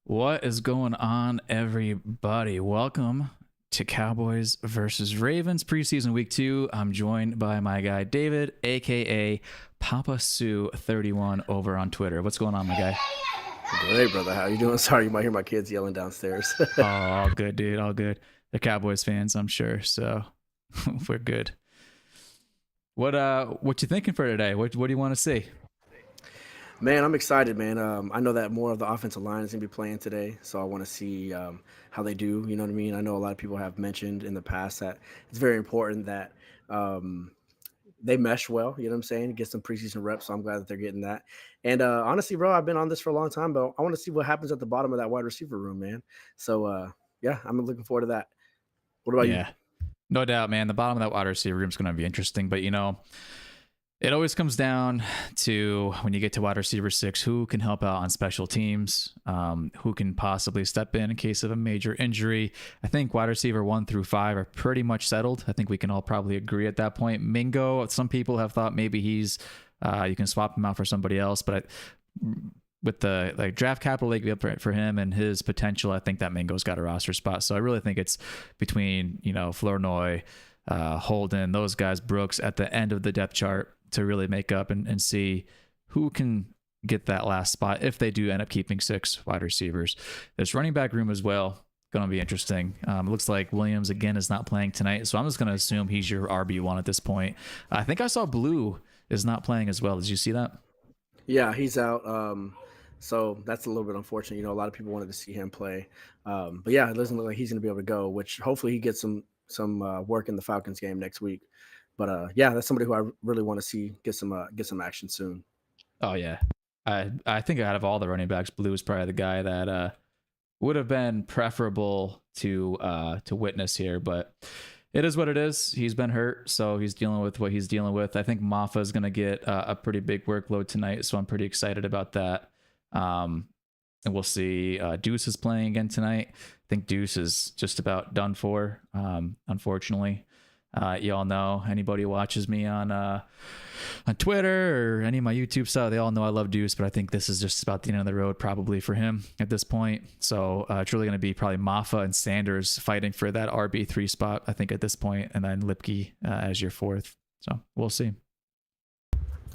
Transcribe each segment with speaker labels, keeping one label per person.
Speaker 1: What is going on, everybody? Welcome to Cowboys versus Ravens preseason week 2. I'm joined by my guy David, aka Papa Sue 31 over on Twitter. What's going on, my guy?
Speaker 2: Great, brother. How you doing? Sorry, you might hear my kids yelling downstairs.
Speaker 1: Oh, all good, dude. All good. They're Cowboys fans, I'm sure. So we're good. What you thinking for today? What do you want to see?
Speaker 2: Man, I'm excited, man. I know that more of the offensive line is gonna be playing today, so I want to see how they do. You know what I mean? I know a lot of people have mentioned in the past that it's very important that um, they mesh well. You know what I'm saying? Get some preseason reps. So I'm glad that they're getting that. And honestly, bro, I've been on this for a long time, but I want to see what happens at the bottom of that wide receiver room, man. So yeah, I'm looking forward to that. What about you?
Speaker 1: Yeah, no doubt, man. The bottom of that wide receiver room is going to be interesting, but it always comes down to when you get to wide receiver 6, who can help out on special teams, who can possibly step in case of a major injury. I think wide receiver 1 through 5 are pretty much settled. I think we can all probably agree at that point. Mingo, some people have thought maybe you can swap him out for somebody else, but with the draft capital they give up for him and his potential, I think that Mingo's got a roster spot. So I really think it's between Flournoy, Holden, those guys, Brooks at the end of the depth chart to really make up and see who can get that last spot if they do end up keeping 6 wide receivers. This running back room as well, going to be interesting. It looks like Williams again is not playing tonight, so I'm just going to assume he's your RB1 at this point. I think I saw Blue is not playing as well. Did you see that?
Speaker 2: Yeah, he's out. So that's a little bit unfortunate. A lot of people wanted to see him play. But yeah, it doesn't look like he's going to be able to go. Which hopefully he gets some work in the Falcons game next week. But yeah, that's somebody who I really want to see get some action soon.
Speaker 1: Oh yeah, I think out of all the running backs, Blue is probably the guy that would have been preferable to witness here, but it is what it is. He's been hurt, so he's dealing with what he's dealing with. I think Maffa is going to get a pretty big workload tonight, so I'm pretty excited about that. And we'll see. Deuce is playing again tonight. I think Deuce is just about done for, unfortunately. Y'all know, anybody who watches me on Twitter or any of my YouTube stuff, they all know I love Deuce, but I think this is just about the end of the road probably for him at this point. So it's really going to be probably Maffa and Sanders fighting for that RB3 spot, I think, at this point, and then Lipke as your 4th. So we'll see.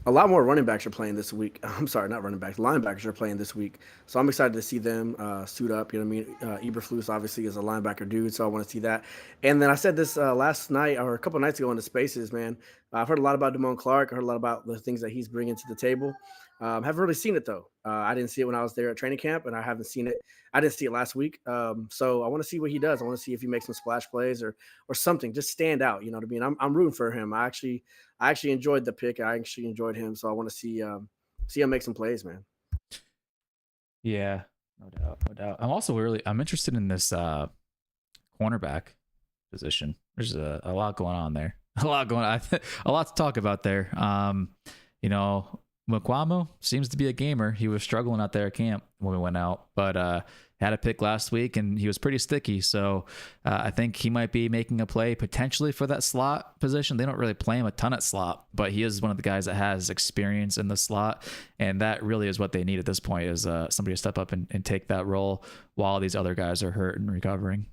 Speaker 2: A lot more running backs are playing this week. I'm sorry, not running backs. Linebackers are playing this week. So I'm excited to see them suit up. You know what I mean? Eberflus obviously is a linebacker dude, so I want to see that. And then I said this last night or a couple nights ago in the spaces, man. I've heard a lot about Damone Clark. I heard a lot about the things that he's bringing to the table. Haven't really seen it though. I didn't see it when I was there at training camp, and I haven't seen it. I didn't see it last week. So I want to see what he does. I want to see if he makes some splash plays or something. Just stand out. You know what I mean? I'm rooting for him. I actually enjoyed the pick. I actually enjoyed him. So I want to see him make some plays, man.
Speaker 1: Yeah, no doubt, no doubt. I'm interested in this cornerback position. There's a lot going on there. A lot going on. A lot to talk about there. You know, Mukwamu seems to be a gamer. He was struggling out there at camp when we went out, but had a pick last week and he was pretty sticky. So I think he might be making a play potentially for that slot position. They don't really play him a ton at slot, but he is one of the guys that has experience in the slot. And that really is what they need at this point is somebody to step up and take that role while these other guys are hurt and recovering.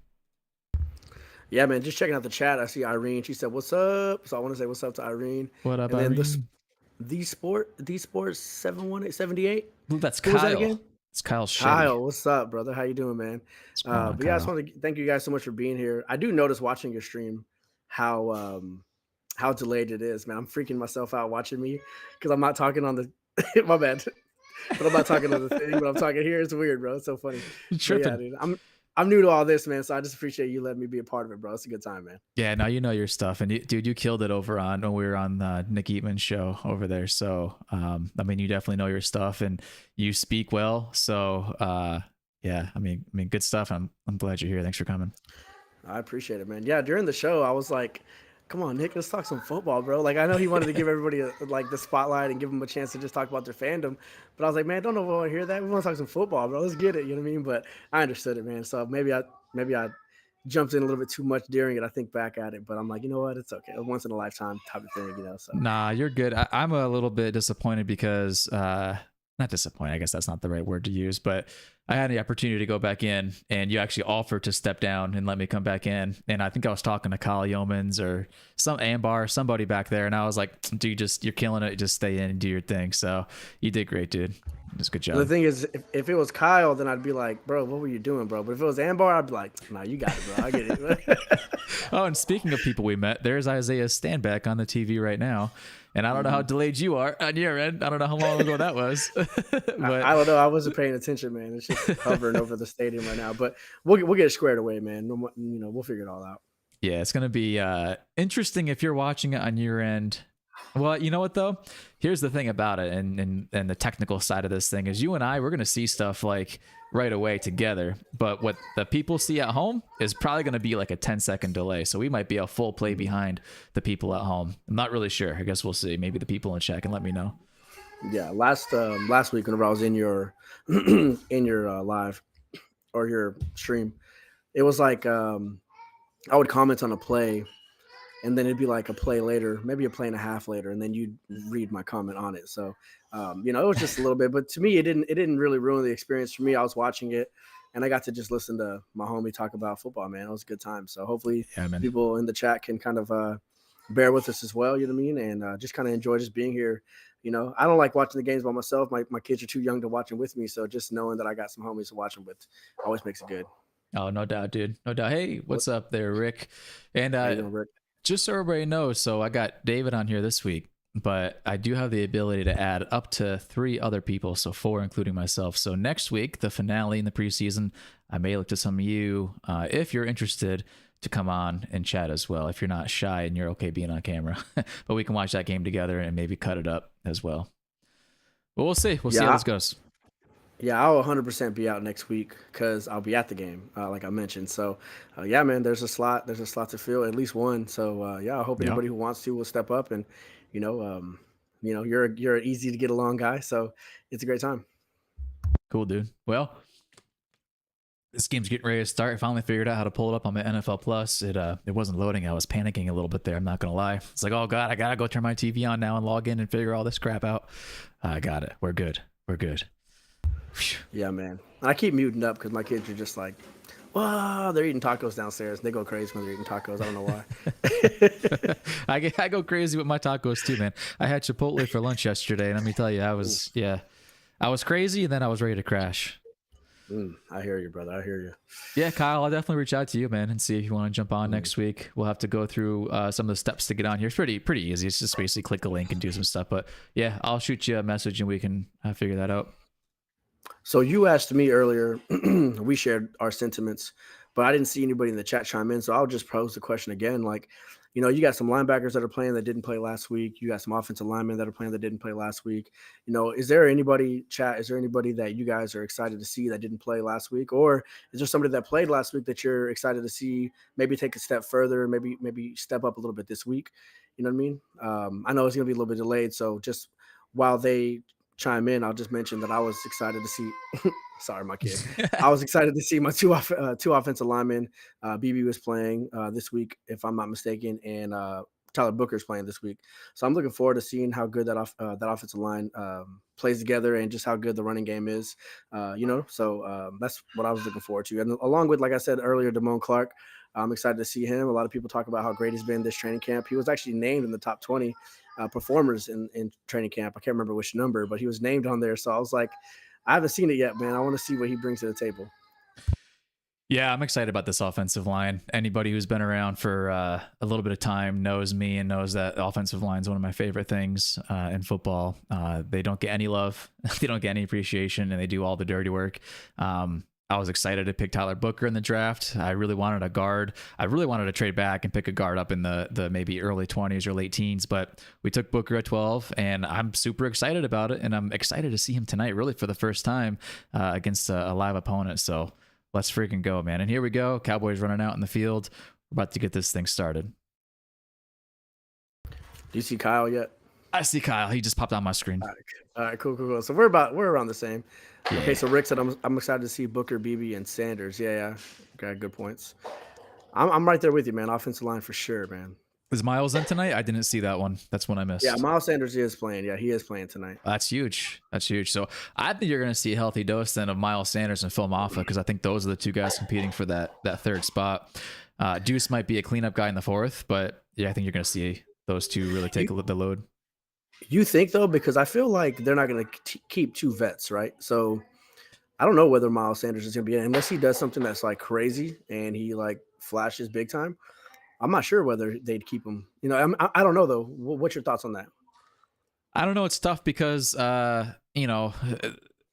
Speaker 2: Yeah, man. Just checking out the chat. I see Irene. She said, "What's up?" So I want to say what's up to Irene.
Speaker 1: What up,
Speaker 2: And then
Speaker 1: Irene?
Speaker 2: the sports 71878.
Speaker 1: Ooh, that's
Speaker 2: Who was that
Speaker 1: Kyle.
Speaker 2: again?
Speaker 1: It's Kyle Shitty.
Speaker 2: Kyle, what's up, brother? How you doing, man?
Speaker 1: What's going on,
Speaker 2: But yeah, I just
Speaker 1: Kyle?
Speaker 2: want to thank you guys so much for being here. I do notice watching your stream how delayed it is, man. I'm freaking myself out watching me because I'm not talking on the my bad, but I'm not talking on the thing, but I'm talking here. It's weird, bro. It's so funny.
Speaker 1: You
Speaker 2: But yeah,
Speaker 1: tripping?
Speaker 2: dude, I'm new to all this, man. So I just appreciate you letting me be a part of it, bro. It's a good time, man.
Speaker 1: Yeah, now you know your stuff, and dude, you killed it over on when we were on Nick Eatman's show over there. So, I mean, you definitely know your stuff, and you speak well. So, yeah, I mean, good stuff. I'm glad you're here. Thanks for coming.
Speaker 2: I appreciate it, man. Yeah, during the show, I was like, "Come on, Nick, let's talk some football, bro." Like, I know he wanted to give everybody like the spotlight and give them a chance to just talk about their fandom, but I was like, "Man, don't know if I want to hear that. We want to talk some football, bro. Let's get it." You know what I mean? But I understood it, man. So maybe I jumped in a little bit too much during it. I think back at it, but I'm like, you know what? It's okay. A once in a lifetime type of thing, you know. So
Speaker 1: Nah, you're good. I'm a little bit disappointed because not disappointed. I guess that's not the right word to use, but I had the opportunity to go back in, and you actually offered to step down and let me come back in. And I think I was talking to Kyle Yeomans or some Ambar, somebody back there, and I was like, "Dude, you're killing it. Just stay in and do your thing." So you did great, dude. Just good
Speaker 2: And the
Speaker 1: job.
Speaker 2: thing is, if it was Kyle, then I'd be like, bro, what were you doing, bro? But if it was Ambar, I'd be like, nah, you got it, bro. I get it.
Speaker 1: Oh, and speaking of people we met, there's Isaiah Standback on the TV right now. And I don't know how delayed you are on your end. I don't know how long ago that was. But
Speaker 2: I don't know. I wasn't paying attention, man. It's just hovering over the stadium right now. But we'll get it squared away, man. We'll figure it all out.
Speaker 1: yeah, it's going to be interesting if you're watching it on your end. Well, you know what though? Here's the thing about it, and the technical side of this thing is you and I, we're gonna see stuff like right away together. But what the people see at home is probably gonna be like a 10-second delay. So we might be a full play behind the people at home. I'm not really sure. I guess we'll see. Maybe the people in chat can let me know.
Speaker 2: Yeah, last week whenever I was in your in your live or your stream, it was like I would comment on a play, and then it'd be like a play later, maybe a play and a half later, and then you'd read my comment on it. So, it was just a little bit, but to me, it didn't really ruin the experience for me. I was watching it, and I got to just listen to my homie talk about football. Man, it was a good time. So hopefully,
Speaker 1: Yeah, man.
Speaker 2: people in the chat can kind of bear with us as well. You know what I mean? And just kind of enjoy just being here. I don't like watching the games by myself. My kids are too young to watch them with me. So just knowing that I got some homies to watch them with always makes it good.
Speaker 1: Oh, no doubt, dude. No doubt. Hey, what's up there, Rick? And
Speaker 2: How you doing, Rick?
Speaker 1: just so everybody knows, so I got David on here this week, but I do have the ability to add up to 3 other people, so 4 including myself. So next week, the finale in the preseason, I may look to some of you, if you're interested, to come on and chat as well. If you're not shy and you're okay being on camera, but we can watch that game together and maybe cut it up as well. But we'll see. We'll see how this goes.
Speaker 2: Yeah, I'll 100% be out next week because I'll be at the game, like I mentioned. So, yeah, man, there's a slot. There's a slot to fill, at least one. So, yeah, I hope
Speaker 1: Yeah.
Speaker 2: anybody who wants to will step up. And, you're an easy to get along guy. So it's a great time.
Speaker 1: Cool, dude. Well, this game's getting ready to start. I finally figured out how to pull it up on my NFL Plus. It wasn't loading. I was panicking a little bit there. I'm not gonna lie. It's like, oh god, I gotta go turn my TV on now and log in and figure all this crap out. I got it. We're good. We're good.
Speaker 2: Yeah, man. And I keep muting up because my kids are just like, wow, they're eating tacos downstairs. They go crazy when they're eating tacos. I don't know why.
Speaker 1: I go crazy with my tacos too, man. I had Chipotle for lunch yesterday, and let me tell you, I was crazy, and then I was ready to crash.
Speaker 2: I hear you, brother. I hear you.
Speaker 1: Yeah, Kyle, I'll definitely reach out to you, man, and see if you want to jump on next week. We'll have to go through some of the steps to get on here. It's pretty easy. It's just basically click a link and do some stuff. But yeah, I'll shoot you a message and we can figure that out.
Speaker 2: So you asked me earlier, we shared our sentiments, but I didn't see anybody in the chat chime in. So I'll just pose the question again. Like, you got some linebackers that are playing that didn't play last week. You got some offensive linemen that are playing that didn't play last week. Is there anybody that you guys are excited to see that didn't play last week? Or is there somebody that played last week that you're excited to see maybe take a step further, maybe step up a little bit this week? You know what I mean? I know it's going to be a little bit delayed. So just while they chime in, I'll just mention that I was excited to see sorry, my kid. I was excited to see my two offensive linemen. BB was playing this week, if I'm not mistaken, and Tyler Booker's playing this week. So I'm looking forward to seeing how good that offensive line plays together and just how good the running game is. So that's what I was looking forward to. And along with, like I said earlier, Damone Clark, I'm excited to see him. A lot of people talk about how great he's been this training camp. He was actually named in the top 20 performers in training camp. I can't remember which number, but he was named on there. So I was like, I haven't seen it yet, man. I want to see what he brings to the table.
Speaker 1: Yeah, I'm excited about this offensive line. Anybody who's been around for a little bit of time knows me and knows that the offensive line is one of my favorite things in football. They don't get any love, they don't get any appreciation, and they do all the dirty work. I was excited to pick Tyler Booker in the draft. I really wanted a guard. I really wanted to trade back and pick a guard up in the maybe early 20s or late teens, but we took Booker at 12, and I'm super excited about it, and I'm excited to see him tonight, really for the first time against a live opponent. So let's freaking go, man. And here we go. Cowboys running out in the field. We're about to get this thing started.
Speaker 2: Do you see Kyle yet?
Speaker 1: I see Kyle. He just popped on my screen.
Speaker 2: All right, cool. So we're around the same. Yeah. Okay, so Rick said I'm excited to see Booker, BB, and Sanders. Yeah. Okay, good points. I'm right there with you, man. Offensive line for sure, man.
Speaker 1: Is Miles in tonight? I didn't see that one. That's one I
Speaker 2: Yeah,
Speaker 1: missed.
Speaker 2: Miles Sanders is playing. Yeah, he is playing tonight.
Speaker 1: That's huge. That's huge. So I think you're going to see a healthy dose then of Miles Sanders and Phil Maffa because I think those are the two guys competing for that third spot. Deuce might be a cleanup guy in the fourth, but yeah, I think you're going to see those two really take the load.
Speaker 2: You think though, because I feel like they're not going to keep two vets, right? So I don't know whether Miles Sanders is going to be in unless he does something that's like crazy and he like flashes big time. I'm not sure whether they'd keep him. You know, I don't know though. What's your thoughts on that?
Speaker 1: I don't know. It's tough because, you know,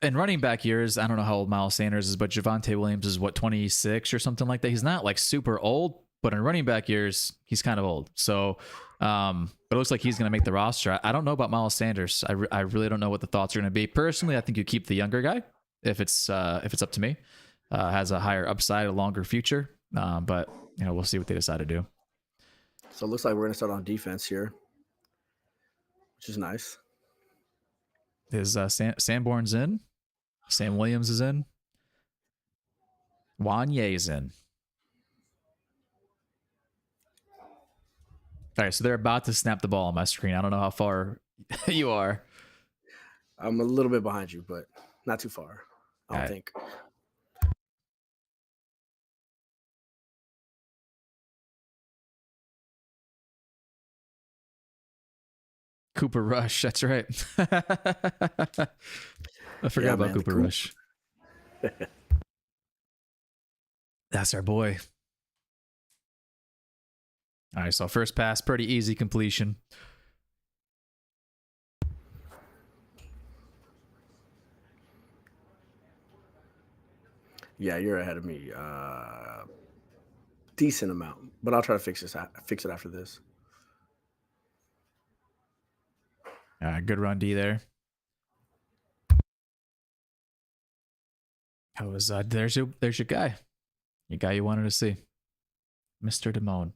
Speaker 1: in running back years, I don't know how old Miles Sanders is, but Javonte Williams is what, 26 or something like that. He's not like super old, but in running back years, he's kind of old. So, but it looks like he's going to make the roster. I don't know about Miles Sanders. I really don't know what the thoughts are going to be. Personally, I think you keep the younger guy if it's up to me. Has a higher upside, a longer future. But you know, we'll see what they decide to do.
Speaker 2: So it looks like we're going to start on defense here, which is nice.
Speaker 1: Is Sanborn's in? Sam Williams is in. Wanye's in. All right, so they're about to snap the ball on my screen. I don't know how far you are.
Speaker 2: I'm a little bit behind you, but not too far. I don't think.
Speaker 1: Cooper Rush, that's right. I forgot about Cooper Rush. That's our boy. All right, so first pass, pretty easy completion.
Speaker 2: Yeah, you're ahead of me. Decent amount, but I'll try to fix it after this.
Speaker 1: Good run D there. How was there's your guy. Your guy you wanted to see. Mr. Damone.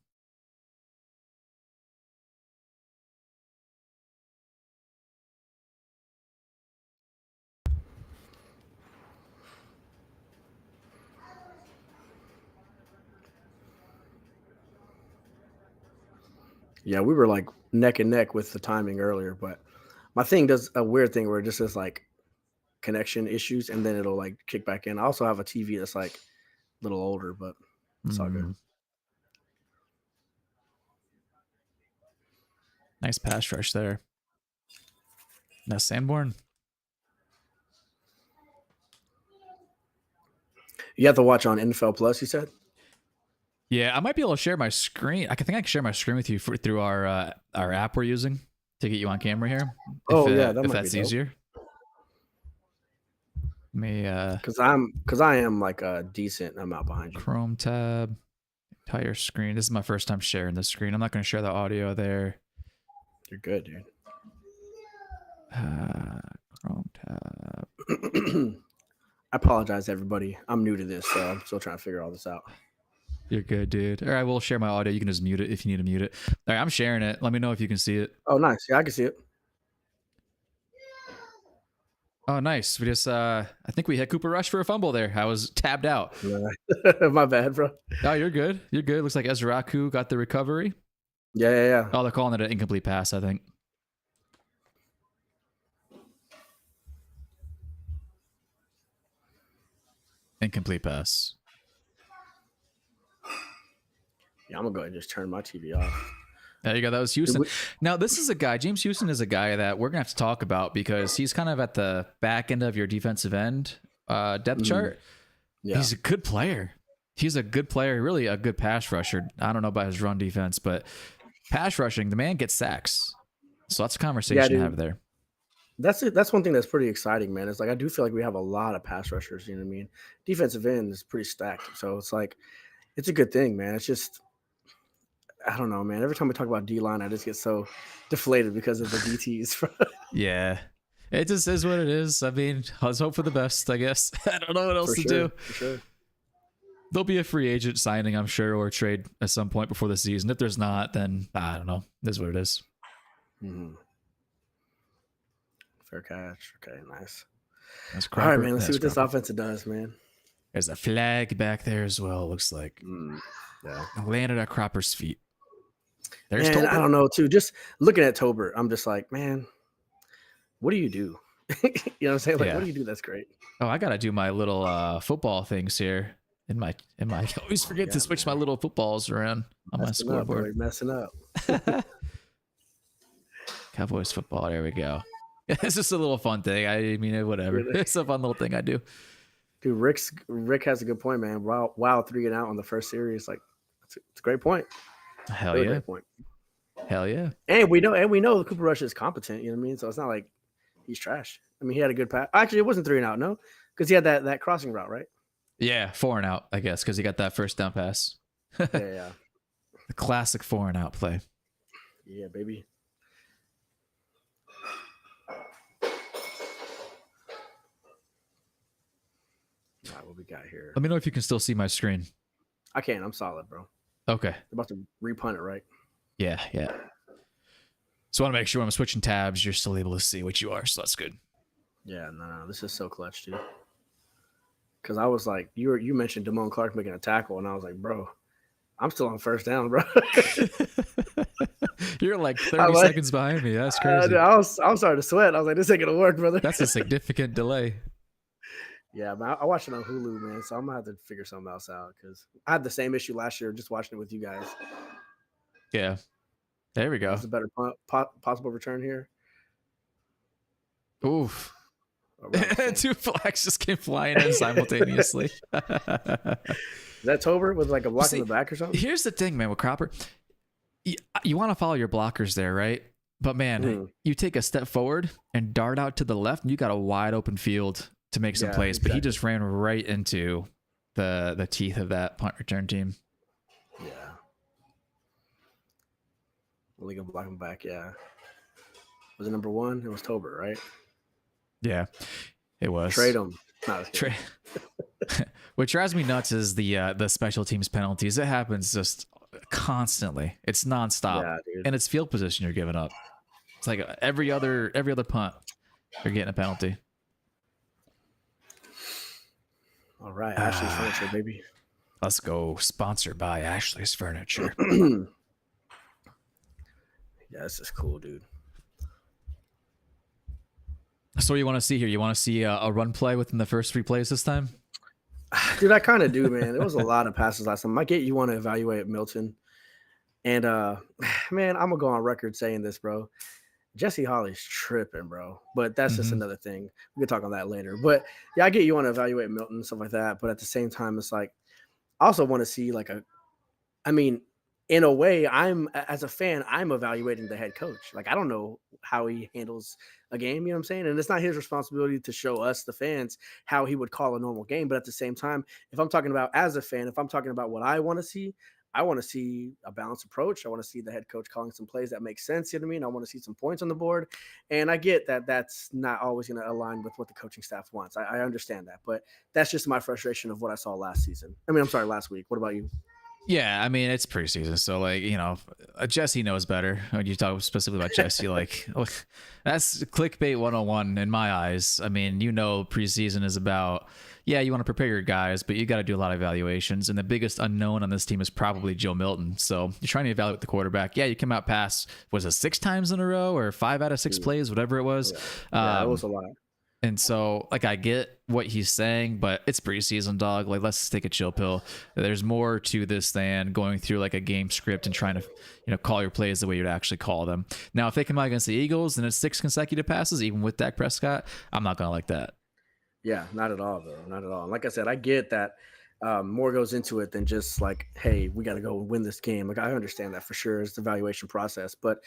Speaker 2: Yeah, we were like neck and neck with the timing earlier, but my thing does a weird thing where it just says like connection issues and then it'll like kick back in. I also have a TV that's like a little older, but it's all good.
Speaker 1: Nice pass rush there. Now Sanborn.
Speaker 2: You have to watch on NFL Plus, you said?
Speaker 1: Yeah, I might be able to share my screen. I think I can share my screen with you through our app we're using to get you on camera here. If that's easier.
Speaker 2: Because I am like a decent amount behind you.
Speaker 1: Chrome tab, entire screen. This is my first time sharing the screen. I'm not going to share the audio there.
Speaker 2: You're good, dude.
Speaker 1: Chrome tab.
Speaker 2: I apologize, everybody. I'm new to this, so I'm still trying to figure all this out.
Speaker 1: You're good, dude. All right, we'll share my audio. You can just mute it if you need to mute it. All right, I'm sharing it. Let me know if you can see it.
Speaker 2: Oh, nice. Yeah, I can see it.
Speaker 1: Oh, nice. We just, I think we hit Cooper Rush for a fumble there. I was tabbed out.
Speaker 2: My bad, bro.
Speaker 1: Oh, you're good. You're good. Looks like Ezraku got the recovery.
Speaker 2: Yeah.
Speaker 1: Oh, they're calling it an incomplete pass, I think. Incomplete pass.
Speaker 2: Yeah, I'm going to go ahead and just turn my TV off.
Speaker 1: There you go. That was Houston. Now, this is a guy, James Houston is a guy that we're going to have to talk about because he's kind of at the back end of your defensive end depth chart. Yeah. He's a good player. He's a good player, really a good pass rusher. I don't know about his run defense, but pass rushing, the man gets sacks. So that's a conversation to have there.
Speaker 2: That's it. That's one thing that's pretty exciting, man. It's like I do feel like we have a lot of pass rushers. You know what I mean? Defensive end is pretty stacked, so it's like it's a good thing, man. It's just I don't know, man. Every time we talk about D line, I just get so deflated because of the DTs.
Speaker 1: Yeah, it just is what it is. I mean, let's hope for the best. I guess I don't know what else to do.
Speaker 2: For sure.
Speaker 1: There'll be a free agent signing, I'm sure, or a trade at some point before the season. If there's not, then I don't know. This is what it is.
Speaker 2: Mm-hmm. Fair catch. Okay, nice.
Speaker 1: All
Speaker 2: right, man. Let's see what this offense does, man.
Speaker 1: There's a flag back there as well, looks like.
Speaker 2: Yeah.
Speaker 1: Landed at Cropper's feet. There's
Speaker 2: And I
Speaker 1: Tolbert.
Speaker 2: don't know too. Just looking at Tolbert, I'm just like, man, what do you do? You know what I'm saying? Like, what do you do? That's great.
Speaker 1: Oh, I gotta do my little football things here. I always forget to switch my little footballs around on my scoreboard.
Speaker 2: Messing up.
Speaker 1: Cowboys football. There we go. It's just a little fun thing. I mean, whatever. It's a fun little thing I do.
Speaker 2: Dude, Rick has a good point, man. Wow, 3-and-out on the first series. Like, it's a great point.
Speaker 1: Hell
Speaker 2: really
Speaker 1: yeah.
Speaker 2: Great point.
Speaker 1: Hell yeah.
Speaker 2: And we know Cooper Rush is competent. You know what I mean? So it's not like he's trash. I mean, he had a good pass. Actually, it wasn't 3-and-out, no, because he had that crossing route, right?
Speaker 1: Yeah, 4-and-out, I guess, because he got that first down pass.
Speaker 2: Yeah.
Speaker 1: The classic 4-and-out play.
Speaker 2: Yeah, baby. All right, what we got here?
Speaker 1: Let me know if you can still see my screen.
Speaker 2: I can. I'm solid, bro.
Speaker 1: Okay.
Speaker 2: I'm about to repunt it, right?
Speaker 1: Yeah. So I want to make sure when I'm switching tabs, you're still able to see what you are. So that's good.
Speaker 2: Yeah, no. This is so clutch, dude. Because I was like, you mentioned Damone Clark making a tackle, and I was like, bro, I'm still on first down, bro.
Speaker 1: You're like 30 seconds behind me. That's crazy.
Speaker 2: I was starting to sweat. I was like, this ain't gonna work, brother.
Speaker 1: That's a significant delay.
Speaker 2: Yeah, man, I watched it on Hulu, man. So I'm gonna have to figure something else out because I had the same issue last year just watching it with you guys.
Speaker 1: Yeah, there we go.
Speaker 2: It's a better possible return here.
Speaker 1: Oof. Two flags just came flying in simultaneously.
Speaker 2: Is that Tolbert with like a block in the back or something?
Speaker 1: Here's the thing, man, with Cropper. You want to follow your blockers there, right? But man, you take a step forward and dart out to the left, and you got a wide open field to make some plays. Exactly. But he just ran right into the teeth of that punt return team.
Speaker 2: Yeah. Well, they gonna block him back, yeah. Was it number 1? It was Tolbert, right?
Speaker 1: Yeah, it was.
Speaker 2: Trade him.
Speaker 1: What drives me nuts is the special teams penalties. It happens just constantly. It's nonstop, and it's field position you're giving up. It's like every other punt, you're getting a penalty.
Speaker 2: All right, Ashley's Furniture, baby.
Speaker 1: Let's go. Sponsored by Ashley's Furniture.
Speaker 2: Yeah, this is cool, dude.
Speaker 1: So what do you want to see here? You want to see a run play within the first 3 plays this time?
Speaker 2: Dude, I kind of do, man. There was a lot of passes last time. I get you want to evaluate Milton. And, man, I'm going to go on record saying this, bro. Jesse Holly's tripping, bro. But that's just another thing. We can talk on that later. But, yeah, I get you want to evaluate Milton and stuff like that. But at the same time, it's like I also want to see in a way, as a fan, I'm evaluating the head coach. Like, I don't know how he handles a game, you know what I'm saying? And it's not his responsibility to show us, the fans, how he would call a normal game. But at the same time, if I'm talking about as a fan, if I'm talking about what I want to see a balanced approach. I want to see the head coach calling some plays that make sense, you know what I mean? I want to see some points on the board. And I get that that's not always going to align with what the coaching staff wants. I understand that. But that's just my frustration of what I saw last week. What about you?
Speaker 1: Yeah, I mean, it's preseason, so like, you know, Jesse knows better. When you talk specifically about Jesse, like, that's clickbait 101 in my eyes. I mean, you know, preseason is about, you want to prepare your guys, but you got to do a lot of evaluations, and the biggest unknown on this team is probably Joe Milton. So you're trying to evaluate the quarterback. Yeah, you come out past, was it 6 times in a row or 5 out of 6 plays, whatever it was.
Speaker 2: Yeah, it was a lot.
Speaker 1: And so, like, I get what he's saying, but it's preseason, dog. Like, let's take a chill pill. There's more to this than going through, like, a game script and trying to, call your plays the way you'd actually call them. Now, if they come out against the Eagles and it's 6 consecutive passes, even with Dak Prescott, I'm not going to like that.
Speaker 2: Yeah, not at all, though. Not at all. And like I said, I get that more goes into it than just like, hey, we got to go win this game. Like, I understand that for sure. It's the evaluation process. But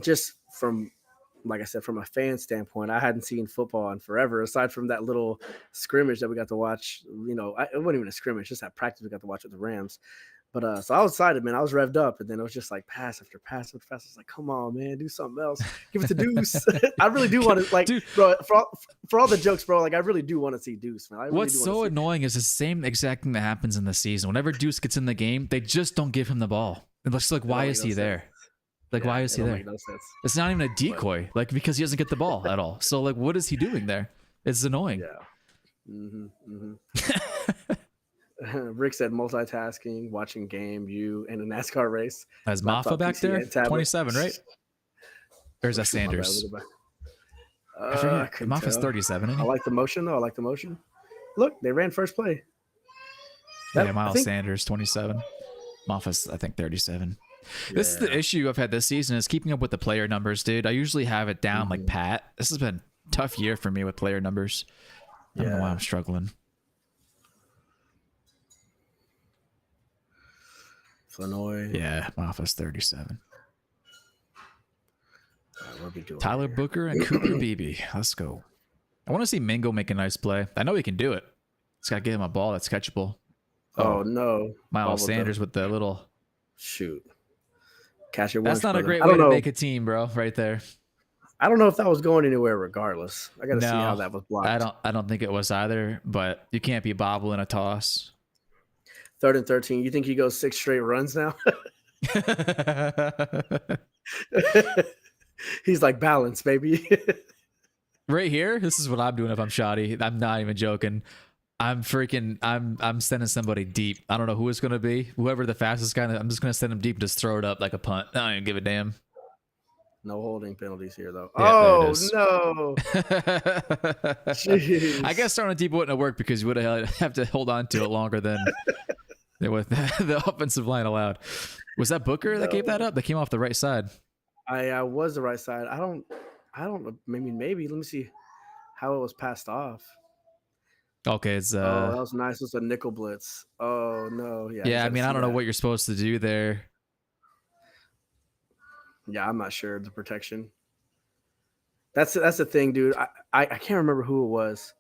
Speaker 2: just from – like I said, from a fan standpoint, I hadn't seen football in forever, aside from that little scrimmage that we got to watch. It wasn't even a scrimmage, just that practice we got to watch with the Rams. But so I was excited, man. I was revved up, and then it was just like pass after pass after pass. I was like, come on, man, do something else. Give it to Deuce. I really do want to, like, dude, bro, for all the jokes, bro, like, I really do want to see Deuce, man.
Speaker 1: What's so annoying is the same exact thing that happens in the season. Whenever Deuce gets in the game, they just don't give him the ball. And it's like, why is he there? Like, why is he there?
Speaker 2: No sense.
Speaker 1: It's not even a decoy, like, because he doesn't get the ball at all. So, like, what is he doing there? It's annoying.
Speaker 2: Yeah. Rick said multitasking, watching game, you, and a NASCAR race.
Speaker 1: Is Maffa
Speaker 2: Laptop,
Speaker 1: back
Speaker 2: PC,
Speaker 1: there?
Speaker 2: and tablet.
Speaker 1: 27, right? Or is
Speaker 2: Oh,
Speaker 1: that
Speaker 2: shoot, my bad. Let me
Speaker 1: Sanders?
Speaker 2: go back.
Speaker 1: I
Speaker 2: I
Speaker 1: forget.
Speaker 2: couldn't
Speaker 1: Maffa's
Speaker 2: tell.
Speaker 1: 37, isn't
Speaker 2: I
Speaker 1: he?
Speaker 2: like the motion, though. I like the motion. Look, they ran first play.
Speaker 1: Yeah,
Speaker 2: I
Speaker 1: Miles
Speaker 2: think.
Speaker 1: Sanders, 27. Moffa's, I think, 37. This is the
Speaker 2: Yeah.
Speaker 1: issue I've had this season is keeping up with the player numbers, dude. I usually have it down like
Speaker 2: Mhm.
Speaker 1: pat. This has been a tough year for me with player numbers. I don't know why
Speaker 2: Yeah.
Speaker 1: I'm struggling.
Speaker 2: Flanoy.
Speaker 1: Yeah, Moffa's 37.
Speaker 2: What are we doing
Speaker 1: Tyler
Speaker 2: here?
Speaker 1: Booker and Cooper Beebe. Let's go. I want to see Mingo make a nice play. I know he can do it. Just got to give him a ball that's catchable.
Speaker 2: Oh, no.
Speaker 1: Miles
Speaker 2: Bobbled
Speaker 1: Sanders
Speaker 2: them.
Speaker 1: with the little...
Speaker 2: Shoot. Catch your
Speaker 1: That's
Speaker 2: lunch,
Speaker 1: not
Speaker 2: brother.
Speaker 1: a great
Speaker 2: I
Speaker 1: way
Speaker 2: don't
Speaker 1: to
Speaker 2: know.
Speaker 1: make a team, bro, right there.
Speaker 2: I don't know if that was going anywhere regardless. I got to see how
Speaker 1: No,
Speaker 2: that was blocked.
Speaker 1: I don't think it was either, but you can't be bobbling a toss.
Speaker 2: 3rd and 13. You think he goes 6 straight runs now? He's like, balance, baby.
Speaker 1: Right here, this is what I'm doing if I'm shoddy. I'm not even joking. I'm sending somebody deep. I don't know who it's gonna be. Whoever the fastest guy, I'm just gonna send him deep and just throw it up like a punt. I don't even give a damn.
Speaker 2: No holding penalties here, though.
Speaker 1: Yeah,
Speaker 2: oh, no.
Speaker 1: I guess throwing a deep wouldn't have worked because you would have to hold on to it longer than what the offensive line allowed. Was that Booker that gave that up? That came off the right side.
Speaker 2: I was the right side. I don't know. Maybe. Let me see how it was passed off.
Speaker 1: Okay, it's
Speaker 2: Oh, that was nice. It was a nickel blitz. Oh, no.
Speaker 1: Yeah, I mean, I don't know what you're supposed to do there.
Speaker 2: Yeah, I'm not sure the protection. That's the thing, dude. I can't remember who it was.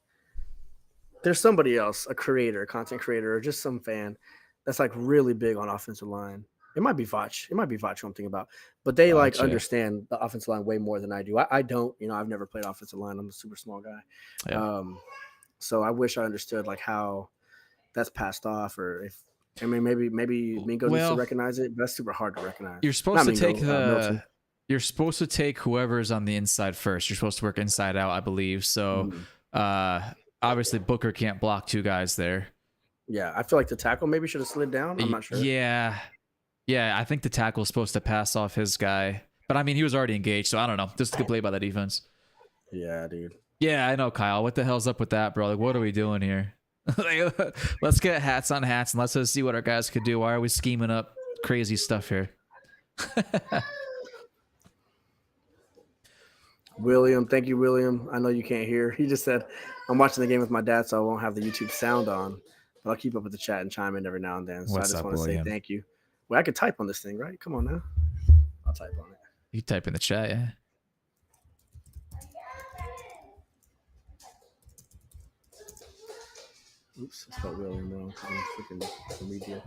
Speaker 2: There's somebody else, a creator, a content creator, or just some fan that's like really big on offensive line. It might be Vach. It might be Vach who I'm thinking about. But they like understand the offensive line way more than I do. I don't. I've never played offensive line. I'm a super small guy.
Speaker 1: Yeah.
Speaker 2: So I wish I understood like how that's passed off, or if maybe Mingo needs to recognize it, but that's super hard to recognize.
Speaker 1: You're supposed to take you're supposed to take whoever's on the inside first. You're supposed to work inside out, I believe. So obviously Booker can't block 2 guys there.
Speaker 2: Yeah, I feel like the tackle maybe should have slid down. I'm not sure.
Speaker 1: Yeah, I think the tackle's supposed to pass off his guy. But I mean, he was already engaged, so I don't know. Just a good play by the defense.
Speaker 2: Yeah, dude.
Speaker 1: Yeah, I know, Kyle. What the hell's up with that, bro? Like, what are we doing here? Let's get hats on hats and let's just see what our guys could do. Why are we scheming up crazy stuff here?
Speaker 2: William, thank you, William. I know you can't hear. He just said, I'm watching the game with my dad, so I won't have the YouTube sound on, but I'll keep up with the chat and chime in every now and then. So I just want to say thank you. Well, I could type on this thing, right? Come on now. I'll type on it.
Speaker 1: You type in the chat, yeah.
Speaker 2: Oops, I spelled William wrong. I'm freaking media.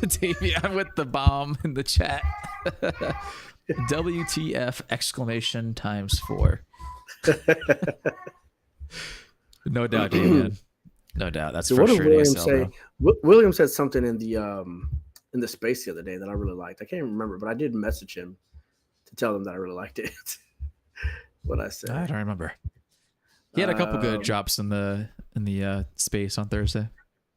Speaker 1: Davion with the bomb in the chat. WTF exclamation times 4. No doubt, Davion. No doubt. That's
Speaker 2: so
Speaker 1: frustrating.
Speaker 2: What did William say? William said something in the space the other day that I really liked. I can't even remember, but I did message him to tell him that I really liked it. What I said.
Speaker 1: I don't remember. He had a couple good drops in the space on Thursday.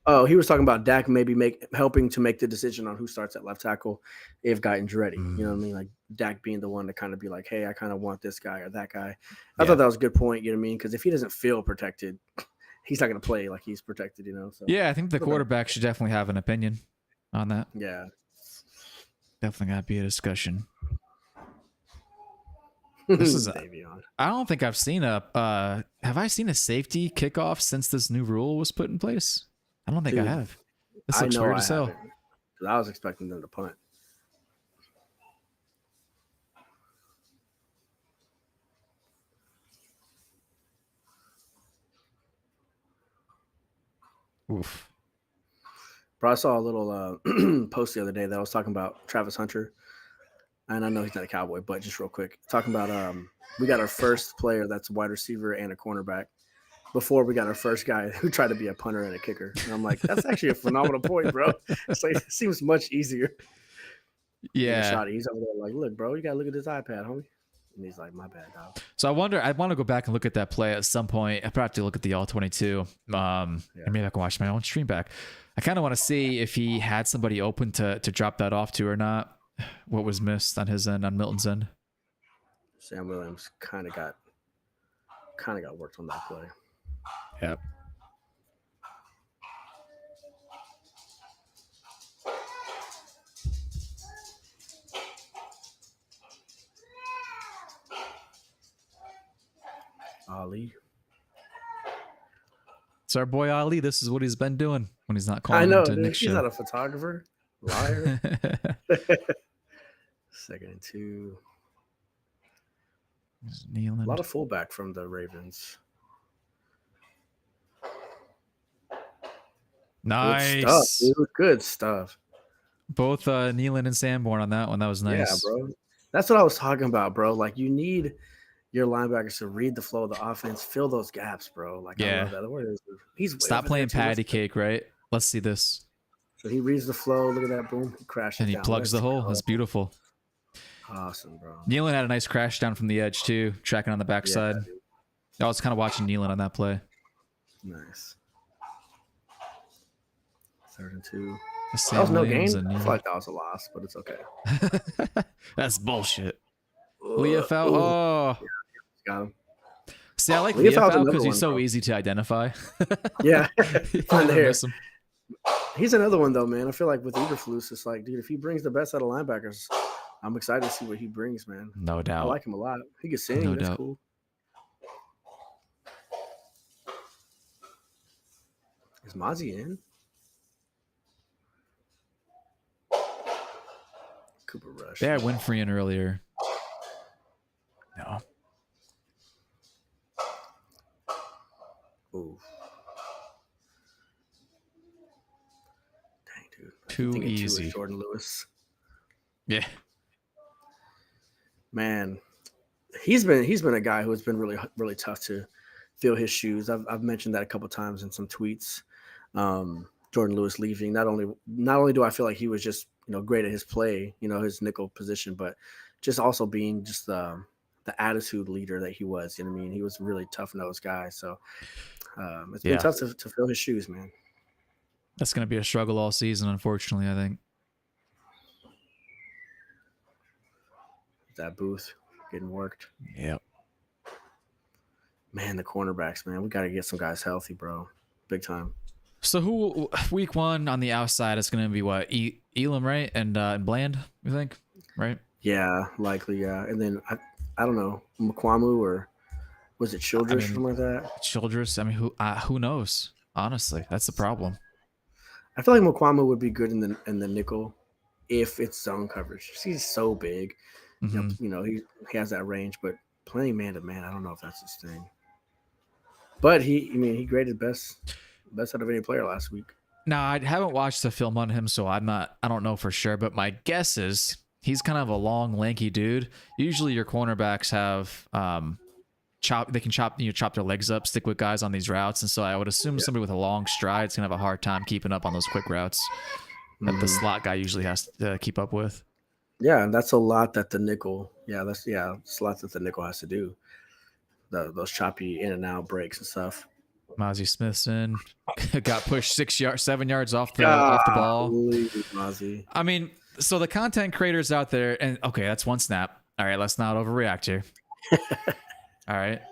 Speaker 2: Oh, he was talking about Dak maybe helping to make the decision on who starts at left tackle if Guyton's ready. You know what I mean? Like Dak being the one to kind of be like, hey, I kind of want this guy or that guy. I thought that was a good point, you know what I mean? Because if he doesn't feel protected, he's not going to play like he's protected, So
Speaker 1: yeah, I think the quarterback should definitely have an opinion on that.
Speaker 2: Yeah.
Speaker 1: Definitely got to be a discussion. This is I don't think I've seen have I seen a safety kickoff since this new rule was put in place? I don't think I have. This looks weird as hell.
Speaker 2: I was expecting them to punt.
Speaker 1: Oof.
Speaker 2: Bro, I saw a little post the other day that was talking about Travis Hunter. And I know he's not a Cowboy, but just real quick, talking about we got our first player that's a wide receiver and a cornerback before we got our first guy who tried to be a punter and a kicker. And I'm like, that's actually a phenomenal point, bro. It's like, it seems much easier.
Speaker 1: Yeah.
Speaker 2: Shot. He's over there like, look, bro, you got to look at this iPad, homie. And he's like, my bad, dog.
Speaker 1: So I want to go back and look at that play at some point. I probably have to look at the all-22. And maybe I can watch my own stream back. I kind of want to see if he had somebody open to drop that off to or not. What was missed on his end, on Milton's end?
Speaker 2: Sam Williams kind of got worked on that play.
Speaker 1: Yep.
Speaker 2: Ali.
Speaker 1: It's our boy Ali. This is what he's been doing when he's not calling.
Speaker 2: I know,
Speaker 1: into
Speaker 2: dude.
Speaker 1: Nick's
Speaker 2: He's
Speaker 1: show.
Speaker 2: not a photographer. Liar. 2nd and 2.
Speaker 1: Kneeling.
Speaker 2: A lot of fullback from the Ravens.
Speaker 1: Nice.
Speaker 2: Good stuff, dude. Good stuff.
Speaker 1: Both Nealon and Sanborn on that one. That was nice.
Speaker 2: Yeah, bro. That's what I was talking about, bro. Like, you need your linebackers to read the flow of the offense, fill those gaps, bro. Like, I love that. He's
Speaker 1: Stop playing patty cake, right? Let's see this.
Speaker 2: So he reads the flow. Look at that, boom. He crashes
Speaker 1: and he
Speaker 2: down.
Speaker 1: plugs the hole. That's beautiful.
Speaker 2: Awesome, bro.
Speaker 1: Nealon had a nice crash down from the edge too, tracking on the backside. I was kind of watching Nealon on that play.
Speaker 2: Nice. 3rd and 2.
Speaker 1: That was no gain.
Speaker 2: I feel like that was a loss, but it's okay.
Speaker 1: That's bullshit. Leofau. Oh.
Speaker 2: Yeah, got him.
Speaker 1: See, I like Leofau because he's so easy to identify.
Speaker 2: Yeah.
Speaker 1: Miss him.
Speaker 2: He's another one, though, man. I feel like with Eberflus, it's like, dude, if he brings the best out of linebackers, I'm excited to see what he brings, man.
Speaker 1: No doubt.
Speaker 2: I like him a lot. He can sing.
Speaker 1: No
Speaker 2: That's
Speaker 1: doubt.
Speaker 2: cool. Is Mozzie in? Cooper Rush.
Speaker 1: They had Winfrey in earlier. No.
Speaker 2: Ooh. Dang, dude.
Speaker 1: Too easy.
Speaker 2: Jordan Lewis.
Speaker 1: Yeah.
Speaker 2: Man, he's been a guy who has been really, really tough to fill his shoes. I've mentioned that a couple times in some tweets. Jordan Lewis leaving. Not only do I feel like he was just, great at his play, his nickel position, but just also being just the attitude leader that he was. You know what I mean? He was a really tough-nosed guy. So it's been tough to fill his shoes, man.
Speaker 1: That's going to be a struggle all season, unfortunately, I think.
Speaker 2: That Booth getting worked.
Speaker 1: Yep.
Speaker 2: Man, the cornerbacks, man. We got to get some guys healthy, bro. Big time.
Speaker 1: So who week 1 on the outside is going to be what? Elam, right? And Bland, we think, right?
Speaker 2: Yeah, likely, yeah. And then I don't know, Mukwamu or was it Childress or something like that?
Speaker 1: Childress. I mean, who knows? Honestly, that's the problem.
Speaker 2: I feel like Mukwamu would be good in the nickel if it's zone coverage. He's so big.
Speaker 1: Mm-hmm.
Speaker 2: He has that range, but playing man to man, I don't know if that's his thing. But he graded best out of any player last week.
Speaker 1: Now, I haven't watched the film on him, so I don't know for sure, but my guess is he's kind of a long, lanky dude. Usually your cornerbacks have they can chop their legs up, stick with guys on these routes, and so I would assume somebody with a long stride is going to have a hard time keeping up on those quick routes that the slot guy usually has to keep up with.
Speaker 2: Yeah, and that's a lot that the nickel. It's a lot that the nickel has to do. Those choppy in and out breaks and stuff.
Speaker 1: Mozzie Smithson got pushed 7 yards off the ball.
Speaker 2: Mozzie.
Speaker 1: I mean, so the content creators out there, and okay, that's one snap. All right, let's not overreact here. All right.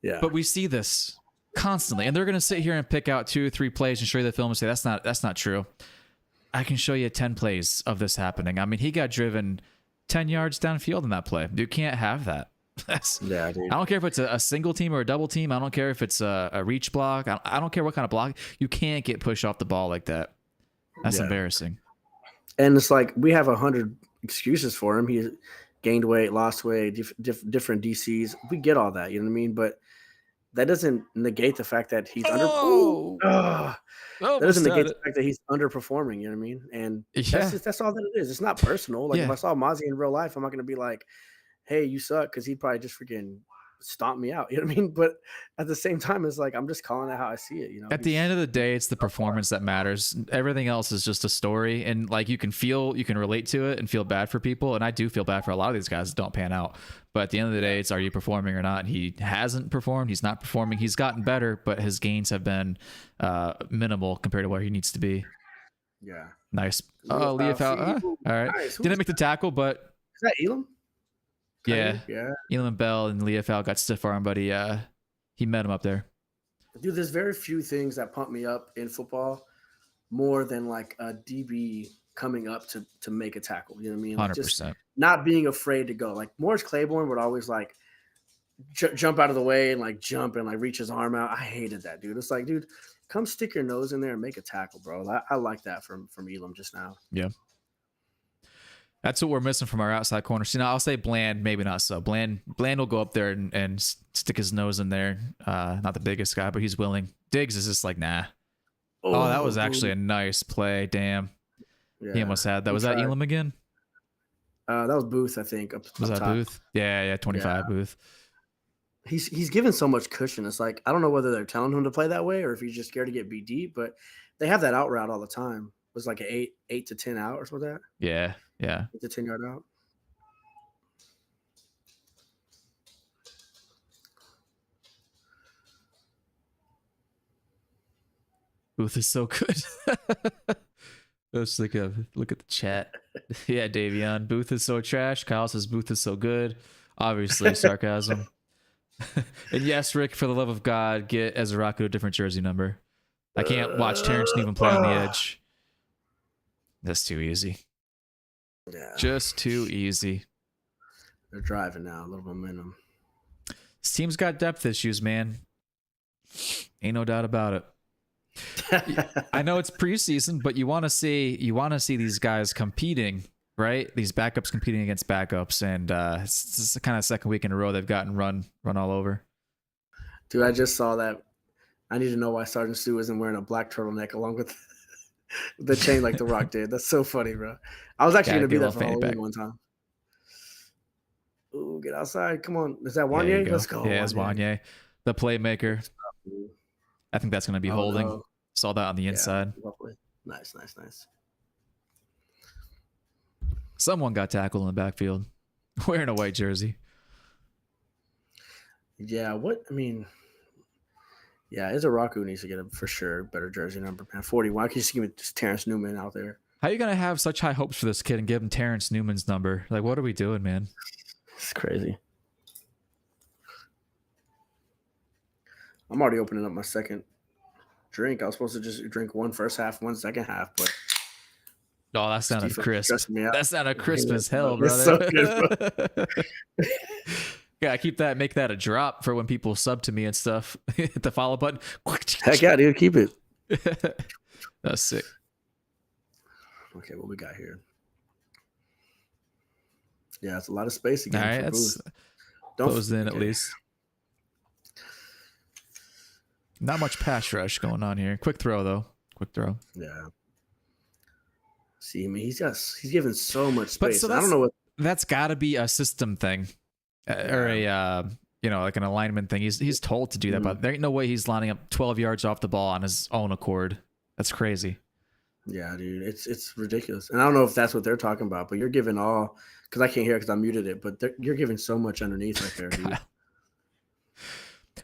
Speaker 2: Yeah.
Speaker 1: But we see this constantly, and they're going to sit here and pick out 2 or 3 plays and show you the film and say that's not true. I can show you 10 plays of this happening. I mean, he got driven 10 yards downfield in that play. You can't have that.
Speaker 2: Dude.
Speaker 1: I don't care if it's a single team or a double team. I don't care if it's a reach block. I don't care what kind of block. You can't get pushed off the ball like that. That's embarrassing.
Speaker 2: And it's like we have 100 excuses for him. He gained weight, lost weight, different DCs. We get all that, you know what I mean? But that doesn't negate the fact that he's that doesn't negate the fact that he's underperforming, you know what I mean? And that's all that it is. It's not personal. Like if I saw Mozzie in real life, I'm not going to be like, hey, you suck, because he'd probably just freaking stomp me out. You know what I mean? But at the same time, it's like I'm just calling it how I see it.
Speaker 1: At the end of the day, it's the performance that matters. Everything else is just a story, and like you can relate to it and feel bad for people. And I do feel bad for a lot of these guys that don't pan out. But at the end of the day, it's, are you performing or not? He hasn't performed. He's not performing. He's gotten better, but his gains have been minimal compared to where he needs to be.
Speaker 2: Yeah.
Speaker 1: Nice. Oh, Leaf. All right.
Speaker 2: Nice.
Speaker 1: Didn't make the tackle, but
Speaker 2: is that Elam?
Speaker 1: Yeah.
Speaker 2: Yeah.
Speaker 1: Elam Bell and Leofau got stiff arm, but he met him up there.
Speaker 2: Dude, there's very few things that pump me up in football more than like a DB coming up to make a tackle. You know what I mean? Like
Speaker 1: 100%.
Speaker 2: just not being afraid to go. Like Morris Claiborne would always like jump out of the way and like jump and like reach his arm out. I hated that, dude. It's like, dude, come stick your nose in there and make a tackle, bro. I like that from Elam just now.
Speaker 1: Yeah. That's what we're missing from our outside corner. See, now I'll say Bland, maybe not so. Bland will go up there and stick his nose in there. Not the biggest guy, but he's willing. Diggs is just like, nah. Oh, that was actually a nice play. Damn. Yeah. He almost had that. Was that Elam again?
Speaker 2: That was Booth, I think.
Speaker 1: Was that top. Booth? Yeah, 25 Booth.
Speaker 2: He's given so much cushion. It's like, I don't know whether they're telling him to play that way or if he's just scared to get beat deep, but they have that out route all the time. It was like an 8 to 10 out or something like that.
Speaker 1: Yeah.
Speaker 2: 8 to 10 yard out.
Speaker 1: Booth is so good. Let's look at the chat. Yeah, Davion. Booth is so trash. Kyle says Booth is so good. Obviously, sarcasm. And yes, Rick, for the love of God, get Ezraku a different jersey number. I can't watch Terrence Newman play on the edge. That's too easy.
Speaker 2: Yeah.
Speaker 1: Just too easy.
Speaker 2: They're driving now, a little momentum.
Speaker 1: This team's got depth issues, man. Ain't no doubt about it. I know it's preseason, but you want to see these guys competing, right? These backups competing against backups, and it's the kind of second week in a row they've gotten run all over.
Speaker 2: Dude, I just saw that. I need to know why Sergeant Stu isn't wearing a black turtleneck along with the chain like The Rock did. That's so funny, bro. I was actually going to be there for Halloween one time. Ooh, get outside. Come on. Is that Wanye? Let's go.
Speaker 1: Yeah, it's Wanye. The playmaker. I think that's going to be holding. No. Saw that on the inside.
Speaker 2: Nice.
Speaker 1: Someone got tackled in the backfield wearing a white jersey.
Speaker 2: Yeah, Izaraku needs to get a for sure better jersey number, man. 40. Why can't you just give me just Terrence Newman out there?
Speaker 1: How are you going to have such high hopes for this kid and give him Terrence Newman's number? Like, what are we doing, man?
Speaker 2: It's crazy. I'm already opening up my second drink. I was supposed to just drink one first half, one second half, but
Speaker 1: that sounded crisp. That sounded crisp as hell, brother. So good, bro. Yeah, make that a drop for when people sub to me and stuff. Hit the follow button.
Speaker 2: Heck yeah, dude, keep it.
Speaker 1: That's sick.
Speaker 2: Okay, what we got here? Yeah, it's a lot of space again.
Speaker 1: All right, that's closed in at least. Not much pass rush going on here. Quick throw though.
Speaker 2: Yeah. See, I mean, he's given so much space.
Speaker 1: So
Speaker 2: I don't know what.
Speaker 1: That's got to be a system thing, or a like an alignment thing. He's told to do that, but there ain't no way he's lining up 12 yards off the ball on his own accord. That's crazy.
Speaker 2: Yeah, dude, it's ridiculous. And I don't know if that's what they're talking about, but you're giving all because I can't hear because I muted it. But you're giving so much underneath right there, dude.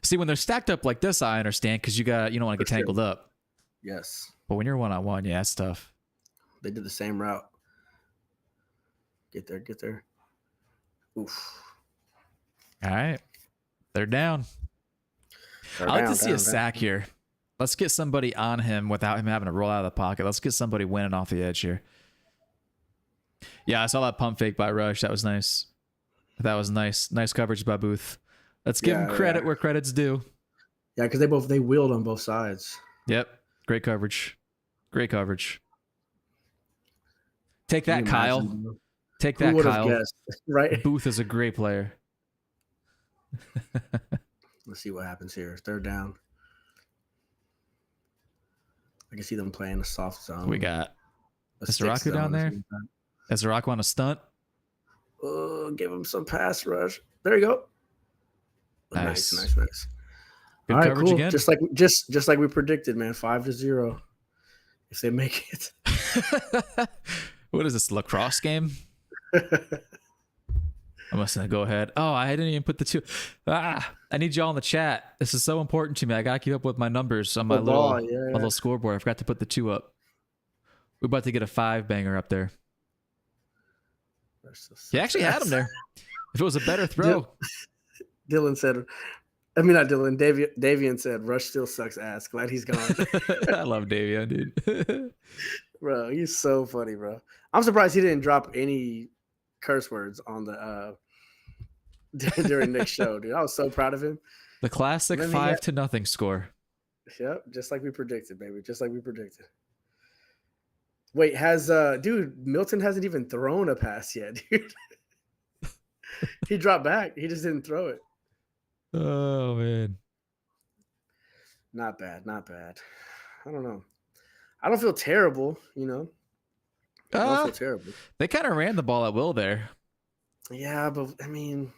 Speaker 1: See, when they're stacked up like this, I understand because you don't want to get tangled up.
Speaker 2: Yes.
Speaker 1: But when you're one-on-one, yeah, it's tough.
Speaker 2: They did the same route. Get there. Oof.
Speaker 1: All right. They're down. I'd like to see a sack here. Let's get somebody on him without him having to roll out of the pocket. Let's get somebody winning off the edge here. Yeah, I saw that pump fake by Rush. That was nice. Nice coverage by Booth. Let's give him credit where credit's due.
Speaker 2: Yeah, because they wheeled on both sides.
Speaker 1: Yep. Great coverage. Take that, Kyle. Take that, Kyle.
Speaker 2: Guessed, right?
Speaker 1: Booth is a great player.
Speaker 2: Let's see what happens here. Third down. I can see them playing a soft zone.
Speaker 1: We got Ezraku down there. Ezraku on a stunt.
Speaker 2: Oh, give him some pass rush. There you go. Nice,
Speaker 1: Nice.
Speaker 2: nice, nice. All
Speaker 1: Good
Speaker 2: right,
Speaker 1: coverage
Speaker 2: cool.
Speaker 1: again.
Speaker 2: Just like we predicted, man. 5-0 if they make it.
Speaker 1: What is this, lacrosse game? I must go ahead. Oh, I didn't even put the 2. I need y'all in the chat. This is so important to me. I gotta keep up with my numbers on my
Speaker 2: Football,
Speaker 1: little scoreboard. I forgot to put the 2 up. We're about to get a 5 banger up there. He actually had him there. If it was a better throw.
Speaker 2: Dylan said, I mean, not Dylan. Davian said, Rush still sucks ass. Glad he's gone.
Speaker 1: I love Davian, dude.
Speaker 2: Bro, he's so funny, bro. I'm surprised he didn't drop any curse words on the during Nick's show, dude. I was so proud of him.
Speaker 1: The classic 5-0 score.
Speaker 2: Yep, just like we predicted, baby. Just like we predicted. Wait, dude, Milton hasn't even thrown a pass yet, dude. He dropped back. He just didn't throw it.
Speaker 1: Oh, man.
Speaker 2: Not bad, not bad. I don't know. I don't feel terrible, you know. I don't feel terrible.
Speaker 1: They kind of ran the ball at will there.
Speaker 2: Yeah, but I mean,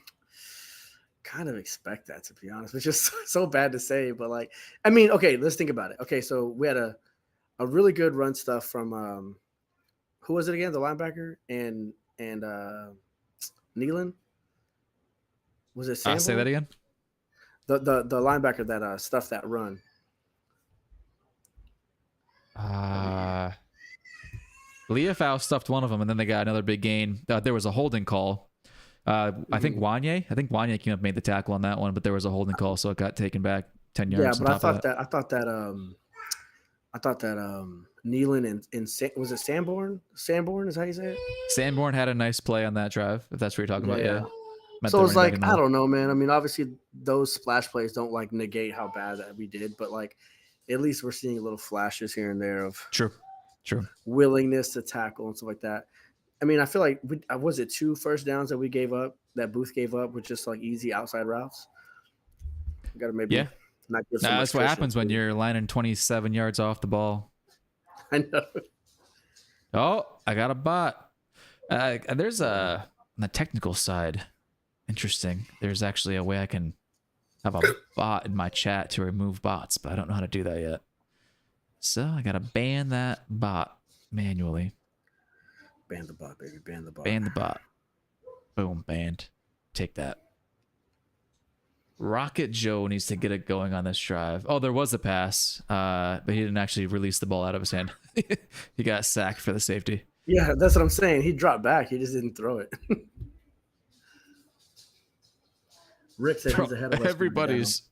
Speaker 2: kind of expect that, to be honest. It's just so bad to say, but like, I mean, okay, let's think about it. Okay, so we had a really good run stuff from who was it again? The linebacker and Nealon. Was it Sanborn?
Speaker 1: Say that again.
Speaker 2: The linebacker that stuffed that run.
Speaker 1: Leofau stuffed one of them, and then they got another big gain. There was a holding call. I think Wanye came up and made the tackle on that one, but there was a holding call, so it got taken back 10 yards.
Speaker 2: Yeah, but I thought that Nealon and was it Sanborn? Sanborn is how you say it?
Speaker 1: Sanborn had a nice play on that drive, if that's what you're talking about. Yeah.
Speaker 2: So it's like, I don't know, man. I mean, obviously those splash plays don't like negate how bad that we did, but like at least we're seeing little flashes here and there of
Speaker 1: true
Speaker 2: willingness to tackle and stuff like that. I mean, I feel like was it 2 first downs that we gave up, that Booth gave up with just like easy outside routes? We gotta maybe not give so much
Speaker 1: that's what happens when you're lining 27 yards off the ball.
Speaker 2: I know.
Speaker 1: Oh, I got a bot. There's on the technical side. Interesting. There's actually a way I can have a bot in my chat to remove bots, but I don't know how to do that yet. So I gotta ban that bot manually.
Speaker 2: Ban the bot, baby. Ban the bot.
Speaker 1: Ban the bot. Boom, banned. Take that. Rocket Joe needs to get it going on this drive. Oh, there was a pass, but he didn't actually release the ball out of his hand. He got sacked for the safety.
Speaker 2: Yeah, that's what I'm saying. He dropped back. He just didn't throw it. Rick said he's ahead of us.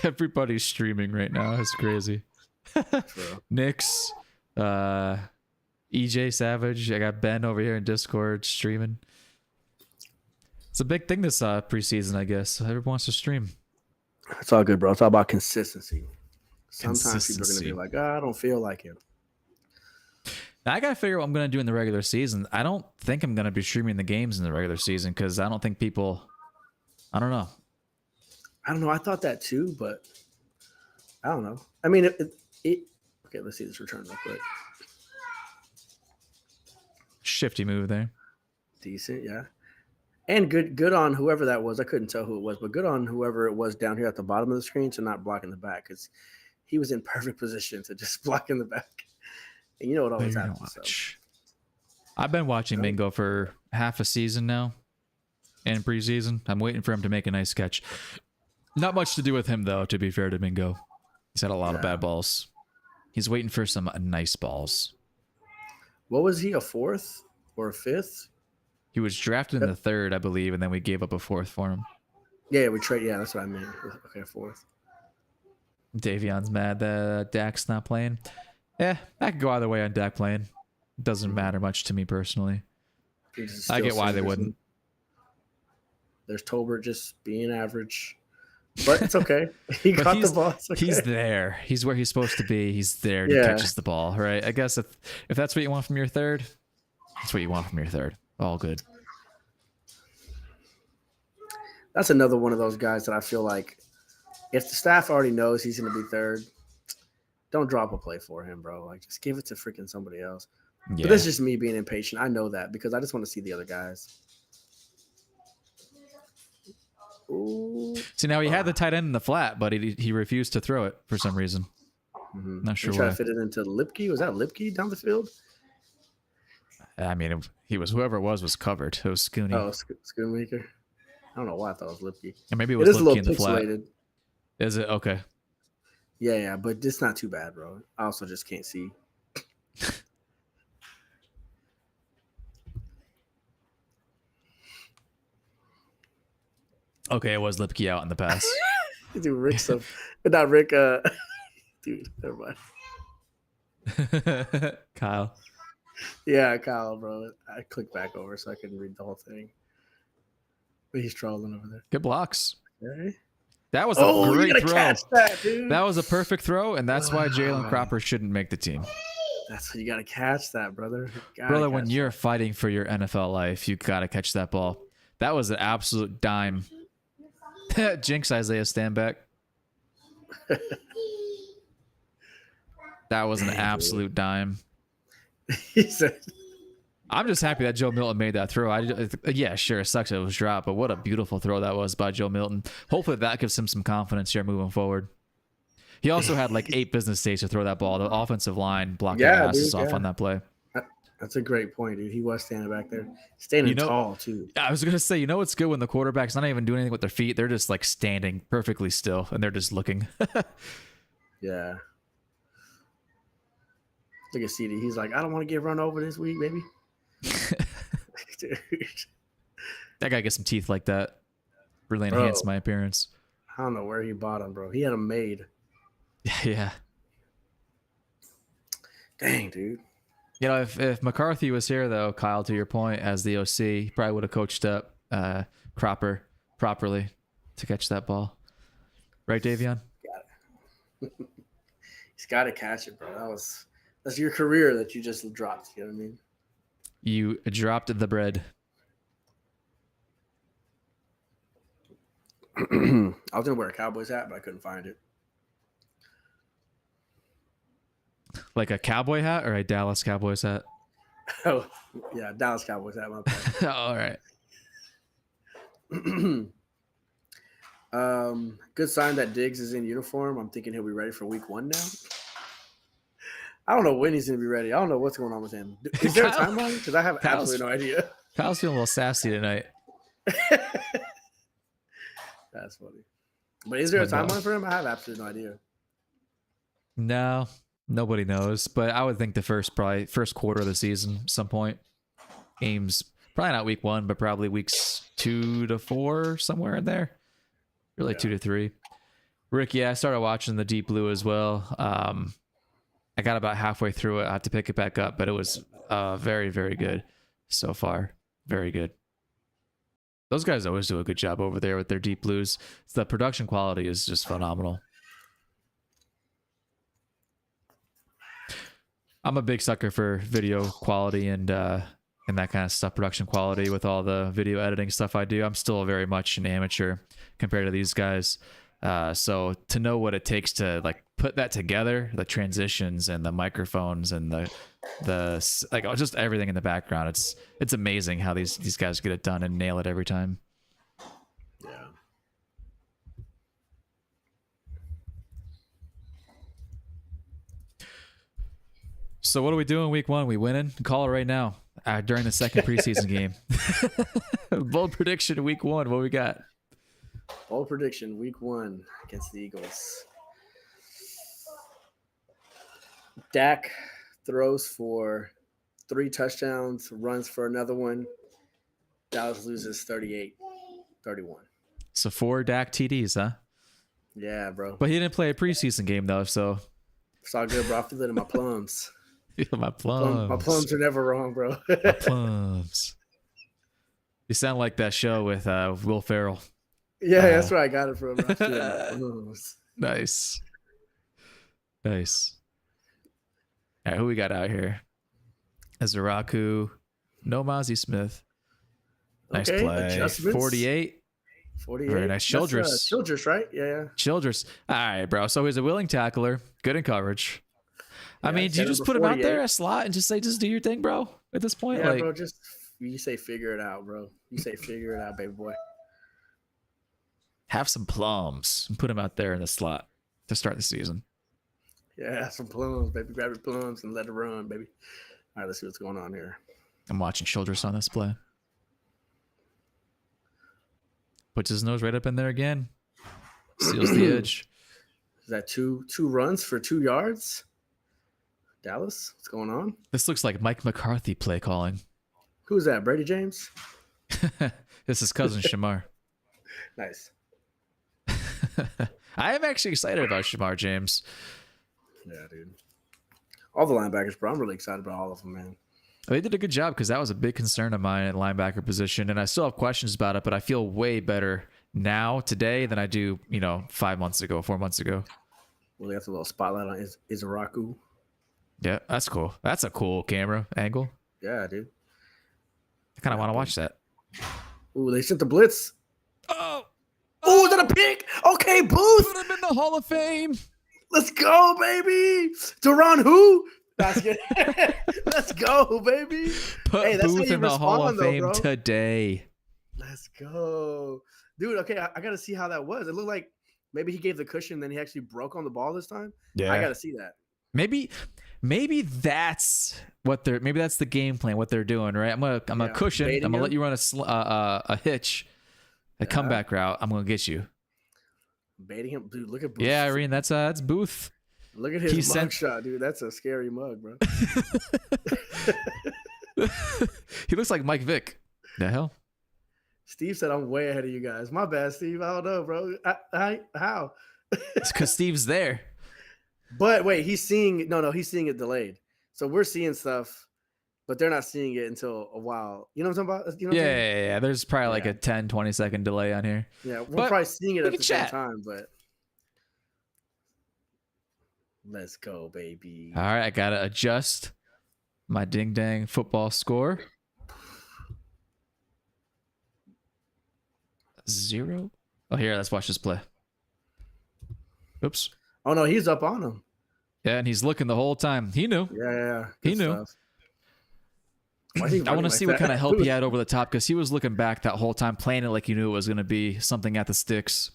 Speaker 1: Everybody's streaming right now. It's crazy. Knicks, EJ Savage. I got Ben over here in Discord streaming. It's a big thing this preseason, I guess. Everyone wants to stream.
Speaker 2: It's all good, bro. It's all about consistency. Sometimes people are going to be like, I don't feel like it.
Speaker 1: Now, I got to figure out what I'm going to do in the regular season. I don't think I'm going to be streaming the games in the regular season because I don't think people... I don't know.
Speaker 2: I thought that too, but I don't know. I mean, okay, let's see this return real quick.
Speaker 1: Shifty move there.
Speaker 2: Decent, yeah. And good on whoever that was. I couldn't tell who it was, but good on whoever it was down here at the bottom of the screen to not block in the back because he was in perfect position to just block in the back. And you know what always happens. So.
Speaker 1: I've been watching Mingo for half a season now. In preseason, I'm waiting for him to make a nice catch. Not much to do with him, though, to be fair to Mingo. He's had a lot of bad balls. He's waiting for some nice balls.
Speaker 2: What was he, a 4th or a 5th?
Speaker 1: He was drafted in the 3rd, I believe, and then we gave up a 4th for him.
Speaker 2: Yeah, we trade. Yeah, that's what I meant. Okay, 4th.
Speaker 1: Davion's mad that Dak's not playing. Yeah, I could go either way on Dak playing. It doesn't matter much to me personally. I get why they wouldn't.
Speaker 2: There's Tolbert just being average. But it's okay. He caught the ball. Okay.
Speaker 1: He's there. He's where he's supposed to be. He's there. And he catches the ball, right? I guess if that's what you want from your 3rd, that's what you want from your 3rd. All good.
Speaker 2: That's another one of those guys that I feel like if the staff already knows he's going to be 3rd, don't drop a play for him, bro. Like, just give it to freaking somebody else. Yeah. But that's just me being impatient. I know that because I just want to see the other guys. Ooh.
Speaker 1: See, now he had the tight end in the flat, but he refused to throw it for some reason.
Speaker 2: Mm-hmm.
Speaker 1: Not sure
Speaker 2: He
Speaker 1: why.
Speaker 2: tried to fit it into Lipke. Was that Lipke down the field?
Speaker 1: I mean, he was whoever it was covered. It was Scooney.
Speaker 2: Oh, Schoonmaker. I don't know why I thought it was Lipke.
Speaker 1: And maybe it
Speaker 2: It
Speaker 1: was
Speaker 2: is a
Speaker 1: Lipke
Speaker 2: little
Speaker 1: in the flat.
Speaker 2: pixelated.
Speaker 1: Is it? Okay.
Speaker 2: Yeah, but it's not too bad, bro. I also just can't see.
Speaker 1: Okay, it was Lipke out in the pass.
Speaker 2: Dude, Rick stuff. Not Rick, dude, never mind.
Speaker 1: Kyle.
Speaker 2: Yeah, Kyle, bro. I clicked back over so I couldn't read the whole thing. But he's trolling over there.
Speaker 1: Good blocks.
Speaker 2: Okay.
Speaker 1: That was a great throw.
Speaker 2: Catch that, dude.
Speaker 1: That was a perfect throw, and that's why Jalen Cropper shouldn't make the team.
Speaker 2: That's you gotta catch that, brother.
Speaker 1: Brother, when you're fighting for your NFL life, you gotta catch that ball. That was an absolute dime. Jinx Isaiah Stanback. That was an absolute dime.
Speaker 2: He said,
Speaker 1: I'm just happy that Joe Milton made that throw. Yeah, sure, it sucks it was dropped, but what a beautiful throw that was by Joe Milton. Hopefully that gives him some confidence here moving forward. He also had like 8 business days to throw that ball. The offensive line blocked their asses off on that play.
Speaker 2: That's a great point, dude. He was standing back there. Standing tall, too.
Speaker 1: I was going to say, it's good when the quarterback's not even doing anything with their feet. They're just like standing perfectly still, and they're just looking.
Speaker 2: Yeah. Look at CD. He's like, I don't want to get run over this week, baby. Dude.
Speaker 1: That guy gets some teeth like that. Really enhanced my appearance.
Speaker 2: I don't know where he bought them, bro. He had them made.
Speaker 1: Yeah.
Speaker 2: Dang, dude.
Speaker 1: If McCarthy was here, though, Kyle, to your point, as the OC, he probably would have coached up Cropper properly to catch that ball. Right, Davion?
Speaker 2: Got it. He's got to catch it, bro. That's your career that you just dropped. You know what I mean?
Speaker 1: You dropped the bread.
Speaker 2: I was going to wear a Cowboys hat, but I couldn't find it.
Speaker 1: Like a cowboy hat or a Dallas Cowboys hat?
Speaker 2: Oh, yeah, Dallas Cowboys hat. My bad.
Speaker 1: All right.
Speaker 2: Good sign that Diggs is in uniform. I'm thinking he'll be ready for week 1 now. I don't know when he's going to be ready. I don't know what's going on with him. Is there a timeline? Because I have absolutely no idea.
Speaker 1: Kyle's feeling a little sassy tonight.
Speaker 2: That's funny. But is there a timeline for him? I have absolutely no idea.
Speaker 1: No, nobody knows. But I would think the first quarter of the season, some point. Games, probably not week 1, but probably weeks 2 to 4, somewhere in there. Really 2 to 3. Rick, I started watching the Deep Blue as well. I got about halfway through it. I have to pick it back up, but it was very, very good so far. Very good. Those guys always do a good job over there with their Deep Blues. The production quality is just phenomenal. I'm a big sucker for video quality and that kind of stuff, production quality with all the video editing stuff I do. I'm still very much an amateur compared to these guys. So to know what it takes to like put that together, the transitions and the microphones and the like just everything in the background, it's amazing how these guys get it done and nail it every time.
Speaker 2: Yeah.
Speaker 1: So what are we doing week 1? We winning? Call it right now. During the second preseason game. Bold prediction week 1. What we got?
Speaker 2: Bold prediction week 1 against the Eagles. Dak throws for 3 touchdowns, runs for another one. Dallas loses 38-31.
Speaker 1: So 4 Dak TDs, huh?
Speaker 2: Yeah, bro.
Speaker 1: But he didn't play a preseason game though, so
Speaker 2: It's all good, bro. I feel it in my plums.
Speaker 1: My plums.
Speaker 2: My plums are never wrong, bro.
Speaker 1: My plums. You sound like that show with Will Ferrell.
Speaker 2: Yeah, that's where I got it from. I feel my plums.
Speaker 1: Nice. All right, who we got out here? Azaraku, no Mozzie Smith. Nice play. 48. Very nice. Childress.
Speaker 2: Childress, right? Yeah.
Speaker 1: Childress. All right, bro. So he's a willing tackler, good in coverage. I mean, do you just put him out there a slot and just say, just do your thing, bro? At this point,
Speaker 2: yeah, bro. You say figure it out, bro. You say figure it out, baby boy.
Speaker 1: Have some plums and put him out there in the slot to start the season.
Speaker 2: Yeah, some plums, baby. Grab your plums and let it run, baby. All right, let's see what's going on here.
Speaker 1: I'm watching Childress on this play. Puts his nose right up in there again. Seals the edge.
Speaker 2: Is that two runs for 2 yards? Dallas, what's going on?
Speaker 1: This looks like Mike McCarthy play calling.
Speaker 2: Who's that? Brady James?
Speaker 1: This is cousin Shamar.
Speaker 2: Nice.
Speaker 1: I am actually excited about Shamar James.
Speaker 2: Yeah, dude. All the linebackers, bro. I'm really excited about all of them, man.
Speaker 1: They did a good job because that was a big concern of mine at linebacker position, and I still have questions about it, but I feel way better now, today, than I do, 4 months ago.
Speaker 2: Well, they got a little spotlight on Izaraku.
Speaker 1: Yeah, that's cool. That's a cool camera angle.
Speaker 2: Yeah, dude.
Speaker 1: I kind of want to watch that.
Speaker 2: Ooh, they sent the blitz.
Speaker 1: Oh,
Speaker 2: is that a pick? Okay, Booth.
Speaker 1: put him in the Hall of Fame.
Speaker 2: Let's go, baby. Duran who? Let's go, baby.
Speaker 1: Put Booth in the Hall of Fame today.
Speaker 2: Let's go. Dude, okay, I got to see how that was. It looked like maybe he gave the cushion, then he actually broke on the ball this time.
Speaker 1: Yeah.
Speaker 2: I got to see that.
Speaker 1: Maybe that's what they're. Maybe that's the game plan. What they're doing, right? I'm gonna cushion. I'm gonna let you run a hitch, a comeback route. I'm gonna get you.
Speaker 2: Baiting him, dude. Look at Booth.
Speaker 1: Yeah, Irene, that's Booth.
Speaker 2: Look at his mug shot, dude. That's a scary mug, bro.
Speaker 1: He looks like Mike Vick. The hell?
Speaker 2: Steve said I'm way ahead of you guys. My bad, Steve. I don't know, bro. How?
Speaker 1: It's because Steve's there.
Speaker 2: But wait, he's seeing it delayed. So we're seeing stuff, but they're not seeing it until a while. You know what I'm talking about? You know what I'm saying?
Speaker 1: Yeah. There's probably like a 10, 20-second delay on here.
Speaker 2: Yeah, we're probably seeing it at the same time, but let's go, baby.
Speaker 1: All right, I gotta adjust my ding dang football score. 0. Oh, here, let's watch this play. Oops.
Speaker 2: Oh no, he's up on him.
Speaker 1: Yeah, and he's looking the whole time. He knew.
Speaker 2: Yeah.
Speaker 1: He knew. I want to see what kind of help he had over the top, because he was looking back that whole time, playing it like he knew it was going to be something at the sticks.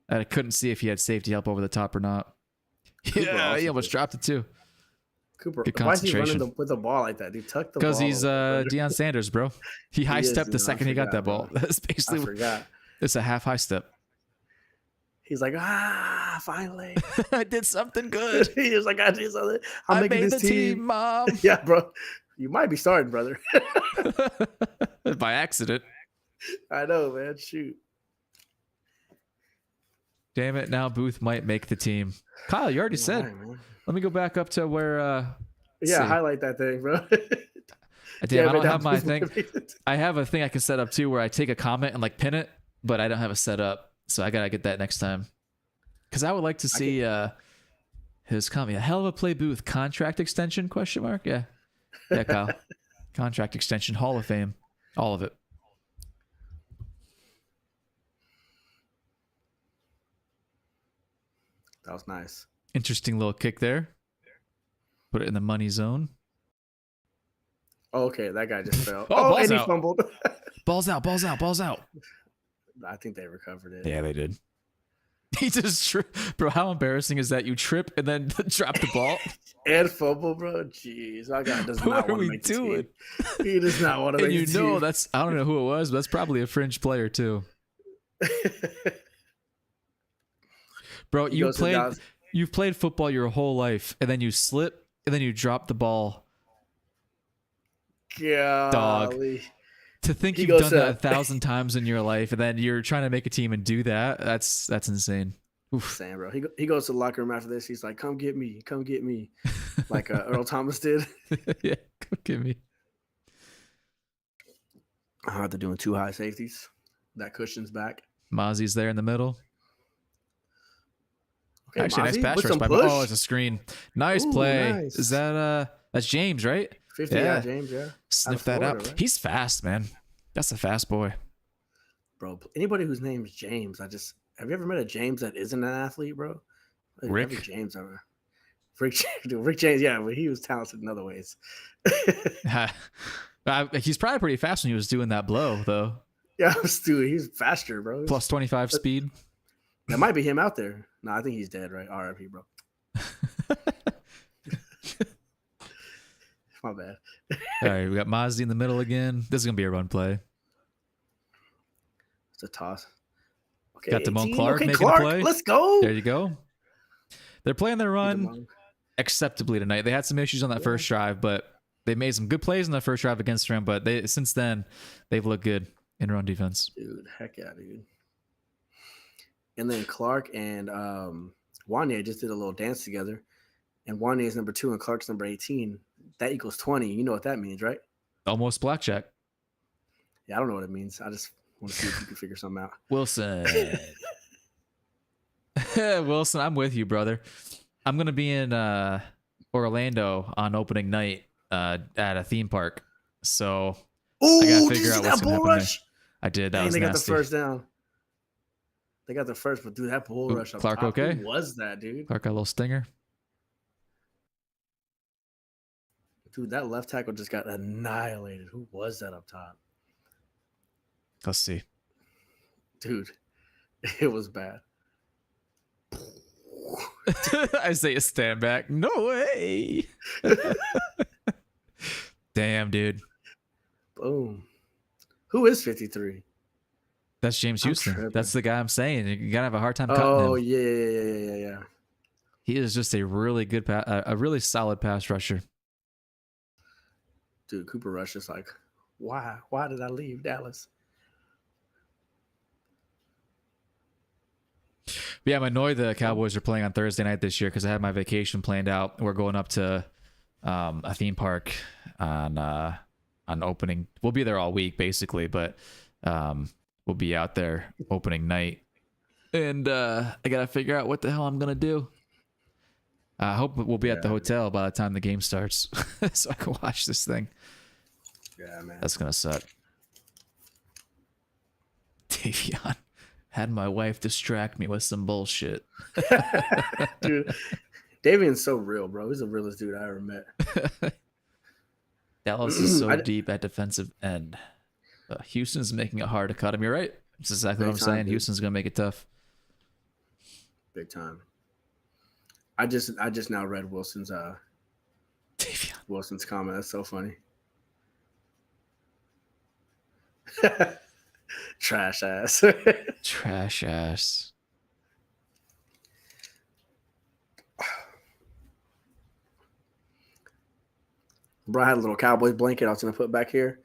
Speaker 1: And I couldn't see if he had safety help over the top or not. Yeah, he almost dropped it too.
Speaker 2: Cooper,
Speaker 1: good
Speaker 2: why is he
Speaker 1: concentration.
Speaker 2: running with the ball like that, dude? Tuck the ball.
Speaker 1: Because he's Deion Sanders, bro. He high stepped the second he got that ball. That's basically.
Speaker 2: I forgot.
Speaker 1: It's a half high step.
Speaker 2: He's like, finally.
Speaker 1: I did something good.
Speaker 2: He was like, I did something.
Speaker 1: I made the team, Mom.
Speaker 2: Yeah, bro. You might be starting, brother.
Speaker 1: By accident.
Speaker 2: I know, man. Shoot.
Speaker 1: Damn it. Now Booth might make the team. Kyle, you already said.
Speaker 2: Man.
Speaker 1: Let me go back up to where.
Speaker 2: Highlight that thing, bro.
Speaker 1: Damn, I don't have my thing. I have a thing I can set up too where I take a comment and like pin it, but I don't have it set up. So I gotta get that next time. Because I would like to see his comment. A hell of a play, Booth. Contract extension? ? Yeah. Yeah, Kyle. Contract extension. Hall of Fame. All of it.
Speaker 2: That was nice.
Speaker 1: Interesting little kick there. Put it in the money zone.
Speaker 2: Oh, okay, that guy just fell.
Speaker 1: Ball's
Speaker 2: and he
Speaker 1: out.
Speaker 2: fumbled.
Speaker 1: Balls out.
Speaker 2: I think they recovered it.
Speaker 1: Yeah, they did. He just bro, how embarrassing is that? You trip and then drop the ball
Speaker 2: and fumble, bro. Jeez, our guy does not want to make the team. He does not want to make the team.
Speaker 1: That's, I don't know who it was, but that's probably a fringe player too. Bro, you've played football your whole life, and then you slip, and then you drop the ball.
Speaker 2: Yeah,
Speaker 1: dog. To think you've done that 1,000 times in your life, and then you're trying to make a team and do that, that's insane. Oof.
Speaker 2: Insane, bro. He goes to the locker room after this. He's like, come get me. Like Earl Thomas did.
Speaker 1: Yeah, come get me.
Speaker 2: They're doing 2 high safeties. That cushion's back.
Speaker 1: Mozzie's there in the middle. Okay, actually,
Speaker 2: Mozzie,
Speaker 1: nice pass rush by Oh, it's a screen. Nice play. Nice. Is that's James, right?
Speaker 2: 50, yeah, James, yeah.
Speaker 1: Sniff that up. Right? He's fast, man. That's a fast boy.
Speaker 2: Bro, anybody whose name is James, have you ever met a James that isn't an athlete, bro?
Speaker 1: Rick
Speaker 2: James, Rick James, yeah, but he was talented in other ways.
Speaker 1: He's probably pretty fast when he was doing that blow, though.
Speaker 2: Yeah, dude, he's faster, bro.
Speaker 1: Plus 25 speed.
Speaker 2: That might be him out there. No, I think he's dead, right? R.I.P., bro. My bad.
Speaker 1: All right, we got Mozzie in the middle again. This is gonna be a run play.
Speaker 2: It's a toss. Okay,
Speaker 1: Got Damone
Speaker 2: 18.
Speaker 1: Clark
Speaker 2: Okay,
Speaker 1: making
Speaker 2: Clark,
Speaker 1: a play.
Speaker 2: let's go.
Speaker 1: There you go. They're playing their run acceptably tonight. They had some issues on that first drive, but they made some good plays in that first drive against them. But since then, they've looked good in run defense.
Speaker 2: Dude, heck yeah, dude. And then Clark and Wanye just did a little dance together. And Wanye is number 2 and Clark's number 18. That equals 20. You know what that means, right?
Speaker 1: Almost blackjack.
Speaker 2: Yeah, I don't know what it means. I just want to see if you can figure something out.
Speaker 1: Wilson. Wilson, I'm with you, brother. I'm going to be in Orlando on opening night at a theme park. So I got to figure out what's going to happen there. I did. That was
Speaker 2: nasty. They got the first down. They got the first, but dude, that bull rush up
Speaker 1: Clark,
Speaker 2: top.
Speaker 1: okay?
Speaker 2: Who was that, dude?
Speaker 1: Clark got a little stinger.
Speaker 2: Dude, that left tackle just got annihilated. Who was that up top?
Speaker 1: Let's see.
Speaker 2: Dude, it was bad.
Speaker 1: Isaiah stand back. No way. Damn, dude.
Speaker 2: Boom. Who is 53?
Speaker 1: That's James Houston. That's the guy I'm saying. You gotta have a hard time cutting him.
Speaker 2: Oh yeah.
Speaker 1: He is just a really good, a really solid pass rusher.
Speaker 2: Dude, Cooper Rush is like, why? Why did I leave Dallas?
Speaker 1: Yeah, I'm annoyed the Cowboys are playing on Thursday night this year because I had my vacation planned out. We're going up to a theme park on opening. We'll be there all week basically, but we'll be out there opening night, and I gotta figure out what the hell I'm gonna do. I hope we'll be at the hotel by the time the game starts, so I can watch this thing.
Speaker 2: Yeah, man,
Speaker 1: that's gonna suck. Davion. Had my wife distract me with some bullshit.
Speaker 2: Dude, Davion's so real, bro. He's the realest dude I ever met.
Speaker 1: Dallas is so deep at defensive end. Houston's making it hard to cut him. You're right. That's exactly what I'm saying. Dude. Houston's going to make it tough.
Speaker 2: Big time. I just now read Wilson's comment. That's so funny. Trash ass.
Speaker 1: Trash ass.
Speaker 2: Bro, I had a little Cowboys blanket I was gonna put back here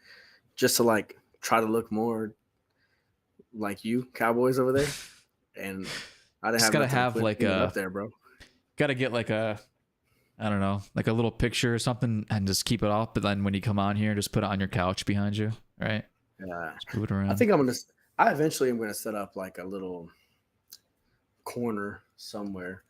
Speaker 2: just to like try to look more like you Cowboys over there. And I didn't
Speaker 1: just gotta have like a
Speaker 2: up there, bro.
Speaker 1: Gotta get like a, I don't know, like a little picture or something and just keep it off. But then when you come on here, just put it on your couch behind you, right?
Speaker 2: Yeah.
Speaker 1: Just move it around.
Speaker 2: I think I eventually am gonna set up like a little corner somewhere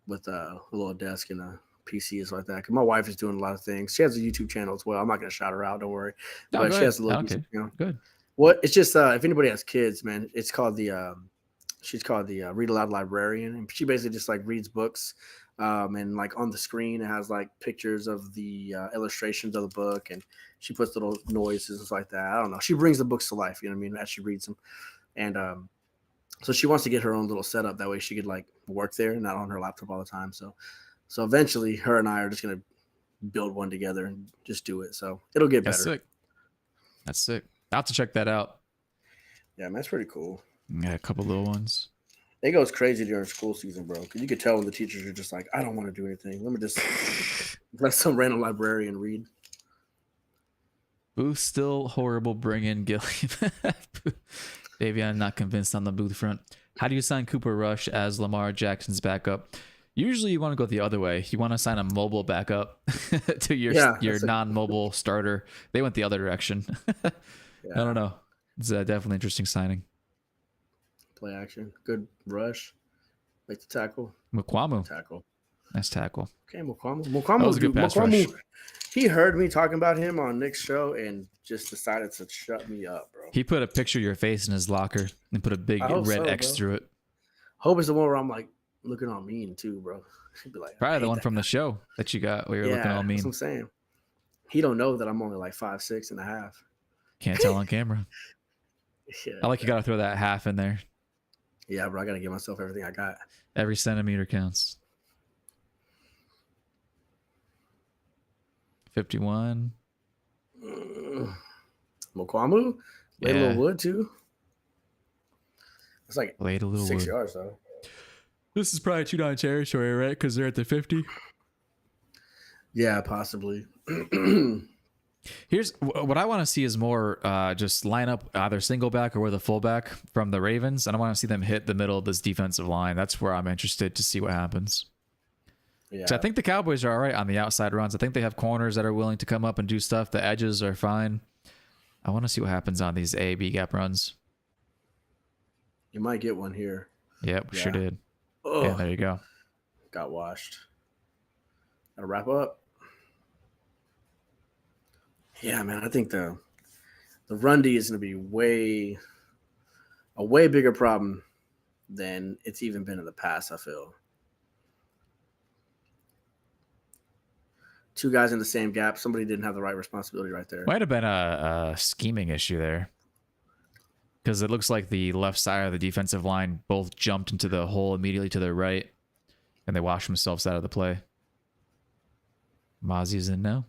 Speaker 2: with a little desk and a PC and stuff like that. Cause my wife is doing a lot of things. She has a YouTube channel as well. I'm not gonna shout her out, don't worry.
Speaker 1: No,
Speaker 2: but she has a little
Speaker 1: YouTube channel. Good.
Speaker 2: What it's just if anybody has kids, man, it's called she's called the Read Aloud Librarian, and she basically just like reads books, and like on the screen it has like pictures of the illustrations of the book, and she puts little noises and stuff like that. I don't know. She brings the books to life, you know what I mean, as she reads them, and so she wants to get her own little setup that way she could like work there, not on her laptop all the time. So eventually, her and I are just gonna build one together and just do it. So it'll get better.
Speaker 1: That's sick. I'll have to check that out.
Speaker 2: Yeah, man, that's pretty cool.
Speaker 1: Yeah, a couple little ones.
Speaker 2: It goes crazy during school season, bro. Because you could tell when the teachers are just like, I don't want to do anything. Let me just let some random librarian read.
Speaker 1: Booth still horrible. Bring in Gilliam. Maybe I'm not convinced on the Booth front. How do you sign Cooper Rush as Lamar Jackson's backup? Usually you want to go the other way. You want to sign a mobile backup to your non-mobile starter. They went the other direction. I don't know. It's a definitely interesting signing.
Speaker 2: Play action. Good rush. Make the tackle.
Speaker 1: Mukwamu.
Speaker 2: Tackle.
Speaker 1: Nice tackle.
Speaker 2: Okay, Mukwamu
Speaker 1: was a good pass rush.
Speaker 2: He heard me talking about him on Nick's show and just decided to shut me up, bro.
Speaker 1: He put a picture of your face in his locker and put a big red X through it.
Speaker 2: Hope it's the one where I'm like looking all mean too, bro. He'd be like,
Speaker 1: probably the one from the show that you got where you're looking all mean.
Speaker 2: That's what I'm saying. He don't know that I'm only like 5'6.5".
Speaker 1: Can't tell on camera.
Speaker 2: Yeah,
Speaker 1: I like you got to throw that half in there.
Speaker 2: Yeah, bro, I gotta give myself everything I got.
Speaker 1: Every centimeter counts. 51.
Speaker 2: Mokwamu laid a little
Speaker 1: Yeah,
Speaker 2: wood too. It's like
Speaker 1: laid a little
Speaker 2: 6
Speaker 1: wood.
Speaker 2: yards though.
Speaker 1: This is probably 2-9 territory, right? Because they're at the 50.
Speaker 2: Yeah, possibly.
Speaker 1: Here's what I want to see is more just line up either single back or with a fullback from the Ravens. And I want to see them hit the middle of this defensive line. That's where I'm interested to see what happens.
Speaker 2: Yeah.
Speaker 1: So I think the Cowboys are all right on the outside runs. I think they have corners that are willing to come up and do stuff. The edges are fine. I want to see what happens on these A-B gap runs.
Speaker 2: You might get one here.
Speaker 1: Yep,
Speaker 2: Yeah.
Speaker 1: sure did.
Speaker 2: Oh,
Speaker 1: Yeah, there you go.
Speaker 2: got washed. Gotta wrap up. Yeah, man, I think the run D is gonna be a way bigger problem than it's even been in the past, I feel. Two guys in the same gap. Somebody didn't have the right responsibility right there.
Speaker 1: Might have been a scheming issue there. Because it looks like the left side of the defensive line both jumped into the hole immediately to their right. And they washed themselves out of the play. Mozzie's in now.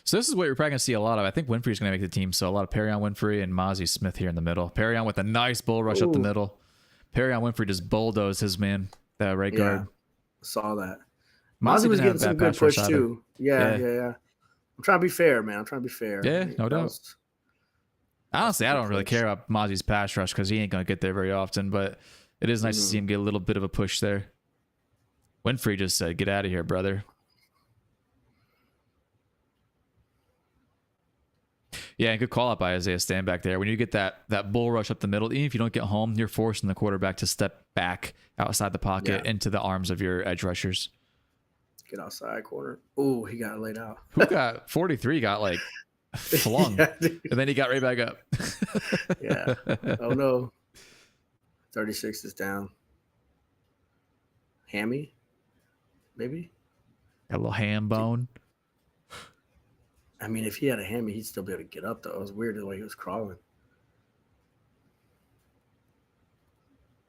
Speaker 1: So this is what you're probably going to see a lot of. I think Winfrey's going to make the team. So a lot of Perrion Winfrey and Mozzie Smith here in the middle. Perrion with a nice bull rush up the middle. Perrion Winfrey just bulldozed his man, that right guard.
Speaker 2: Saw that.
Speaker 1: Mozzie
Speaker 2: was getting some good push too. Yeah. I'm trying to be fair, man. I'm trying to be fair.
Speaker 1: Yeah, no doubt. Honestly, I don't really care about Mozzie's pass rush because he ain't going to get there very often. But it is nice to see him get a little bit of a push there. Winfrey just said, "Get out of here, brother." Yeah, good call out by Isaiah Stan back there. When you get that bull rush up the middle, even if you don't get home, you're forcing the quarterback to step back outside the pocket into the arms of your edge rushers.
Speaker 2: Get outside corner. Oh, he got laid out.
Speaker 1: Who got 43? Got like flung, and then he got right back up.
Speaker 2: Yeah. Oh no. 36 is down. Hammy, maybe.
Speaker 1: Got a little ham bone.
Speaker 2: I mean, if he had a hammy, he'd still be able to get up, though. It was weird the way he was crawling.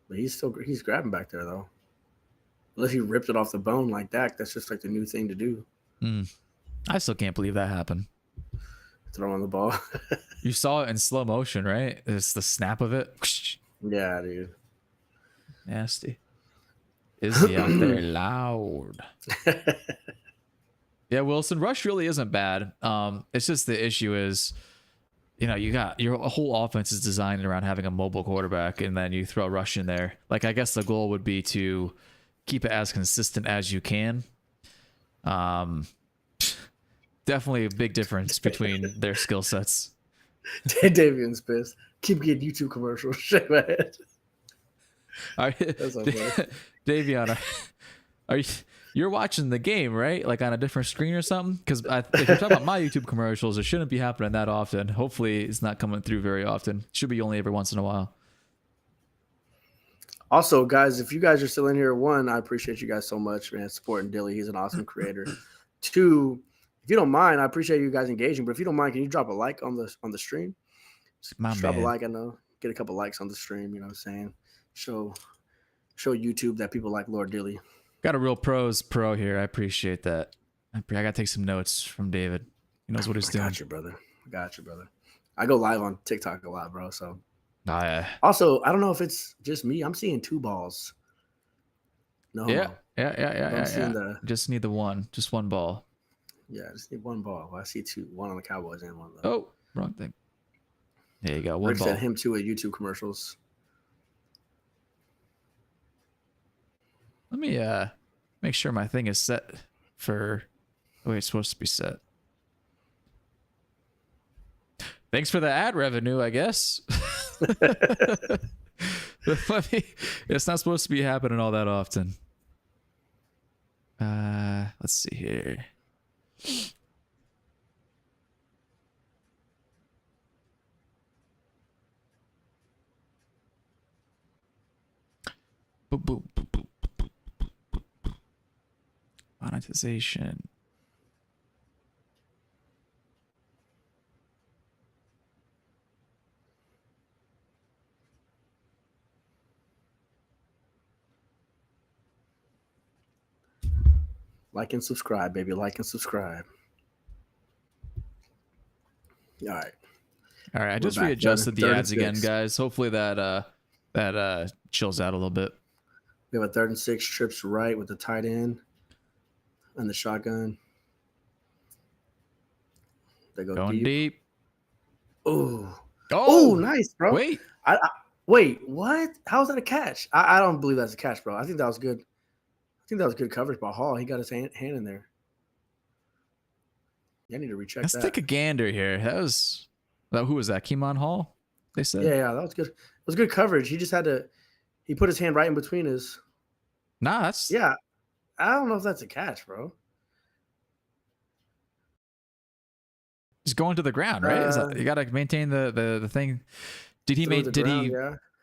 Speaker 2: But he's grabbing back there, though. Unless he ripped it off the bone like that, that's just like the new thing to do.
Speaker 1: I still can't believe that happened.
Speaker 2: Throwing the ball.
Speaker 1: You saw it in slow motion, right? It's the snap of it.
Speaker 2: Yeah, dude.
Speaker 1: Nasty. Is he out there loud? Yeah, Wilson, rush really isn't bad. It's just the issue is, you got your whole offense is designed around having a mobile quarterback, and then you throw rush in there. Like, I guess the goal would be to keep it as consistent as you can. Definitely a big difference between their skill sets.
Speaker 2: Davian's pissed. Keep getting YouTube commercials. Shake my head.
Speaker 1: That's okay. Davion, you're watching the game, right? Like on a different screen or something? Because if you're talking about my YouTube commercials, it shouldn't be happening that often. Hopefully, it's not coming through very often. It should be only every once in a while.
Speaker 2: Also, guys, if you guys are still in here, one, I appreciate you guys so much, man, supporting Dilly. He's an awesome creator. Two, if you don't mind, I appreciate you guys engaging. But if you don't mind, can you drop a like on the stream? Just drop a like. I know, get a couple likes on the stream. You know what I'm saying? Show YouTube that people like Lord Dilly.
Speaker 1: Got a real pro here. I appreciate that. I got to take some notes from David. He knows what he's doing.
Speaker 2: Got you, brother. I go live on TikTok a lot, bro. So.
Speaker 1: Also,
Speaker 2: I don't know if it's just me. I'm seeing two balls. No.
Speaker 1: Yeah. Just need the one. Just one ball.
Speaker 2: Yeah, I just need one ball. Well, I see two. One on the Cowboys and one on the.
Speaker 1: Oh, wrong thing. There you go. One
Speaker 2: Rick
Speaker 1: ball.
Speaker 2: Sent him two at YouTube commercials.
Speaker 1: Let me make sure my thing is set for the way it's supposed to be set. Thanks for the ad revenue, I guess. It's not supposed to be happening all that often. Let's see here. Boop, boop, boop, boop, boop, boop, boop, boop. Monetization.
Speaker 2: Like and subscribe, baby. Like and subscribe. All right.
Speaker 1: All right, I
Speaker 2: We're
Speaker 1: just
Speaker 2: back.
Speaker 1: readjusted the
Speaker 2: Third and
Speaker 1: ads again,
Speaker 2: 6.
Speaker 1: guys. Hopefully that chills out a little bit.
Speaker 2: We have a 3rd and 6, trips right with the tight end and the shotgun. They go
Speaker 1: Going deep.
Speaker 2: Oh,
Speaker 1: Oh,
Speaker 2: nice, bro.
Speaker 1: wait.
Speaker 2: Wait, what? How's that a catch? I don't believe that's a catch, bro. I think that was good. I think that was good coverage by Hall. He got his hand in there. I need to recheck
Speaker 1: Let's
Speaker 2: that.
Speaker 1: take a gander here. Who was that? Keemon Hall? They said.
Speaker 2: Yeah, that was good. It was good coverage. He just had to. He put his hand right in between his.
Speaker 1: Nah, that's
Speaker 2: Yeah, I don't know if that's a catch, bro.
Speaker 1: just going to the ground, right? You got to maintain the thing. Did he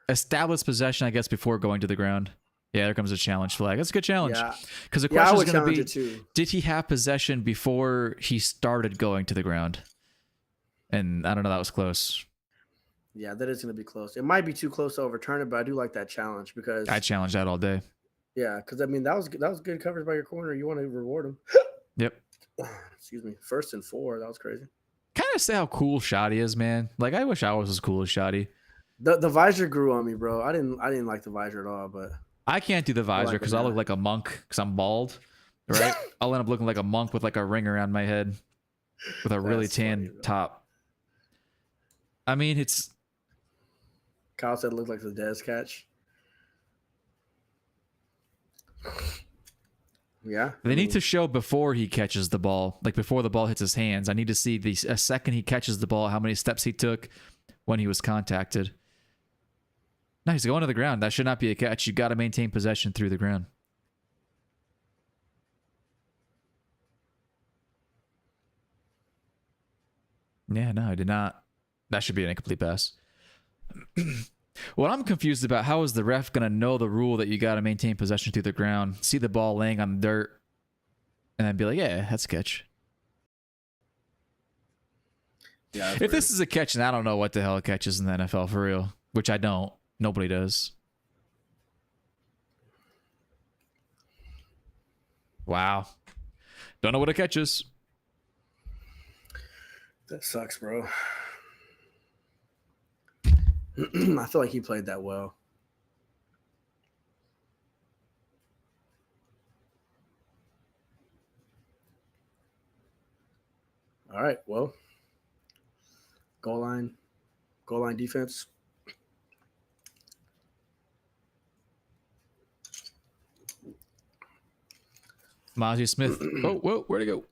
Speaker 1: establish possession? I guess before going to the ground. Yeah, there comes a challenge flag. That's a good challenge.
Speaker 2: Yeah,
Speaker 1: because the question is going to be:
Speaker 2: too.
Speaker 1: Did he have possession before he started going to the ground? And I don't know. That was close.
Speaker 2: Yeah, that is going to be close. It might be too close to overturn it, but I do like that challenge because
Speaker 1: I challenge that all day.
Speaker 2: Yeah, because I mean that was good coverage by your corner. You want to reward him.
Speaker 1: Yep.
Speaker 2: Excuse me. 1st and 4. That was crazy.
Speaker 1: Kind of say how cool Shoddy is, man. Like I wish I was as cool as Shoddy.
Speaker 2: The visor grew on me, bro. I didn't like the visor at all, but
Speaker 1: I can't do the visor because I look like a monk because I'm bald, right? I'll end up looking like a monk with like a ring around my head with a really tan top. I mean, it's.
Speaker 2: Kyle said it looked like the Dez catch. Yeah.
Speaker 1: They need to show before he catches the ball, like before the ball hits his hands. I need to see a second he catches the ball, how many steps he took when he was contacted. No, he's going to the ground. That should not be a catch. You got to maintain possession through the ground. Yeah, no, I did not. That should be an incomplete pass. What I'm confused about, how is the ref going to know the rule that you got to maintain possession through the ground, see the ball laying on the dirt, and then be like, yeah, that's a catch.
Speaker 2: Yeah.
Speaker 1: If this is a catch, then I don't know what the hell a catch is in the NFL for real, which I don't. Nobody does. Wow. Don't know what a catch is.
Speaker 2: That sucks, bro. I feel like he played that well. All right, well, goal line defense.
Speaker 1: Mozzie Smith. Whoa, where'd he go?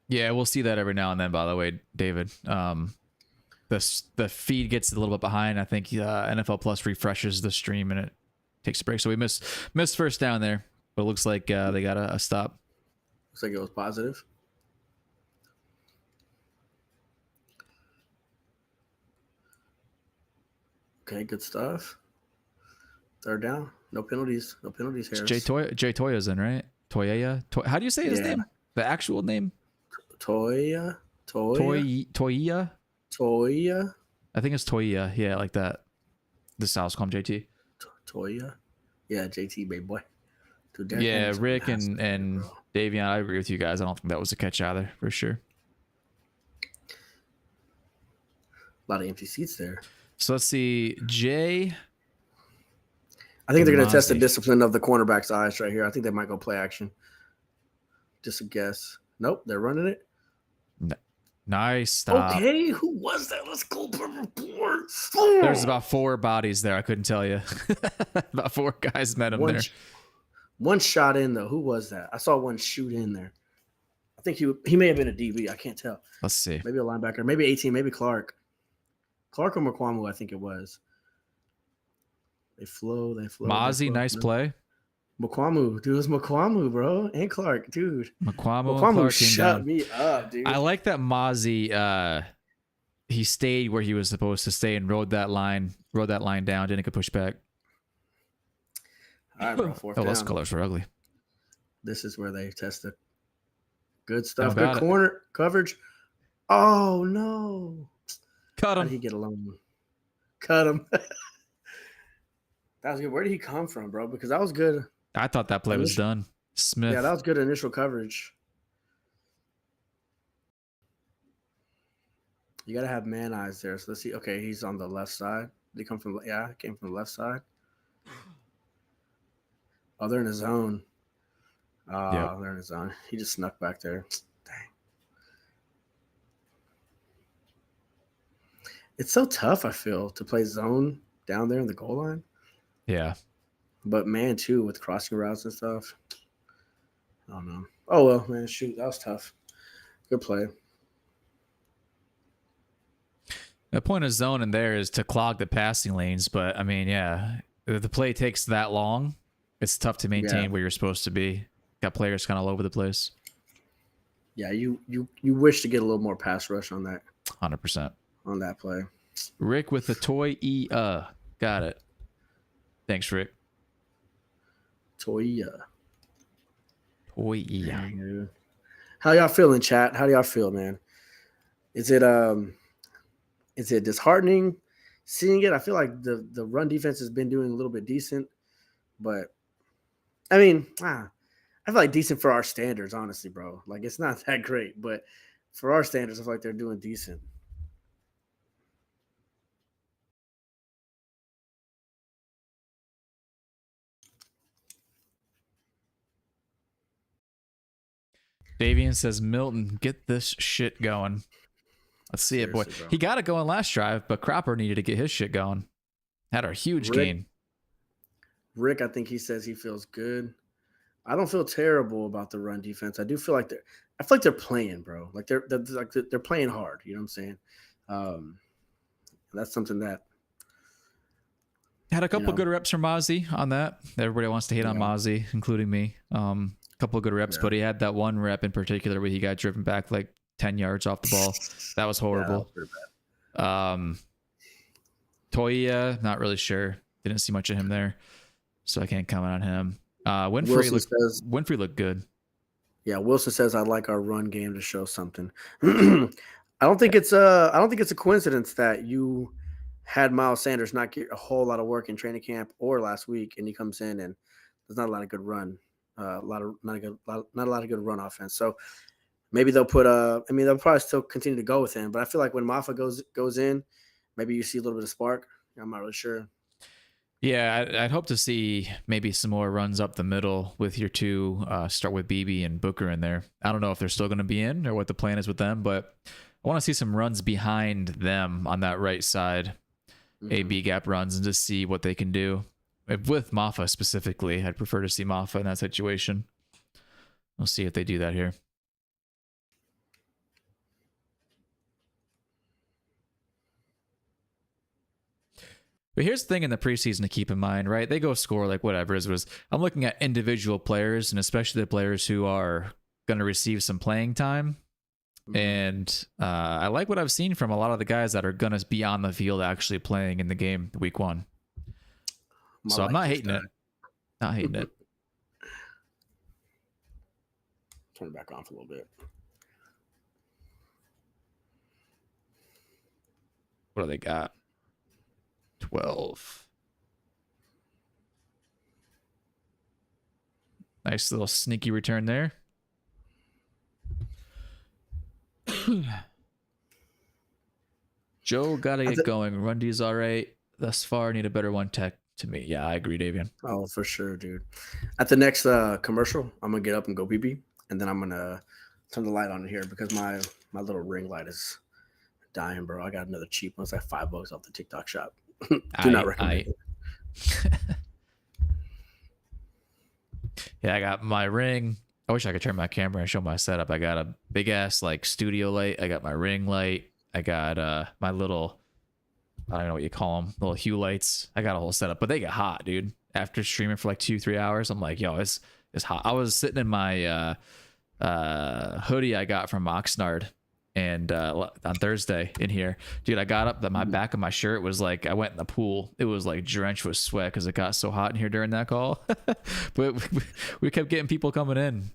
Speaker 1: Yeah, we'll see that every now and then, by the way, David. The feed gets a little bit behind. I think NFL Plus refreshes the stream and it takes a break. So we missed first down there, but it looks like they got a stop.
Speaker 2: Looks like it was positive. Okay, good stuff. 3rd down. No penalties. No penalties here.
Speaker 1: Jay Toya's in, right? Toya? How do you say his name? The actual name?
Speaker 2: Toya.
Speaker 1: Toya?
Speaker 2: Toya.
Speaker 1: I think it's Toya. Yeah, like that. The Styles call him JT.
Speaker 2: Toya. Yeah, JT, baby boy.
Speaker 1: Dude, yeah, Rick and Davion, I agree with you guys. I don't think that was a catch either, for sure.
Speaker 2: A lot of empty seats there.
Speaker 1: So let's see. Jay.
Speaker 2: I think they're going to test the discipline of the cornerback's eyes right here. I think they might go play action. Just a guess. Nope, they're running it.
Speaker 1: Nice stop.
Speaker 2: Okay, who was that? Let's go.
Speaker 1: There's about 4 bodies there. I couldn't tell you. About 4 guys met him there.
Speaker 2: One shot in, though. Who was that? I saw one shoot in there. I think he may have been a DB. I can't tell.
Speaker 1: Let's see.
Speaker 2: Maybe a linebacker. Maybe 18. Maybe Clark. Clark or McQuamu, I think it was. They flow.
Speaker 1: Mozzie, nice play.
Speaker 2: McQuamu, dude, it was McQuamu, bro, and Clark, dude.
Speaker 1: McQuamu
Speaker 2: shut me up, dude.
Speaker 1: I like that Mozzie. He stayed where he was supposed to stay and rode that line down. Didn't get pushed back.
Speaker 2: All right, bro. 4th down.
Speaker 1: Those colors were ugly.
Speaker 2: This is where they test the good stuff. Good corner coverage. Oh no!
Speaker 1: Cut him.
Speaker 2: How did he get alone? Cut him. That was good. Where did he come from, bro? Because that was good.
Speaker 1: I thought that play was done.
Speaker 2: Yeah, that
Speaker 1: Smith.
Speaker 2: was good initial coverage. You gotta have man eyes there. So let's see. Okay, he's on the left side. Did he come from? Yeah, he came from the left side. Oh, they're in his zone.
Speaker 1: Yep.
Speaker 2: They're in his zone. He just snuck back there. Dang. It's so tough, I feel, to play zone down there in the goal line.
Speaker 1: Yeah.
Speaker 2: But man, too, with crossing routes and stuff. I don't know. Oh well, man, shoot, that was tough. Good play.
Speaker 1: The point of zone in there is to clog the passing lanes, but I mean, yeah, if the play takes that long, it's tough to maintain
Speaker 2: Yeah.
Speaker 1: where you're supposed to be. Got players kind of all over the place.
Speaker 2: Yeah, you wish to get a little more pass rush on
Speaker 1: 100%.
Speaker 2: that play.
Speaker 1: Rick with the toy got it. Thanks, Rick.
Speaker 2: Toya.
Speaker 1: Toy
Speaker 2: Dang, dude. How y'all feeling, chat? How do y'all feel, man? Is it disheartening seeing it? I feel like the run defense has been doing a little bit decent, but I mean, I feel like decent for our standards, honestly, bro. Like it's not that great, but for our standards, I feel like they're doing decent.
Speaker 1: Davian says, Milton, get this shit going. Let's see it, boy.
Speaker 2: Seriously, bro.
Speaker 1: He got it going last drive, but Cropper needed to get his shit going. Had a huge gain.
Speaker 2: Rick, I think he says he feels good. I don't feel terrible about the run defense. I feel like they're playing, bro. Like they're playing hard. You know what I'm saying? That's something that
Speaker 1: had a couple good reps from Mozzie on that. Everybody wants to hate on Mozzie, including me. A couple of good reps, but he had that one rep in particular where he got driven back like 10 yards off the ball. That was horrible.
Speaker 2: Yeah, that was pretty bad.
Speaker 1: Toya, not really sure. Didn't see much of him there, so I can't comment on him. Winfrey looked good.
Speaker 2: Yeah, Wilson says I'd like our run game to show something. I don't think it's a coincidence that you had Miles Sanders not get a whole lot of work in training camp or last week, and he comes in and there's not a lot of good run, not a lot of good run offense. So maybe they'll they'll probably still continue to go with him, but I feel like when Maffa goes in, maybe you see a little bit of spark. I'm not really sure.
Speaker 1: Yeah, I'd hope to see maybe some more runs up the middle with your two, start with BB and Booker in there. I don't know if they're still going to be in or what the plan is with them, but I want to see some runs behind them on that right side, A-B gap runs, and just see what they can do. With Maffa specifically, I'd prefer to see Maffa in that situation. We'll see if they do that here. But here's the thing in the preseason to keep in mind, right? They go score like whatever it was. I'm looking at individual players, and especially the players who are going to receive some playing time. And I like what I've seen from a lot of the guys that are going to be on the field actually playing in the game week 1. So I'm not hating it. Not hating it.
Speaker 2: Turn it back on for a little bit.
Speaker 1: What do they got? 12. Nice little sneaky return there. Joe got to get going. Run D's all right. Thus far, need a better one tech to me. Yeah, I agree, Davian.
Speaker 2: Oh, for sure, dude. At the next commercial, I'm going to get up and go pee-pee, and then I'm going to turn the light on here because my little ring light is dying, bro. I got another cheap one. It's like $5 off the TikTok shop. Do not recommend it.
Speaker 1: Yeah, I got my ring. I wish I could turn my camera and show my setup. I got a big ass like studio light. I got my ring light. I got my little, I don't know what you call them, little hue lights. I got a whole setup, but they get hot, dude. After streaming for like 2-3 hours, I'm like, yo, it's hot. I was sitting in my hoodie I got from Oxnard and on Thursday in here, dude. I got up that my back of my shirt was like, I went in the pool. It was like drenched with sweat because it got so hot in here during that call. But we kept getting people coming in,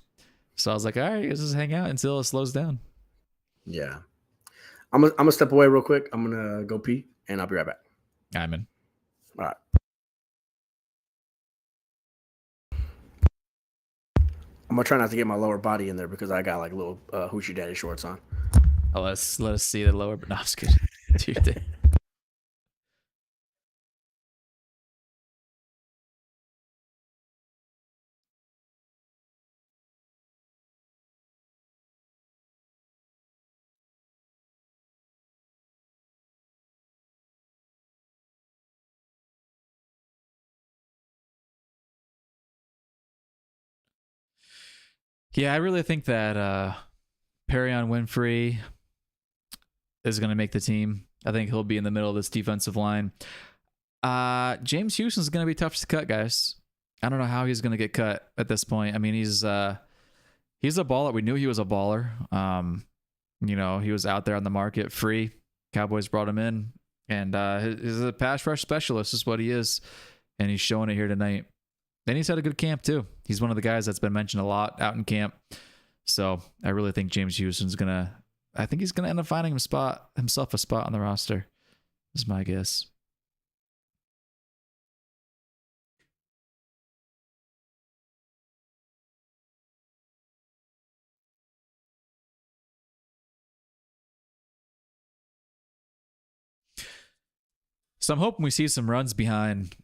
Speaker 1: so I was like, all right, let's just hang out until it slows down.
Speaker 2: Yeah, I'm gonna step away real quick. I'm gonna go pee and I'll be right back.
Speaker 1: I'm in.
Speaker 2: All right. I'm gonna try not to get my lower body in there because I got like little hoochie daddy shorts on.
Speaker 1: Oh, let us see the lower. No, I'm just kidding. Do your thing. Yeah, I really think that Perion Winfrey is going to make the team. I think he'll be in the middle of this defensive line. James Houston's going to be tough to cut, guys. I don't know how he's going to get cut at this point. I mean, he's a baller. We knew he was a baller. He was out there on the market free. Cowboys brought him in, and he's a pass rush specialist is what he is, and he's showing it here tonight. And he's had a good camp too. He's one of the guys that's been mentioned a lot out in camp. So I really think James Houston's I think he's gonna end up finding himself a spot on the roster. Is my guess. So I'm hoping we see some runs behind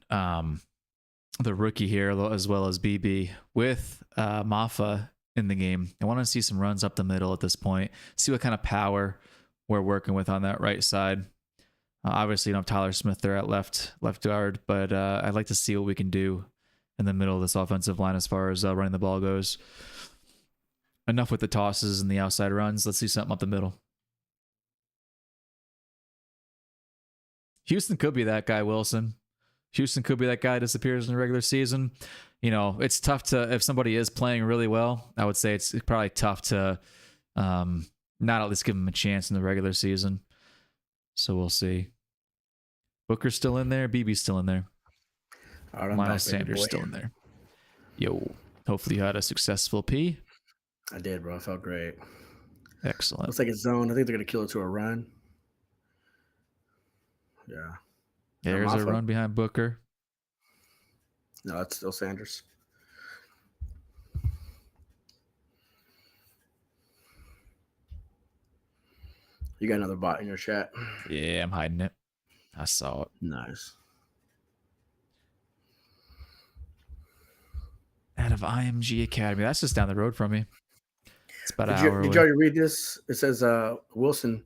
Speaker 1: the rookie here, as well as BB with Mafa in the game. I want to see some runs up the middle at this point. See what kind of power we're working with on that right side. Obviously, you don't have Tyler Smith there at left guard, but I'd like to see what we can do in the middle of this offensive line as far as running the ball goes. Enough with the tosses and the outside runs. Let's see something up the middle. Houston could be that guy, Wilson. Houston could be that guy that disappears in the regular season. It's tough to, if somebody is playing really well, I would say it's probably tough to not at least give him a chance in the regular season. So we'll see. Booker's still in there. BB's still in there. Miles Sanders still in there. Yo, hopefully you had a successful P.
Speaker 2: I did, bro. I felt great.
Speaker 1: Excellent.
Speaker 2: Looks like it's zone. I think they're going to kill it to a run. Yeah.
Speaker 1: There's a run behind Booker.
Speaker 2: No, it's still Sanders. You got another bot in your chat.
Speaker 1: Yeah, I'm hiding it. I saw it.
Speaker 2: Nice.
Speaker 1: Out of IMG Academy. That's just down the road from me. It's about an hour away.
Speaker 2: Did you already read this? It says Wilson.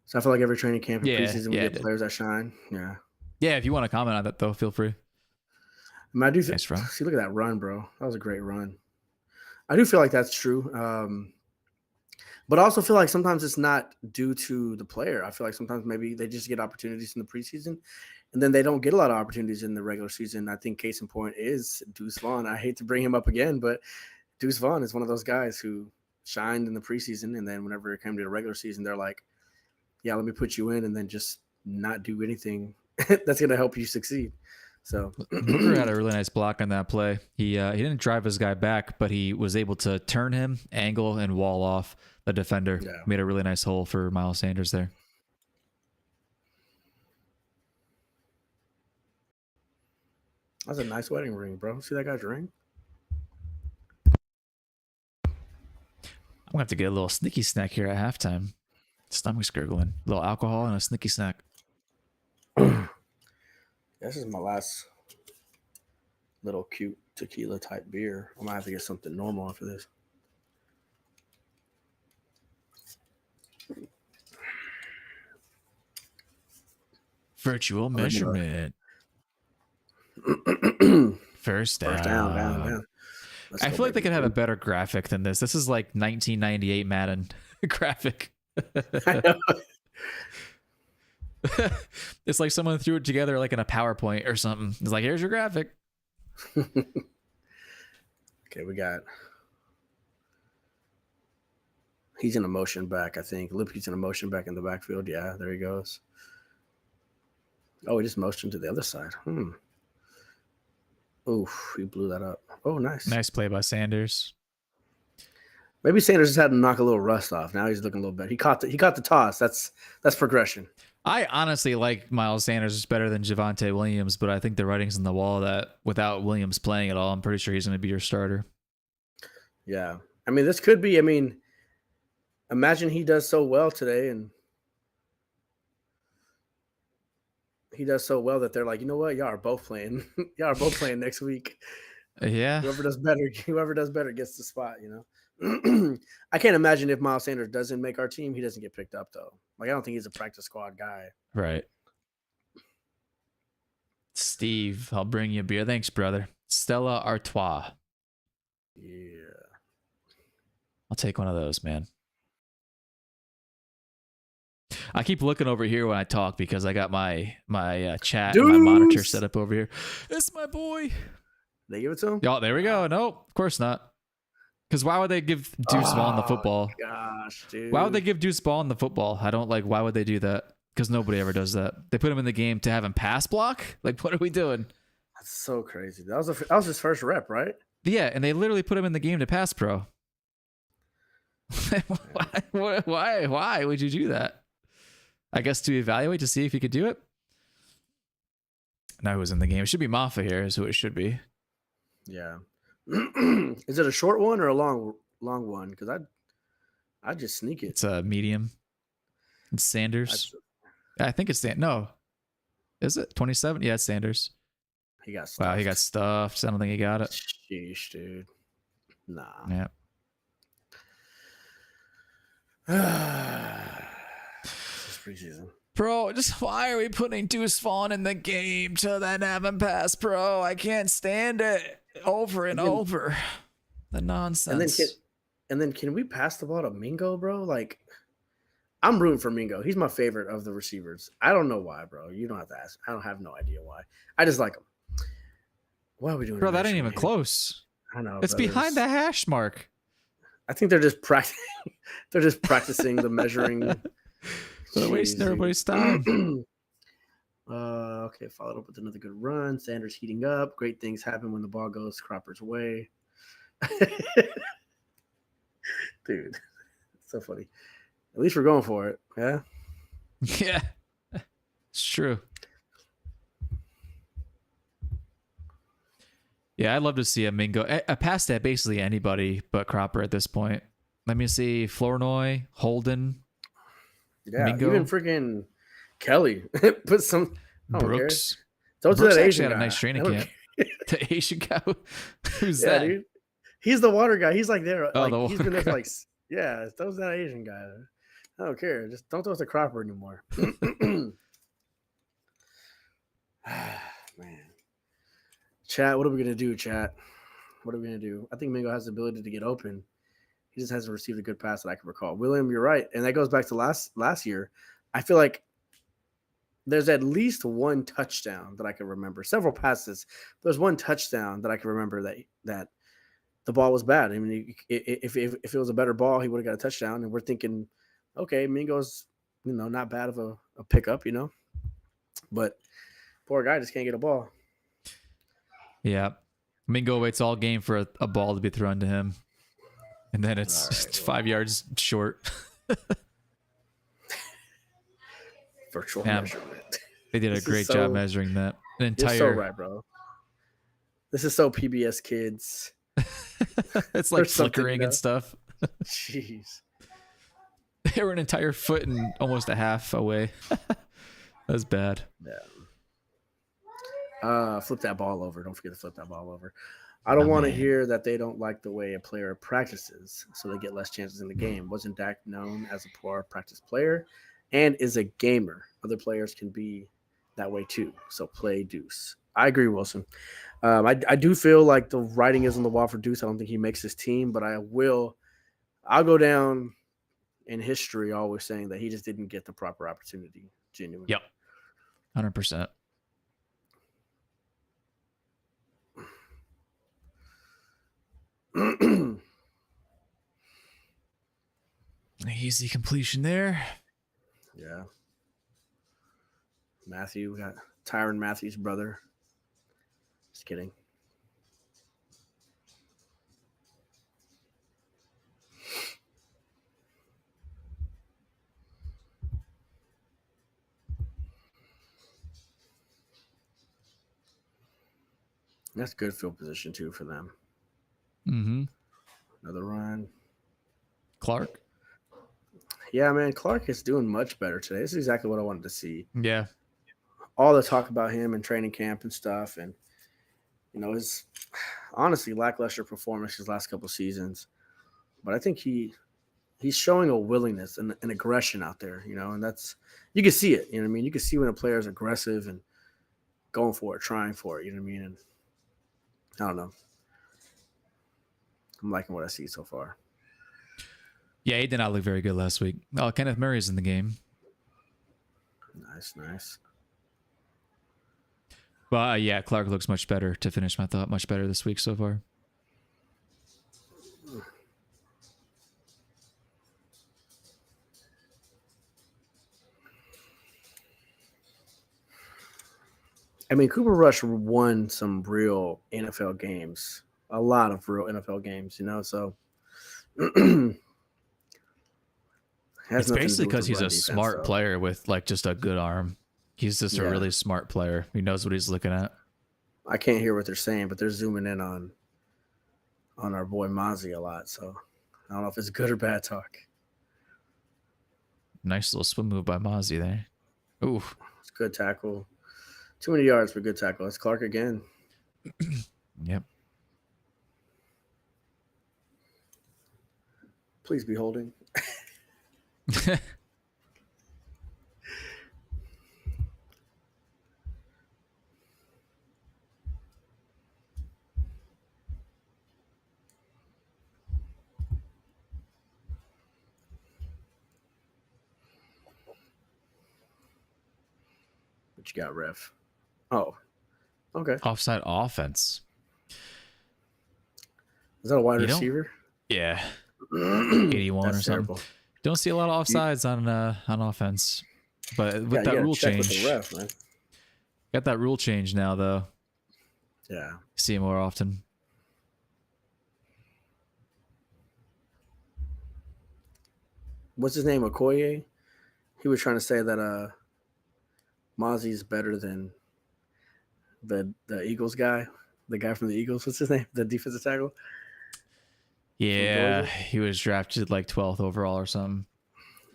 Speaker 2: So I feel like every training camp and preseason we get players that shine. Yeah.
Speaker 1: Yeah, if you want to comment on that, though, feel free.
Speaker 2: I do nice run. See, look at that run, bro. That was a great run. I do feel like that's true. But I also feel like sometimes it's not due to the player. I feel like sometimes maybe they just get opportunities in the preseason, and then they don't get a lot of opportunities in the regular season. I think case in point is Deuce Vaughn. I hate to bring him up again, but Deuce Vaughn is one of those guys who shined in the preseason, and then whenever it came to the regular season, they're like, yeah, let me put you in, and then just not do anything that's going to help you succeed. So
Speaker 1: Booker had a really nice block on that play. He didn't drive his guy back, but he was able to turn him, angle, and wall off the defender. Yeah. Made a really nice hole for Miles Sanders there.
Speaker 2: That's a nice wedding ring, bro. See that guy's ring?
Speaker 1: I'm going to have to get a little sneaky snack here at halftime. Stomach's gurgling. A little alcohol and a sneaky snack.
Speaker 2: This is my last little cute tequila type beer. I might have to get something normal after this.
Speaker 1: Virtual measurement. First down. I feel like they could have a better graphic than this. This is like 1998 Madden graphic. It's like someone threw it together like in a PowerPoint or something. It's like, here's your graphic.
Speaker 2: Okay, we got. He's in a motion back, I think. Lipke's in a motion back in the backfield. Yeah, there he goes. Oh, he just motioned to the other side. Oof, he blew that up. Oh, nice.
Speaker 1: Nice play by Sanders.
Speaker 2: Maybe Sanders just had to knock a little rust off. Now he's looking a little better. He caught the toss. That's progression.
Speaker 1: I honestly like Miles Sanders better than Javonte Williams, but I think the writing's on the wall that without Williams playing at all, I'm pretty sure he's going to be your starter.
Speaker 2: Yeah. I mean, this could be. I mean, imagine he does so well today, and he does so well that they're like, you know what, y'all are both playing. Y'all are both playing next week.
Speaker 1: Yeah,
Speaker 2: Whoever does better gets the spot. I can't imagine if Miles Sanders doesn't make our team, he doesn't get picked up though. Like I don't think he's a practice squad guy.
Speaker 1: right. Steve, I'll bring you a beer. Thanks, brother. Stella Artois.
Speaker 2: Yeah.
Speaker 1: I'll take one of those, man. I keep looking over here when I talk because I got my chat and my monitor set up over here. It's my boy.
Speaker 2: They give it to him?
Speaker 1: Oh, there we go. No, of course not. Because why would they give Deuce Vaughn the football?
Speaker 2: Gosh, dude.
Speaker 1: Why would they give Deuce Vaughn the football? I don't like. Why would they do that? Because nobody ever does that. They put him in the game to have him pass block. Like, what are we doing?
Speaker 2: That's so crazy. That was his first rep, right?
Speaker 1: Yeah, and they literally put him in the game to pass pro. Why would you do that? I guess to evaluate to see if he could do it. Now who's in the game? It should be Maffa here, is who it should be.
Speaker 2: Yeah. Is it a short one or a long one? Because I'd just sneak it.
Speaker 1: It's a medium. It's Sanders. I think it's no. Is it 27? Yeah, it's Sanders.
Speaker 2: He got stuffed.
Speaker 1: Wow, he got stuffed. I don't think he got it.
Speaker 2: Sheesh, dude. Nah.
Speaker 1: Yeah.
Speaker 2: This is preseason.
Speaker 1: Bro, just why are we putting Deuce Vaughn in the game to then have him pass pro? I can't stand it over and over. The nonsense.
Speaker 2: And then can we pass the ball to Mingo, bro? Like, I'm rooting for Mingo. He's my favorite of the receivers. I don't know why, bro. You don't have to ask. I don't have no idea why. I just like him. Why are we doing?
Speaker 1: Bro, that ain't even close.
Speaker 2: I know.
Speaker 1: It's behind the hash mark.
Speaker 2: I think they're just practicing. They're just practicing the measuring.
Speaker 1: They're wasting everybody's time.
Speaker 2: Okay, followed up with another good run. Sanders heating up. Great things happen when the ball goes Cropper's way. Dude, it's so funny. At least we're going for it. Yeah.
Speaker 1: Yeah. It's true. Yeah, I'd love to see a Mingo. I passed at basically anybody but Cropper at this point. Let me see. Flournoy, Holden.
Speaker 2: Yeah,
Speaker 1: Mingo.
Speaker 2: Even freaking Kelly. Put some.
Speaker 1: Brooks.
Speaker 2: Don't do that Asian
Speaker 1: had
Speaker 2: guy.
Speaker 1: a nice training camp. The Asian guy. Who's
Speaker 2: yeah,
Speaker 1: that?
Speaker 2: Dude. He's the water guy. He's like there.
Speaker 1: Oh,
Speaker 2: like, he's been there for like, yeah, throw that Asian guy. I don't care. Just don't throw it to Cropper anymore. Man. Chat, what are we going to do, chat? What are we going to do? I think Mingo has the ability to get open. He just hasn't received a good pass that I can recall. William, you're right. And that goes back to last year. I feel like there's at least one touchdown that I can remember. Several passes. There's one touchdown that I can remember that the ball was bad. I mean, if it was a better ball, he would have got a touchdown. And we're thinking, okay, Mingo's, not bad of a pickup, But poor guy just can't get a ball.
Speaker 1: Yeah. Mingo waits all game for a ball to be thrown to him. And then it's 5 yards short.
Speaker 2: Virtual measurement.
Speaker 1: They did a great job measuring that.
Speaker 2: You're so right, bro. This is so PBS Kids.
Speaker 1: It's like flickering and stuff.
Speaker 2: Jeez.
Speaker 1: They were an entire foot and almost a half away. That's bad.
Speaker 2: Yeah. Flip that ball over. Don't forget to flip that ball over. I don't want to hear that they don't like the way a player practices, so they get less chances in the game. Wasn't Dak known as a poor practice player and is a gamer? Other players can be that way too, so play Deuce. I agree, Wilson. I do feel like the writing is on the wall for Deuce. I don't think he makes his team, but I'll go down in history always saying that he just didn't get the proper opportunity. Genuinely.
Speaker 1: Yep. 100%. Easy completion there.
Speaker 2: Yeah. Matthew, we got Tyrann Matthew's brother. Just kidding. That's good field position too for them.
Speaker 1: Mm-hmm.
Speaker 2: Another run.
Speaker 1: Clark.
Speaker 2: Yeah, man, Clark is doing much better today. This is exactly what I wanted to see.
Speaker 1: Yeah.
Speaker 2: All the talk about him and training camp and stuff, and his honestly lackluster performance his last couple seasons. But I think he's showing a willingness and an aggression out there, and that's you can see it. You know what I mean? You can see when a player is aggressive and going for it, trying for it. You know what I mean? And I don't know. I'm liking what I see so far.
Speaker 1: Yeah, he did not look very good last week. Oh, Kenneth Murray's in the game.
Speaker 2: Nice.
Speaker 1: But yeah, Clark looks much better, to finish my thought. Much better this week so far.
Speaker 2: I mean, Cooper Rush won some real NFL games, a lot of real NFL games, so
Speaker 1: It's basically because he's a smart player with like just a good arm. He's just a really smart player. He knows what he's looking at.
Speaker 2: I can't hear what they're saying, but they're zooming in on our boy Mozzie a lot. So I don't know if it's good or bad talk.
Speaker 1: Nice little swim move by Mozzie there. Ooh.
Speaker 2: It's good tackle. Too many yards for good tackle. That's Clark again.
Speaker 1: Yep.
Speaker 2: Please be holding. What you got, ref? Oh, okay.
Speaker 1: Offside offense.
Speaker 2: Is that a wide receiver?
Speaker 1: Yeah. 81
Speaker 2: That's
Speaker 1: or something.
Speaker 2: Terrible.
Speaker 1: Don't see a lot of offsides on offense. But with that rule change.
Speaker 2: With the ref, man.
Speaker 1: Got that rule change now, though.
Speaker 2: Yeah.
Speaker 1: See it more often.
Speaker 2: What's his name? Okoye? He was trying to say that Mozzie's better than the Eagles guy. The guy from the Eagles. What's his name? The defensive tackle?
Speaker 1: Yeah, he was drafted like 12th overall or something.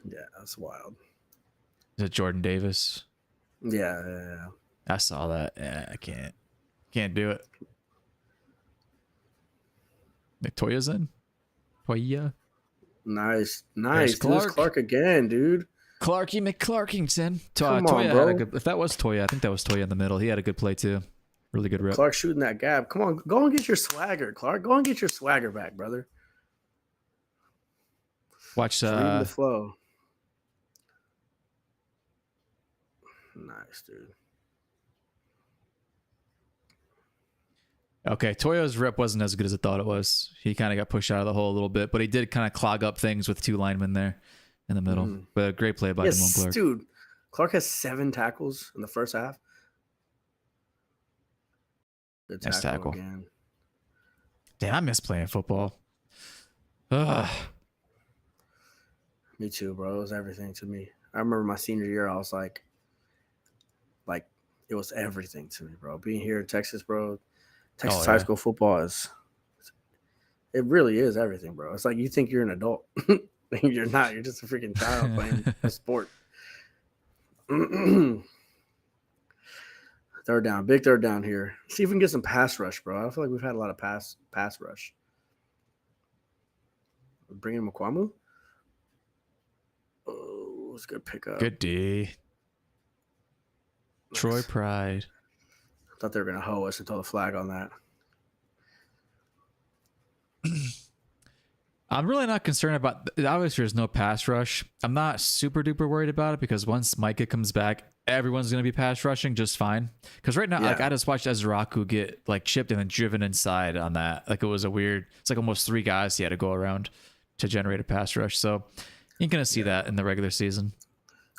Speaker 2: Yeah, that's wild.
Speaker 1: Is it Jordan Davis?
Speaker 2: Yeah.
Speaker 1: I saw that. Yeah, I can't do it. Toya's in? Toya?
Speaker 2: Nice.
Speaker 1: Clark
Speaker 2: again, dude.
Speaker 1: Clarky McClarkington.
Speaker 2: Come on,
Speaker 1: Toya
Speaker 2: bro.
Speaker 1: had a good, if that was Toya, I think that was Toya in the middle. He had a good play too. Really good rep.
Speaker 2: Clark shooting that gap. Come on, go and get your swagger, Clark. Go and get your swagger back, brother.
Speaker 1: Watch
Speaker 2: the flow. Nice, dude.
Speaker 1: Okay, Toya's rep wasn't as good as I thought it was. He kind of got pushed out of the hole a little bit, but he did kind of clog up things with two linemen there in the middle. But a great play by Damone Clark.
Speaker 2: Dude, Clark has 7 tackles in the first half. Good tackle again.
Speaker 1: Damn, I miss playing football. Ugh.
Speaker 2: Me too, bro. It was everything to me. I remember my senior year, I was like it was everything to me, bro. Being here in Texas, bro. Texas high school football it really is everything, bro. It's like you think you're an adult. You're not. You're just a freaking child playing a sport. Third down. Big third down here. See if we can get some pass rush, bro. I feel like we've had a lot of pass rush. Bring in Mukwamu. Oh, it's a good pickup.
Speaker 1: Good D. Nice. Troy Pride.
Speaker 2: I thought they were going to hoe us and throw the flag on that.
Speaker 1: I'm really not concerned about. Obviously, there's no pass rush. I'm not super duper worried about it because once Micah comes back, everyone's going to be pass rushing just fine. Because right now, like I just watched Ezraku get like chipped and then driven inside on that. Like it was a weird. It's like almost 3 guys he had to go around to generate a pass rush. So you're going to see that in the regular season.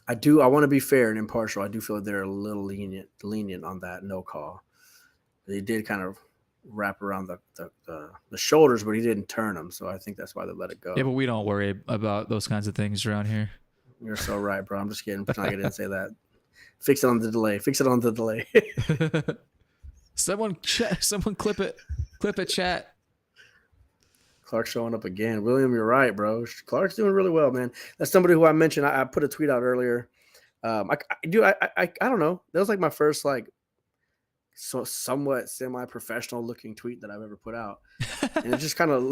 Speaker 2: I want to be fair and impartial. I do feel like they're a little lenient on that no call. They did kind of wrap around the shoulders, but he didn't turn them. So I think that's why they let it go.
Speaker 1: Yeah, but we don't worry about those kinds of things around here.
Speaker 2: You're so right, bro. I'm just kidding. I didn't say that. Fix it on the delay. Someone
Speaker 1: clip it, chat.
Speaker 2: Clark showing up again. William, you're right, bro. Clark's doing really well, man. That's somebody who I mentioned. I put a tweet out earlier. I don't know. That was like my first like somewhat semi-professional looking tweet that I've ever put out, and it's just kind of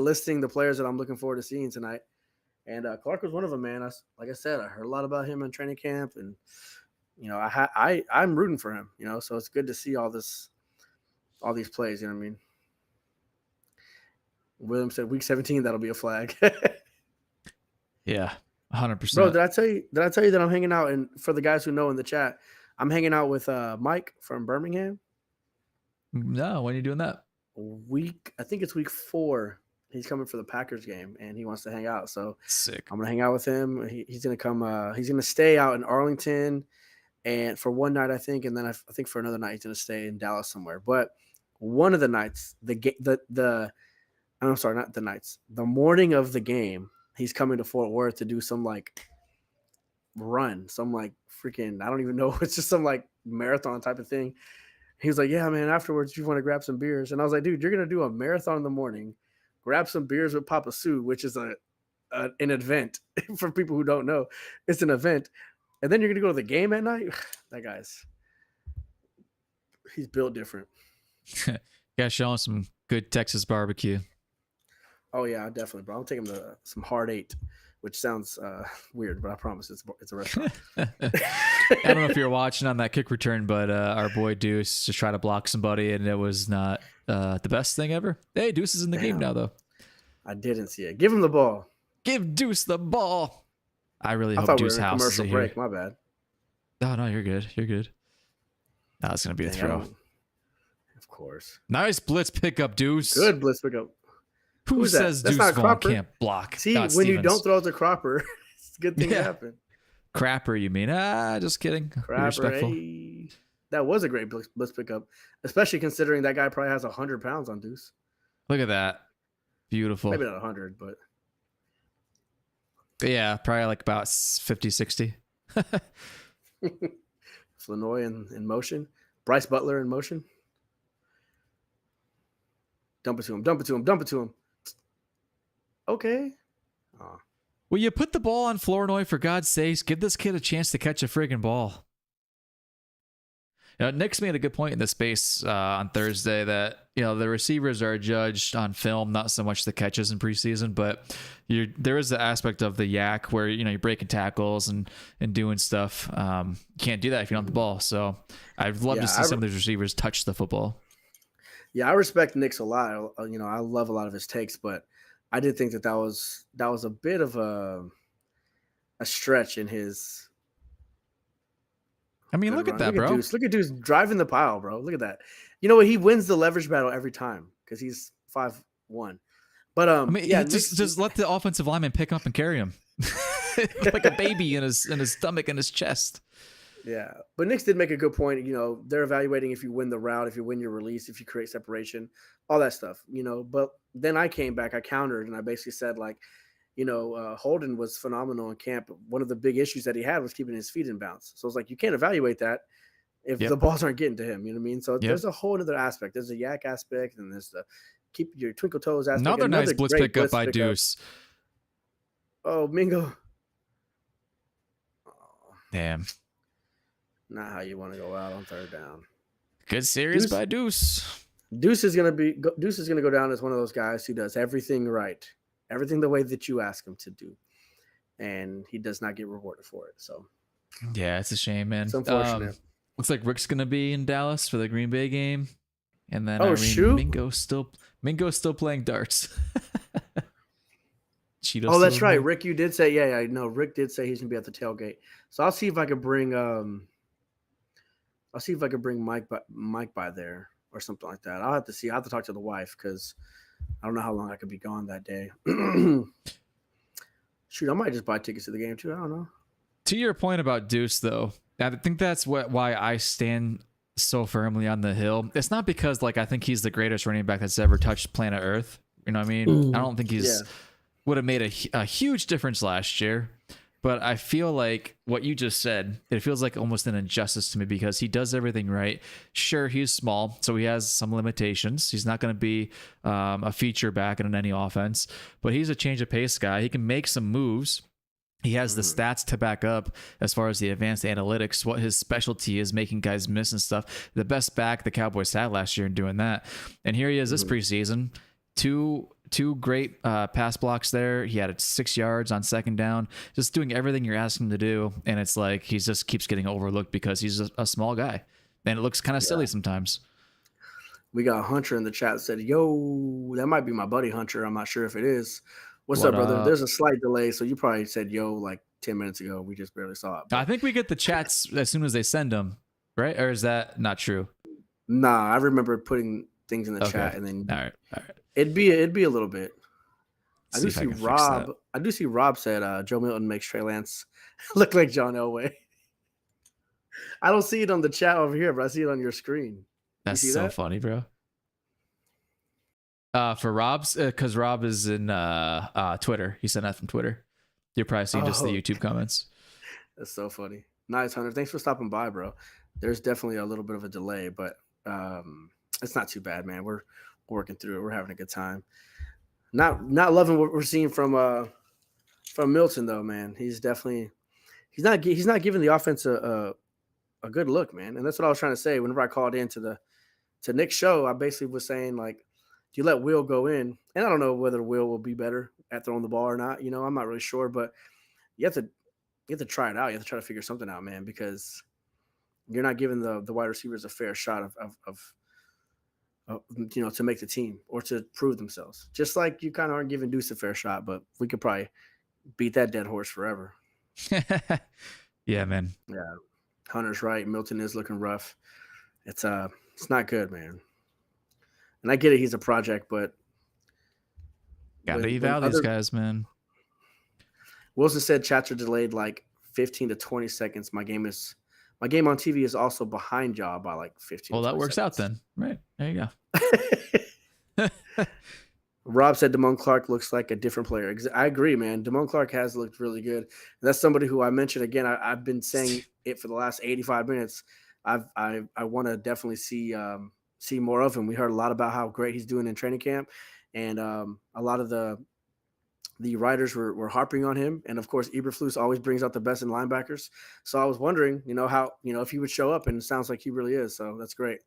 Speaker 2: listing the players that I'm looking forward to seeing tonight. And Clark was one of them, man. Like I said, I heard a lot about him in training camp, and I'm rooting for him. So it's good to see all these plays. You know what I mean? William said week 17 that'll be a flag.
Speaker 1: Yeah, 100%.
Speaker 2: Bro, did I tell you that I'm hanging out? And for the guys who know in the chat, I'm hanging out with Mike from Birmingham.
Speaker 1: No, when are you doing that?
Speaker 2: I think it's week 4. He's coming for the Packers game, and he wants to hang out. So
Speaker 1: sick.
Speaker 2: I'm gonna hang out with him. He's gonna come. He's gonna stay out in Arlington, and for one night, I think, and then I think for another night he's gonna stay in Dallas somewhere. But one of the nights, I'm sorry, not the nights. The morning of the game, he's coming to Fort Worth to do some like run, some like freaking, I don't even know. It's just some like marathon type of thing. He was like, yeah, man, afterwards you want to grab some beers. And I was like, dude, you're going to do a marathon in the morning, grab some beers with Papa Sue, which is an event for people who don't know. It's an event. And then you're going to go to the game at night. That he's built different.
Speaker 1: Gotta show him some good Texas barbecue.
Speaker 2: Oh yeah, definitely, bro. I'll take him to some Hard 8, which sounds weird, but I promise it's a restaurant.
Speaker 1: I don't know if you're watching on that kick return, but our boy Deuce just tried to block somebody, and it was not the best thing ever. Hey, Deuce is in the game now, though.
Speaker 2: I didn't see it. Give him the ball.
Speaker 1: Give Deuce the ball. I really hope Deuce House is here.
Speaker 2: Break. My bad.
Speaker 1: No, you're good. You're good. No, it's gonna be a throw.
Speaker 2: Of course.
Speaker 1: Nice blitz pickup, Deuce.
Speaker 2: Good blitz pickup.
Speaker 1: Who says Deuce Vaughn can't block?
Speaker 2: See, when you don't throw it to Cropper, it's a good thing to happen.
Speaker 1: Crapper, you mean? Just kidding.
Speaker 2: Crapper, hey. That was a great blitz pickup, especially considering that guy probably has 100 pounds on Deuce.
Speaker 1: Look at that. Beautiful.
Speaker 2: Maybe not 100, but.
Speaker 1: Yeah, probably like about 50, 60.
Speaker 2: Flanoy in motion. Bryce Butler in motion. Dump it to him. Okay.
Speaker 1: Will you put the ball on Flournoy, for God's sakes? Give this kid a chance to catch a friggin' ball. Nick's made a good point in the space on Thursday that the receivers are judged on film, not so much the catches in preseason, but there is the aspect of the yak where you're breaking tackles and doing stuff. You can't do that if you don't have the ball. So I'd love to see some of these receivers touch the football.
Speaker 2: Yeah, I respect Nick's a lot. I love a lot of his takes, but I did think that was a bit of a stretch in his.
Speaker 1: I mean, look at that, bro.
Speaker 2: Look at Deuce driving the pile, bro. Look at that. You know what? He wins the leverage battle every time because he's 5'1". But
Speaker 1: I mean, yeah, just let the offensive lineman pick up and carry him like a baby in his stomach and his chest.
Speaker 2: Yeah, but Nick did make a good point. They're evaluating if you win the route, if you win your release, if you create separation, all that stuff. But then I came back, I countered, and I basically said Holden was phenomenal in camp. One of the big issues that he had was keeping his feet in bounds. So it's like you can't evaluate that if the balls aren't getting to him. You know what I mean? So there's a whole other aspect. There's a yak aspect, and there's the keep your twinkle toes aspect.
Speaker 1: Another nice blitz pickup by Deuce.
Speaker 2: Oh, Mingo.
Speaker 1: Oh. Damn.
Speaker 2: Not how you want to go out on third down.
Speaker 1: Good series by Deuce.
Speaker 2: Deuce is gonna go down as one of those guys who does everything right, everything the way that you ask him to do, and he does not get rewarded for it. So,
Speaker 1: yeah, it's a shame, man.
Speaker 2: It's unfortunate.
Speaker 1: Looks like Rick's gonna be in Dallas for the Green Bay game, and then Mingo's still playing darts.
Speaker 2: Oh, that's right. Rick, you did say, yeah, no, Rick did say he's gonna be at the tailgate. So I'll see if I could bring Mike by there or something like that. I'll have to see. I have to talk to the wife because I don't know how long I could be gone that day. Shoot, I might just buy tickets to the game too. I don't know.
Speaker 1: To your point about Deuce, though, I think that's why I stand so firmly on the hill. It's not because I think he's the greatest running back that's ever touched planet Earth. You know what I mean? I don't think he's would have made a huge difference last year. But I feel like what you just said, it feels like almost an injustice to me because he does everything right. Sure, he's small, so he has some limitations. He's not going to be a feature back in any offense, but he's a change of pace guy. He can make some moves. He has the stats to back up as far as the advanced analytics, what his specialty is, making guys miss and stuff. The best back the Cowboys had last year in doing that. And here he is this preseason. Two great pass blocks there. He had 6 yards on second down, just doing everything you're asking him to do. And it's like he just keeps getting overlooked because he's a small guy. And it looks kind of silly sometimes.
Speaker 2: We got Hunter in the chat that said, yo, that might be my buddy Hunter. I'm not sure if it is. What's up, brother? There's a slight delay, so you probably said yo like 10 minutes ago. We just barely saw it. But
Speaker 1: I think we get the chats as soon as they send them, right? Or is that not true?
Speaker 2: Nah, I remember putting things in the chat, and then
Speaker 1: all right.
Speaker 2: It'd be a little bit. I do see Rob said Joe Milton makes Trey Lance look like John Elway. I don't see it on the chat over here, but I see it on your screen.
Speaker 1: That's so funny, bro. For Rob's, because Rob is in Twitter. He sent that from Twitter. You're probably seeing just the YouTube comments.
Speaker 2: That's so funny. Nice, Hunter. Thanks for stopping by, bro. There's definitely a little bit of a delay, but it's not too bad, man. We're working through it. We're having a good time. Not loving what we're seeing from Milton though, man. He's not giving the offense a good look, man. And that's what I was trying to say whenever I called in to Nick's show. I basically was saying, like, do you let Will go in? And I don't know whether Will will be better at throwing the ball or not. You know, I'm not really sure, but you have to try it out. You have to try to figure something out, man, because you're not giving the wide receivers a fair shot of to make the team or to prove themselves. Just like you kind of aren't giving Deuce a fair shot, but we could probably beat that dead horse forever.
Speaker 1: Yeah, man.
Speaker 2: Yeah. Hunter's right. Milton is looking rough. It's not good, man. And I get it, he's a project, but
Speaker 1: gotta eval these guys, man.
Speaker 2: Wilson said chats are delayed like 15 to 20 seconds. My game on TV is also behind y'all by like 15.
Speaker 1: Well, that works out then. Right. There you
Speaker 2: go. Rob said Damone Clark looks like a different player. I agree, man. Damone Clark has looked really good. And that's somebody who I mentioned again. I've been saying it for the last 85 minutes. I want to definitely see more of him. We heard a lot about how great he's doing in training camp, and a lot of the writers were harping on him. And of course, Eberflus always brings out the best in linebackers. So I was wondering, if he would show up, and it sounds like he really is. So that's great.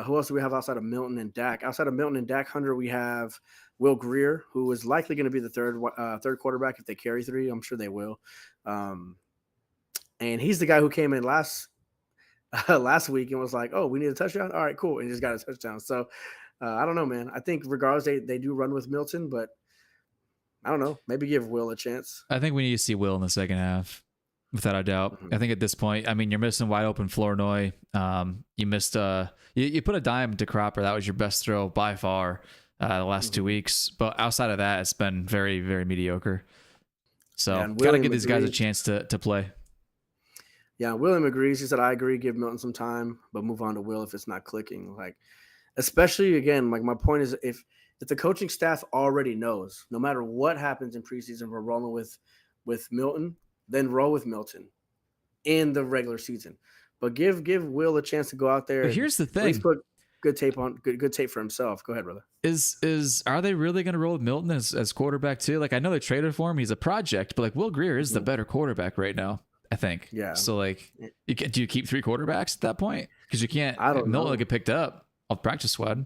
Speaker 2: Who else do we have outside of Milton and Dak? Outside of Milton and Dak, Hunter, we have Will Greer, who is likely going to be the third quarterback if they carry 3. I'm sure they will. And he's the guy who came in last week and was like, oh, we need a touchdown? All right, cool. And he just got a touchdown. So I don't know, man. I think regardless, they do run with Milton, but I don't know. Maybe give Will a chance.
Speaker 1: I think we need to see Will in the second half, without a doubt. Mm-hmm. I think at this point, I mean, you're missing wide open Flournoy. You missed you put a dime to Cropper. That was your best throw by far the last 2 weeks. But outside of that, it's been very, very mediocre. So got to give these guys a chance to play.
Speaker 2: Yeah, William agrees. He said, I agree, give Milton some time, but move on to Will if it's not clicking. Like, especially, again, like my point is if the coaching staff already knows, no matter what happens in preseason, we're rolling with Milton, then roll with Milton in the regular season. But give Will a chance to go out there.
Speaker 1: But here's the thing.
Speaker 2: Put good tape on good tape for himself. Go ahead, brother.
Speaker 1: Are they really going to roll with Milton as quarterback too? Like, I know they traded for him. He's a project, but like Will Greer is the better quarterback right now, I think.
Speaker 2: Yeah.
Speaker 1: So like, do you keep 3 quarterbacks at that point? Because you can't.
Speaker 2: I don't know.
Speaker 1: Milton will get picked up off practice squad.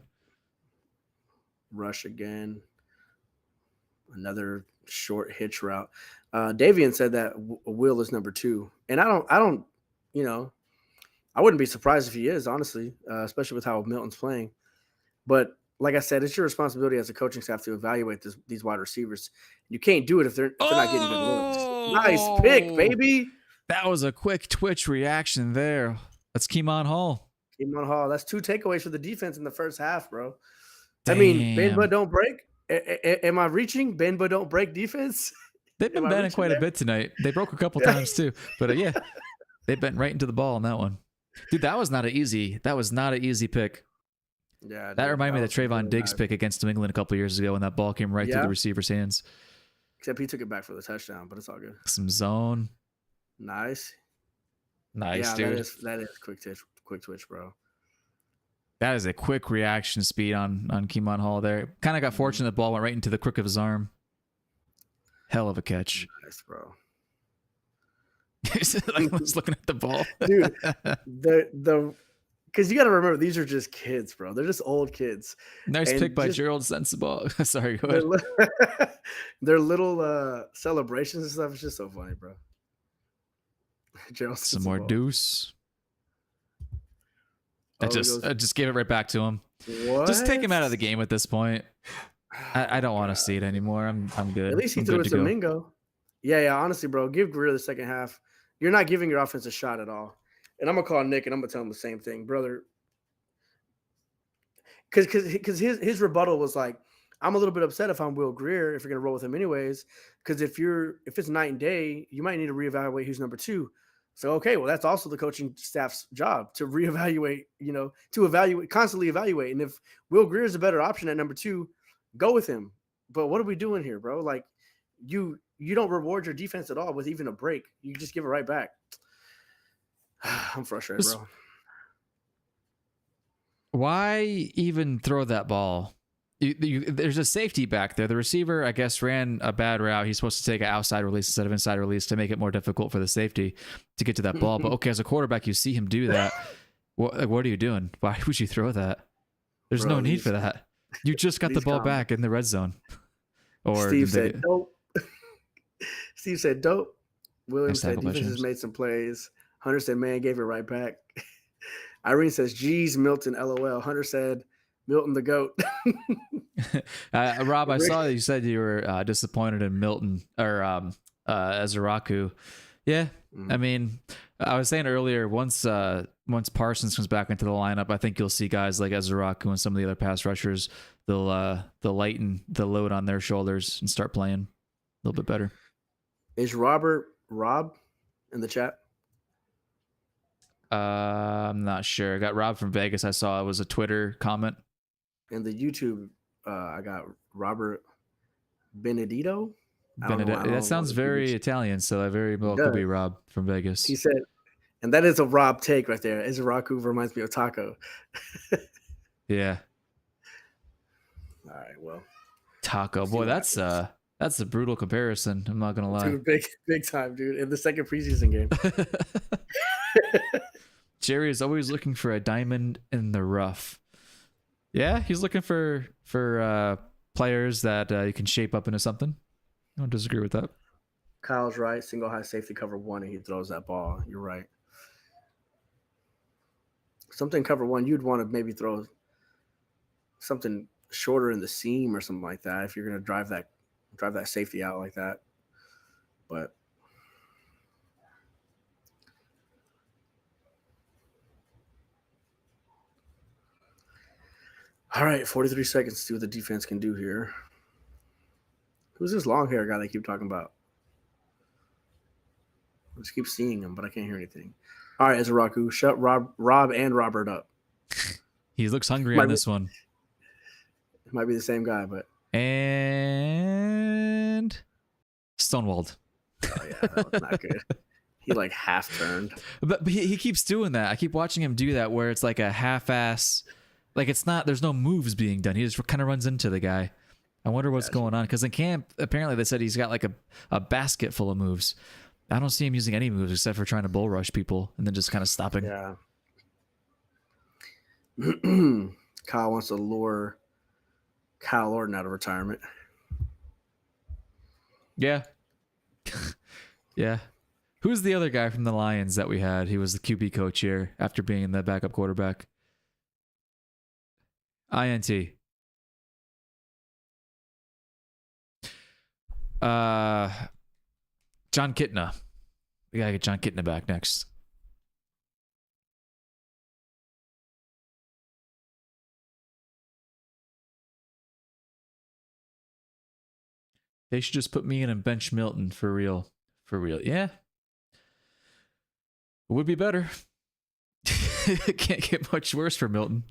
Speaker 2: Rush again. Another short hitch route. Davian said that Will is number 2, and I don't, I wouldn't be surprised if he is, honestly, especially with how Milton's playing. But like I said, it's your responsibility as a coaching staff to evaluate these wide receivers. You can't do it if they're not getting good looks. Nice pick, baby.
Speaker 1: That was a quick twitch reaction there. That's Keemon Hall.
Speaker 2: Keemon Hall. That's 2 takeaways for the defense in the first half, bro.
Speaker 1: Damn.
Speaker 2: I mean, bend but don't break. Am I reaching? Bend but don't break defense?
Speaker 1: They've been bending quite a bit tonight. They broke a couple times too, but yeah, they bent right into the ball on that one. Dude, that was not an easy pick.
Speaker 2: Yeah,
Speaker 1: that reminded me of the Trayvon Diggs pick against New England a couple years ago when that ball came right through the receiver's hands.
Speaker 2: Except he took it back for the touchdown, but it's all good.
Speaker 1: Some zone.
Speaker 2: Nice.
Speaker 1: Nice,
Speaker 2: Yeah,
Speaker 1: dude.
Speaker 2: that is quick twitch, bro.
Speaker 1: That is a quick reaction speed on Keemon Hall there. Kind of got fortunate the ball went right into the crook of his arm. Hell of a catch.
Speaker 2: Nice, bro.
Speaker 1: Like I was looking at the ball.
Speaker 2: Dude, the because you got to remember, these are just kids, bro. They're just old kids.
Speaker 1: Nice
Speaker 2: And
Speaker 1: pick by
Speaker 2: just
Speaker 1: Gerald Sensible. Sorry, go ahead.
Speaker 2: their little celebrations and stuff is just so funny, bro. Gerald
Speaker 1: Some more
Speaker 2: Sensible.
Speaker 1: deuce. I
Speaker 2: Oh,
Speaker 1: just gave it right back to him.
Speaker 2: What?
Speaker 1: Just take him out of the game at this point. I don't want to see it anymore. I'm good.
Speaker 2: At least he
Speaker 1: I'm
Speaker 2: threw
Speaker 1: good
Speaker 2: it to Mingo. Yeah. Honestly, bro, give Greer the second half. You're not giving your offense a shot at all. And I'm gonna call Nick and I'm gonna tell him the same thing, brother. Because his rebuttal was like, I'm a little bit upset if I'm Will Greer if you're gonna roll with him anyways. Because if it's night and day, you might need to reevaluate who's number 2. So okay, well that's also the coaching staff's job to reevaluate. To constantly evaluate. And if Will Greer is a better option at number 2, go with him. But what are we doing here, bro? Like you don't reward your defense at all with even a break. You just give it right back. I'm frustrated, bro.
Speaker 1: Why even throw that ball? There's a safety back there. The receiver, I guess, ran a bad route. He's supposed to take an outside release instead of inside release to make it more difficult for the safety to get to that ball. But okay, as a quarterback, you see him do that. What are you doing? Why would you throw that? There's no need for that. You just got the ball back in the red zone. Or
Speaker 2: Steve said dope. Steve said dope. William said defense has made some plays. Hunter said, man, gave it right back. Irene says, geez, Milton, LOL. Hunter said, Milton the GOAT.
Speaker 1: Rob, I saw that you said you were disappointed in Milton or Azaraku. Yeah, I mean, I was saying earlier, once Parsons comes back into the lineup, I think you'll see guys like Azaraku and some of the other pass rushers. They'll lighten the load on their shoulders and start playing a little bit better.
Speaker 2: Is Rob in the chat?
Speaker 1: I'm not sure. I got Rob from Vegas. I saw it was a Twitter comment.
Speaker 2: In the YouTube, I got Robert Benedito.
Speaker 1: That sounds very Italian, so that very well could be Rob from Vegas.
Speaker 2: He said, and that is a Rob take right there. Izaraku reminds me of Taco.
Speaker 1: Yeah.
Speaker 2: All right, well.
Speaker 1: Taco. Boy, that's a brutal comparison. I'm not gonna lie.
Speaker 2: Dude, big time, dude. In the second preseason game.
Speaker 1: Jerry is always looking for a diamond in the rough. Yeah, he's looking for players that you can shape up into something. I don't disagree with that.
Speaker 2: Kyle's right. Single high safety cover 1, and he throws that ball. You're right. Something cover 1, you'd want to maybe throw something shorter in the seam or something like that if you're going to drive that safety out like that. But all right, 43 seconds to see what the defense can do here. Who's this long hair guy they keep talking about? I just keep seeing him, but I can't hear anything. All right, Izaraku, shut Rob and Robert up.
Speaker 1: He looks hungry on this one.
Speaker 2: It might be the same guy, but
Speaker 1: and Stonewalled.
Speaker 2: Oh yeah, that was not good. He like half turned.
Speaker 1: But he keeps doing that. I keep watching him do that where it's like a half-ass, like it's not. There's no moves being done. He just kind of runs into the guy. I wonder what's going on because in camp apparently they said he's got like a basket full of moves. I don't see him using any moves except for trying to bull rush people and then just kind of stopping.
Speaker 2: Yeah. Kyle wants to lure Kyle Orton out of retirement.
Speaker 1: Yeah. Yeah. Who's the other guy from the Lions that we had? He was the QB coach here after being the backup quarterback. INT. John Kitna. We gotta get John Kitna back next. They should just put me in and bench Milton for real. For real. Yeah. It would be better. It can't get much worse for Milton.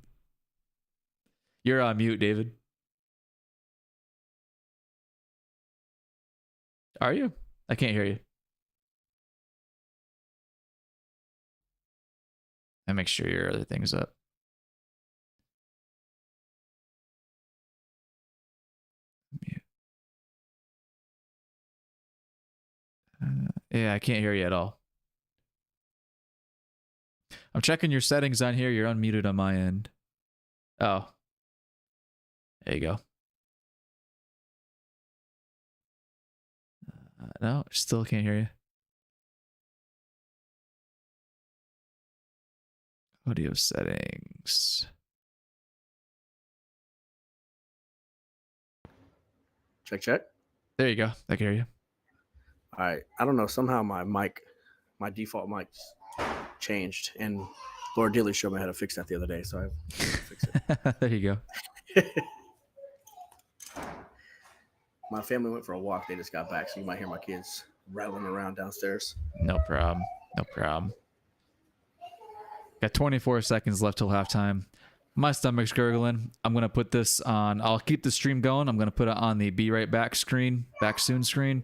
Speaker 1: You're on mute, David. Are you? I can't hear you. And make sure your other thing's up. Yeah, I can't hear you at all. I'm checking your settings on here. You're unmuted on my end. Oh. There you go. No, still can't hear you. Audio settings.
Speaker 2: Check, check.
Speaker 1: There you go. I can hear you.
Speaker 2: All right. I don't know. Somehow my default mic changed, and Lord Dilly showed me how to fix that the other day, so I fix it.
Speaker 1: There you go.
Speaker 2: My family went for a walk. They just got back, so you might hear my kids rattling around downstairs.
Speaker 1: No problem. No problem. Got 24 seconds left till halftime. My stomach's gurgling. I'm going to put this on. I'll keep the stream going. I'm going to put it on the Be Right Back screen, back soon screen.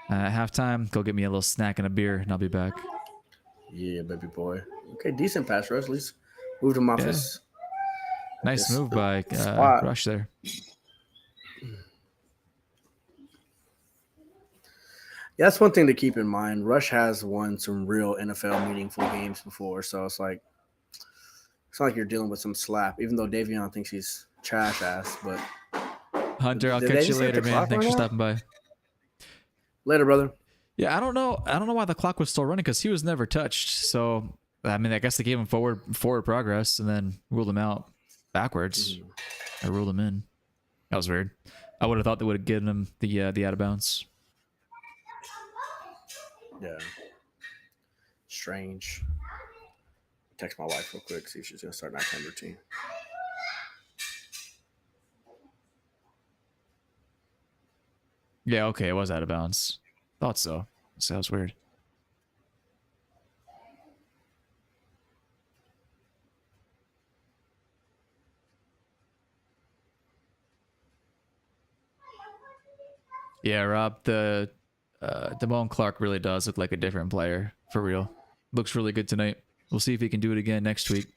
Speaker 1: At halftime, go get me a little snack and a beer, and I'll be back.
Speaker 2: Yeah, baby boy. Okay, decent pass rush. At least moved him off his.
Speaker 1: Nice move by Rush there.
Speaker 2: Yeah, that's one thing to keep in mind. Rush has won some real NFL meaningful games before, so it's not like you're dealing with some slap. Even though Davion thinks he's trash ass, but
Speaker 1: Hunter, I'll catch you later, man. Thanks for stopping by.
Speaker 2: Later, brother.
Speaker 1: Yeah, I don't know why the clock was still running because he was never touched. So I mean, I guess they gave him forward progress and then ruled him out backwards. I ruled him in. That was weird. I would have thought they would have given him the out of bounds.
Speaker 2: Yeah. Strange. Text my wife real quick, see if she's gonna start nighttime routine.
Speaker 1: Yeah, okay, it was out of bounds. Thought so. Sounds weird. Yeah, Rob, the Damone Clark really does look like a different player, for real. Looks really good tonight. We'll see if he can do it again next week.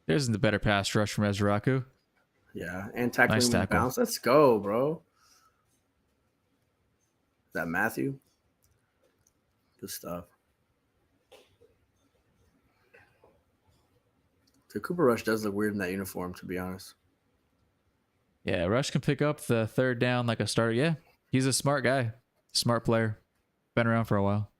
Speaker 1: There's the better pass rush from Ezraku.
Speaker 2: Yeah, and tackling
Speaker 1: Nice tackle.
Speaker 2: bounce. Let's go, bro. Is that Matthew? Good stuff. So Cooper Rush does look weird in that uniform, to be honest.
Speaker 1: Yeah, Rush can pick up the third down like a starter. Yeah, he's a smart guy. Smart player. Been around for a while.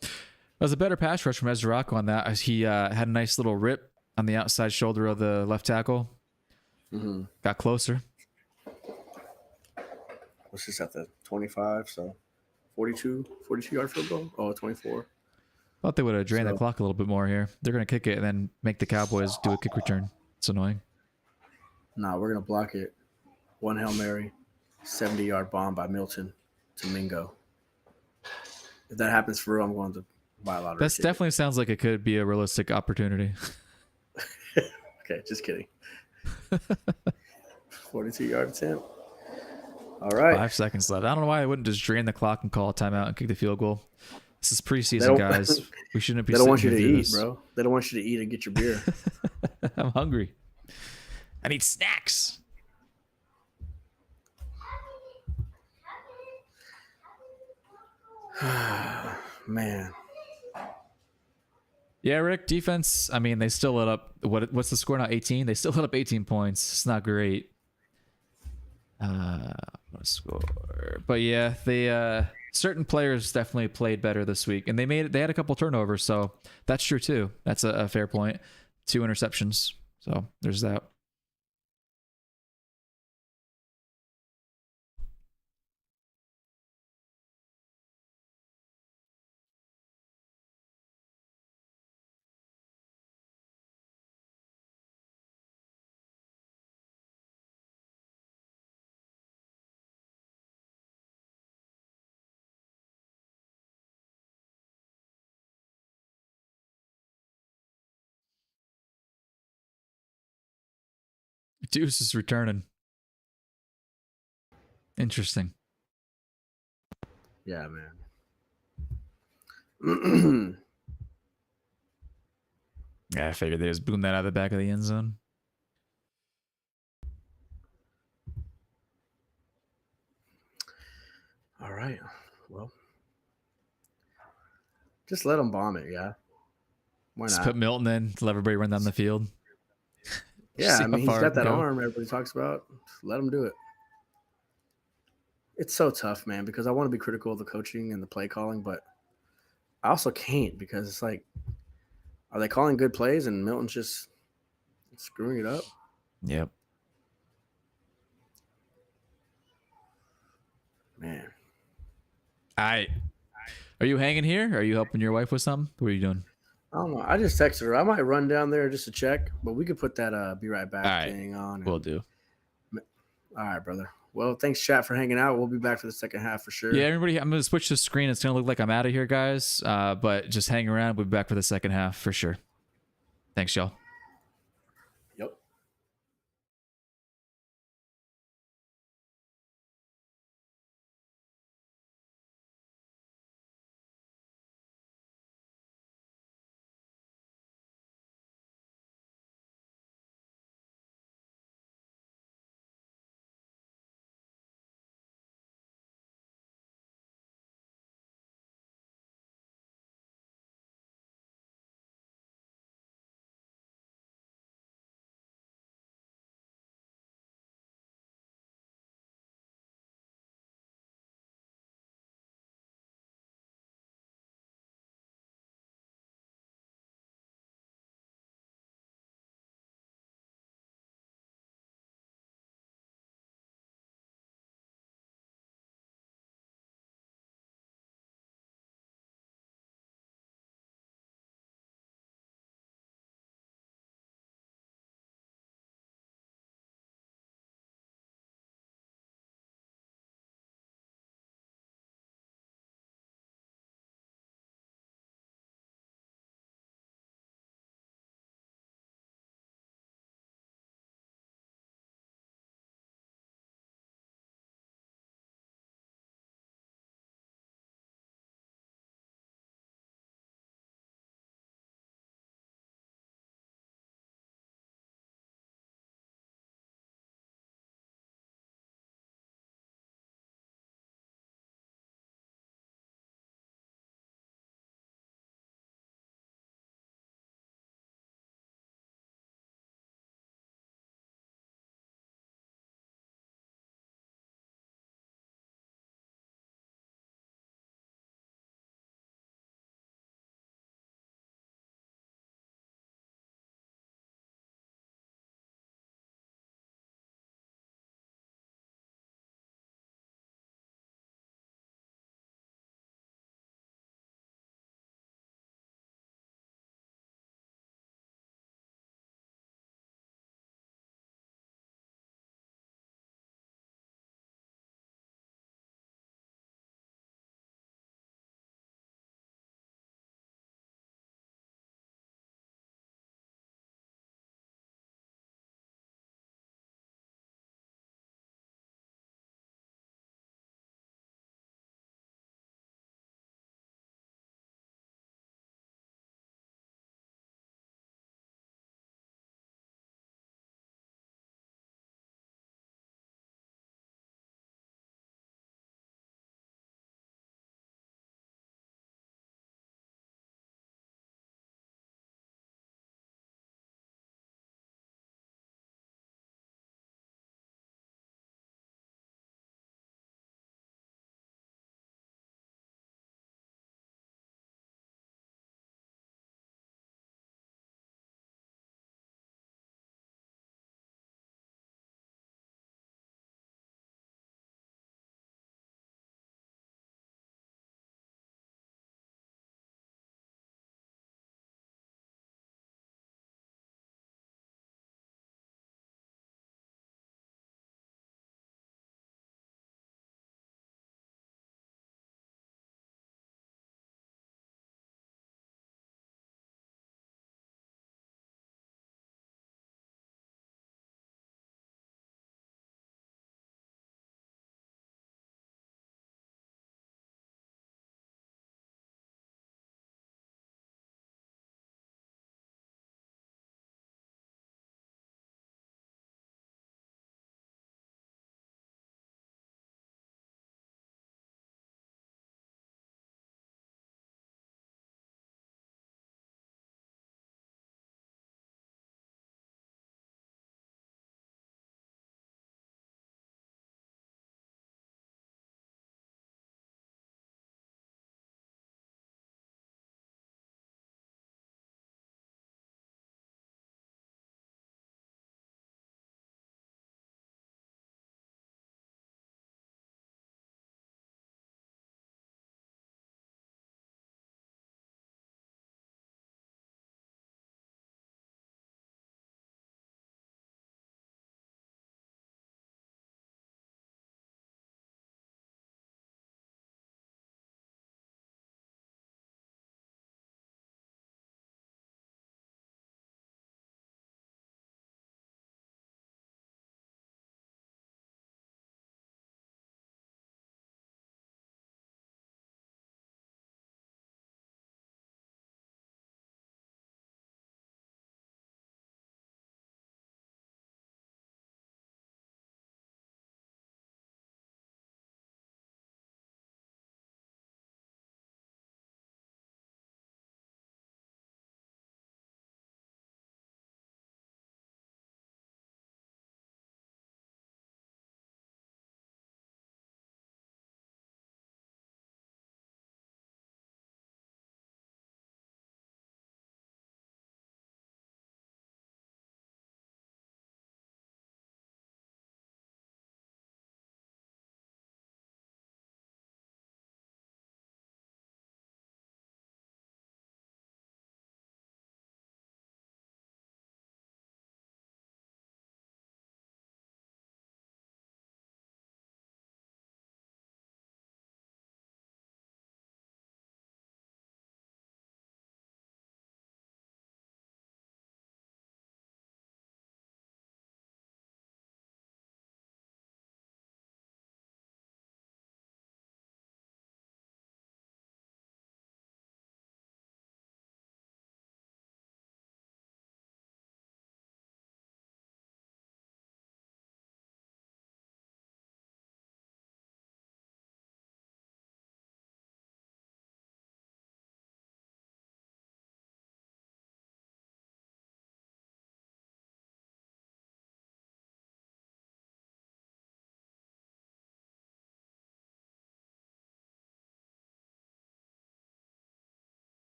Speaker 1: That was a better pass rush from Ezraku on that. As he had a nice little rip on the outside shoulder of the left tackle.
Speaker 2: Mm-hmm.
Speaker 1: Got closer.
Speaker 2: What's this at the 25? So 42-yard field goal? Oh, 24.
Speaker 1: Thought they would have drained the clock a little bit more here. They're going to kick it and then make the Cowboys do a kick return. It's annoying.
Speaker 2: Nah, we're going to block it. One Hail Mary, 70-yard bomb by Milton to Mingo. If that happens for real, I'm going to buy a lottery.
Speaker 1: That definitely sounds like it could be a realistic opportunity.
Speaker 2: Okay, just kidding. 42-yard attempt. All right.
Speaker 1: 5 seconds left. I don't know why they wouldn't just drain the clock and call a timeout and kick the field goal. This is preseason, guys. We shouldn't be.
Speaker 2: They don't want you to eat, bro. They don't want you to eat and get your beer.
Speaker 1: I'm hungry. I need snacks.
Speaker 2: Man.
Speaker 1: Yeah, Rick, defense, I mean, they still let up, what's the score now, 18? They still let up 18 points. It's not great. Score. But yeah, they certain players definitely played better this week. And they had a couple turnovers, so that's true too. That's a fair point. 2 interceptions. So there's that. Deuce is returning. Interesting.
Speaker 2: Yeah, man.
Speaker 1: Yeah, I figured they just boomed that out of the back of the end zone.
Speaker 2: All right. Well, just let them bomb it. Yeah. Why
Speaker 1: Just
Speaker 2: not?
Speaker 1: put Milton in, let everybody run down the field.
Speaker 2: Yeah,
Speaker 1: See
Speaker 2: I
Speaker 1: how
Speaker 2: mean, he's
Speaker 1: far it
Speaker 2: got
Speaker 1: can
Speaker 2: that
Speaker 1: go.
Speaker 2: arm everybody talks about. Just let him do it. It's so tough, man, because I want to be critical of the coaching and the play calling, but I also can't because it's like, are they calling good plays and Milton's just screwing it up?
Speaker 1: Yep.
Speaker 2: Man.
Speaker 1: Are you hanging here? Are you helping your wife with something? What are you doing?
Speaker 2: I don't know. I just texted her. I might run down there just to check, but we could put that be right
Speaker 1: All
Speaker 2: back
Speaker 1: right.
Speaker 2: thing on.
Speaker 1: Will do.
Speaker 2: All right, brother. Well, thanks, chat, for hanging out. We'll be back for the second half for sure.
Speaker 1: Yeah, everybody, I'm going to switch the screen. It's going to look like I'm out of here, guys. But just hang around. We'll be back for the second half for sure. Thanks, y'all.
Speaker 2: Yep.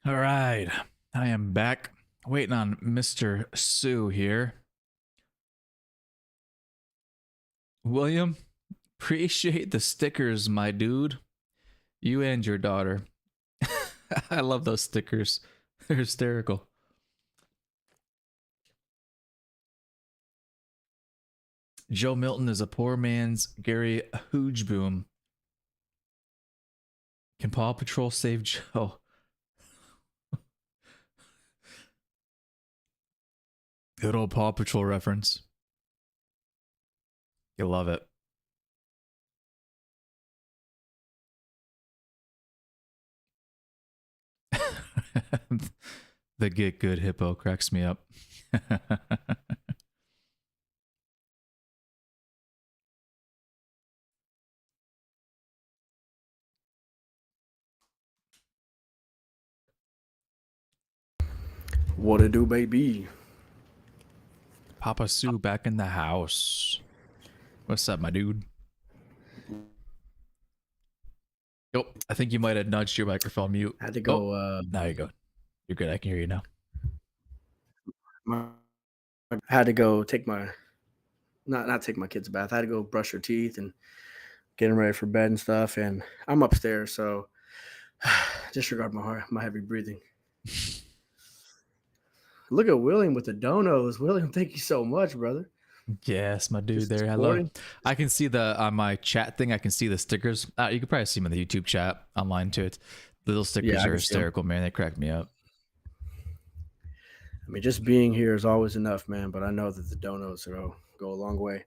Speaker 1: All right. I am back waiting on Mr. Sue here. William, appreciate the stickers, my dude. You and your daughter. I love those stickers. They're hysterical. Joe Milton is a poor man's Gary Hoojboom. Can Paw Patrol save Joe? Good old Paw Patrol reference. You love it. The get good hippo cracks me up.
Speaker 2: What it do, baby?
Speaker 1: Papa Sue back in the house. What's up, my dude? Oh, I think you might have nudged your microphone mute.
Speaker 2: I had to go.
Speaker 1: Now you go. You're good. I can hear you now.
Speaker 2: I had to go take my not take my kids a bath. I had to go brush their teeth and get them ready for bed and stuff. And I'm upstairs, so disregard my heavy breathing. Look at William with the donos. William, thank you so much, brother.
Speaker 1: Yes, my dude. There, hello. I can see the on my chat thing. I can see the stickers. You can probably see them in the YouTube chat online too. It's the little stickers are hysterical, man. They crack me up.
Speaker 2: I mean, just being here is always enough, man. But I know that the donos go a long way.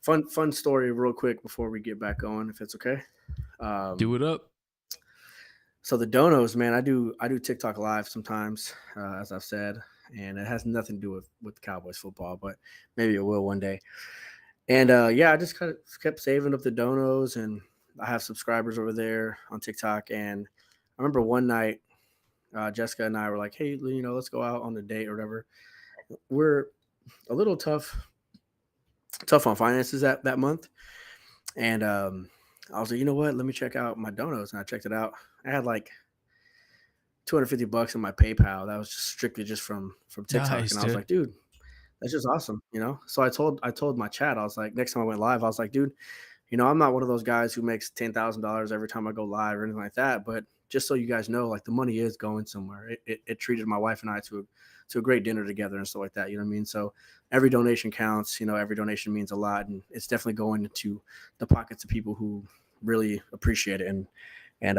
Speaker 2: Fun story, real quick before we get back on, if it's okay.
Speaker 1: Do it up.
Speaker 2: So the donos, man, I do TikTok live sometimes, as I've said, and it has nothing to do with Cowboys football, but maybe it will one day. And I just kind of kept saving up the donos, and I have subscribers over there on TikTok. And I remember one night, Jessica and I were like, "Hey, let's go out on a date or whatever." We're a little tough on finances that month, and I was like, you know what? Let me check out my donos, and I checked it out. I had like $250 in my PayPal. That was just strictly from TikTok,
Speaker 1: Nice,
Speaker 2: and I was like, dude, that's just awesome, So I told my chat, I was like, next time I went live, I was like, dude, I'm not one of those guys who makes $10,000 every time I go live or anything like that, but just so you guys know, like the money is going somewhere. It treated my wife and I to a great dinner together and stuff like that. You know what I mean? So every donation counts. Every donation means a lot, and it's definitely going into the pockets of people who really appreciate it and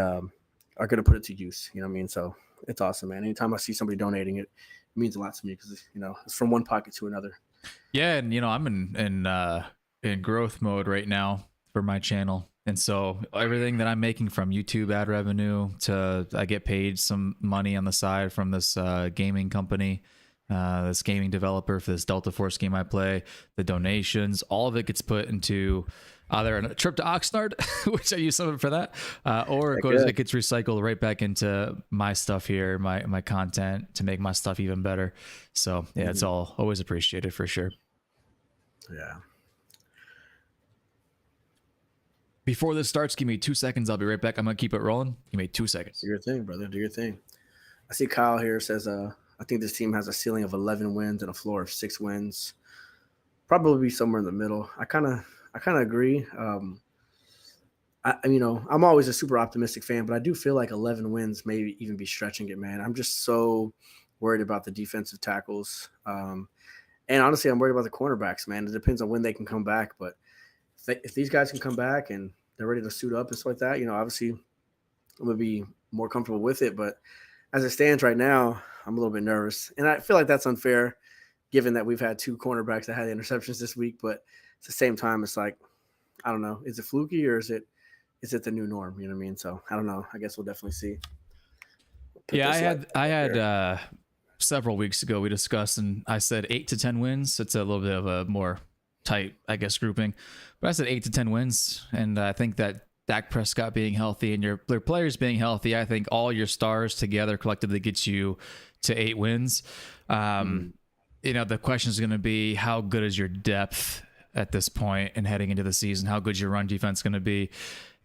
Speaker 2: are going to put it to use. You know what I mean? So it's awesome, man. Anytime I see somebody donating it means a lot to me because it's from one pocket to another.
Speaker 1: Yeah, and I'm in growth mode right now for my channel. And so everything that I'm making from YouTube ad revenue to I get paid some money on the side from this gaming company, this gaming developer for this Delta Force game I play, the donations, all of it gets put into either a trip to Oxnard, which I use some of it for that, or it gets recycled right back into my stuff here, my content to make my stuff even better. So yeah, it's all always appreciated for sure.
Speaker 2: Yeah.
Speaker 1: Before this starts, give me 2 seconds. I'll be right back. I'm going to keep it rolling. Give me 2 seconds.
Speaker 2: Do your thing, brother. Do your thing. I see Kyle here says, I think this team has a ceiling of 11 wins and a floor of 6 wins. Probably be somewhere in the middle. I kind of agree. I'm always a super optimistic fan, but I do feel like 11 wins may even be stretching it, man. I'm just so worried about the defensive tackles. And honestly, I'm worried about the cornerbacks, man. It depends on when they can come back, but if these guys can come back and they're ready to suit up and stuff like that, obviously I'm going to be more comfortable with it. But as it stands right now, I'm a little bit nervous. And I feel like that's unfair given that we've had 2 cornerbacks that had interceptions this week. But at the same time, it's like, I don't know. Is it fluky or is it the new norm? You know what I mean? So I don't know. I guess we'll definitely see.
Speaker 1: I had several weeks ago we discussed, and I said 8 to 10 wins. It's a little bit of a more tight, I guess, grouping, but I said 8 to 10 wins, and I think that Dak Prescott being healthy and your players being healthy, I think all your stars together collectively gets you to 8 wins. The question is going to be how good is your depth at this point and heading into the season? How good is your run defense going to be?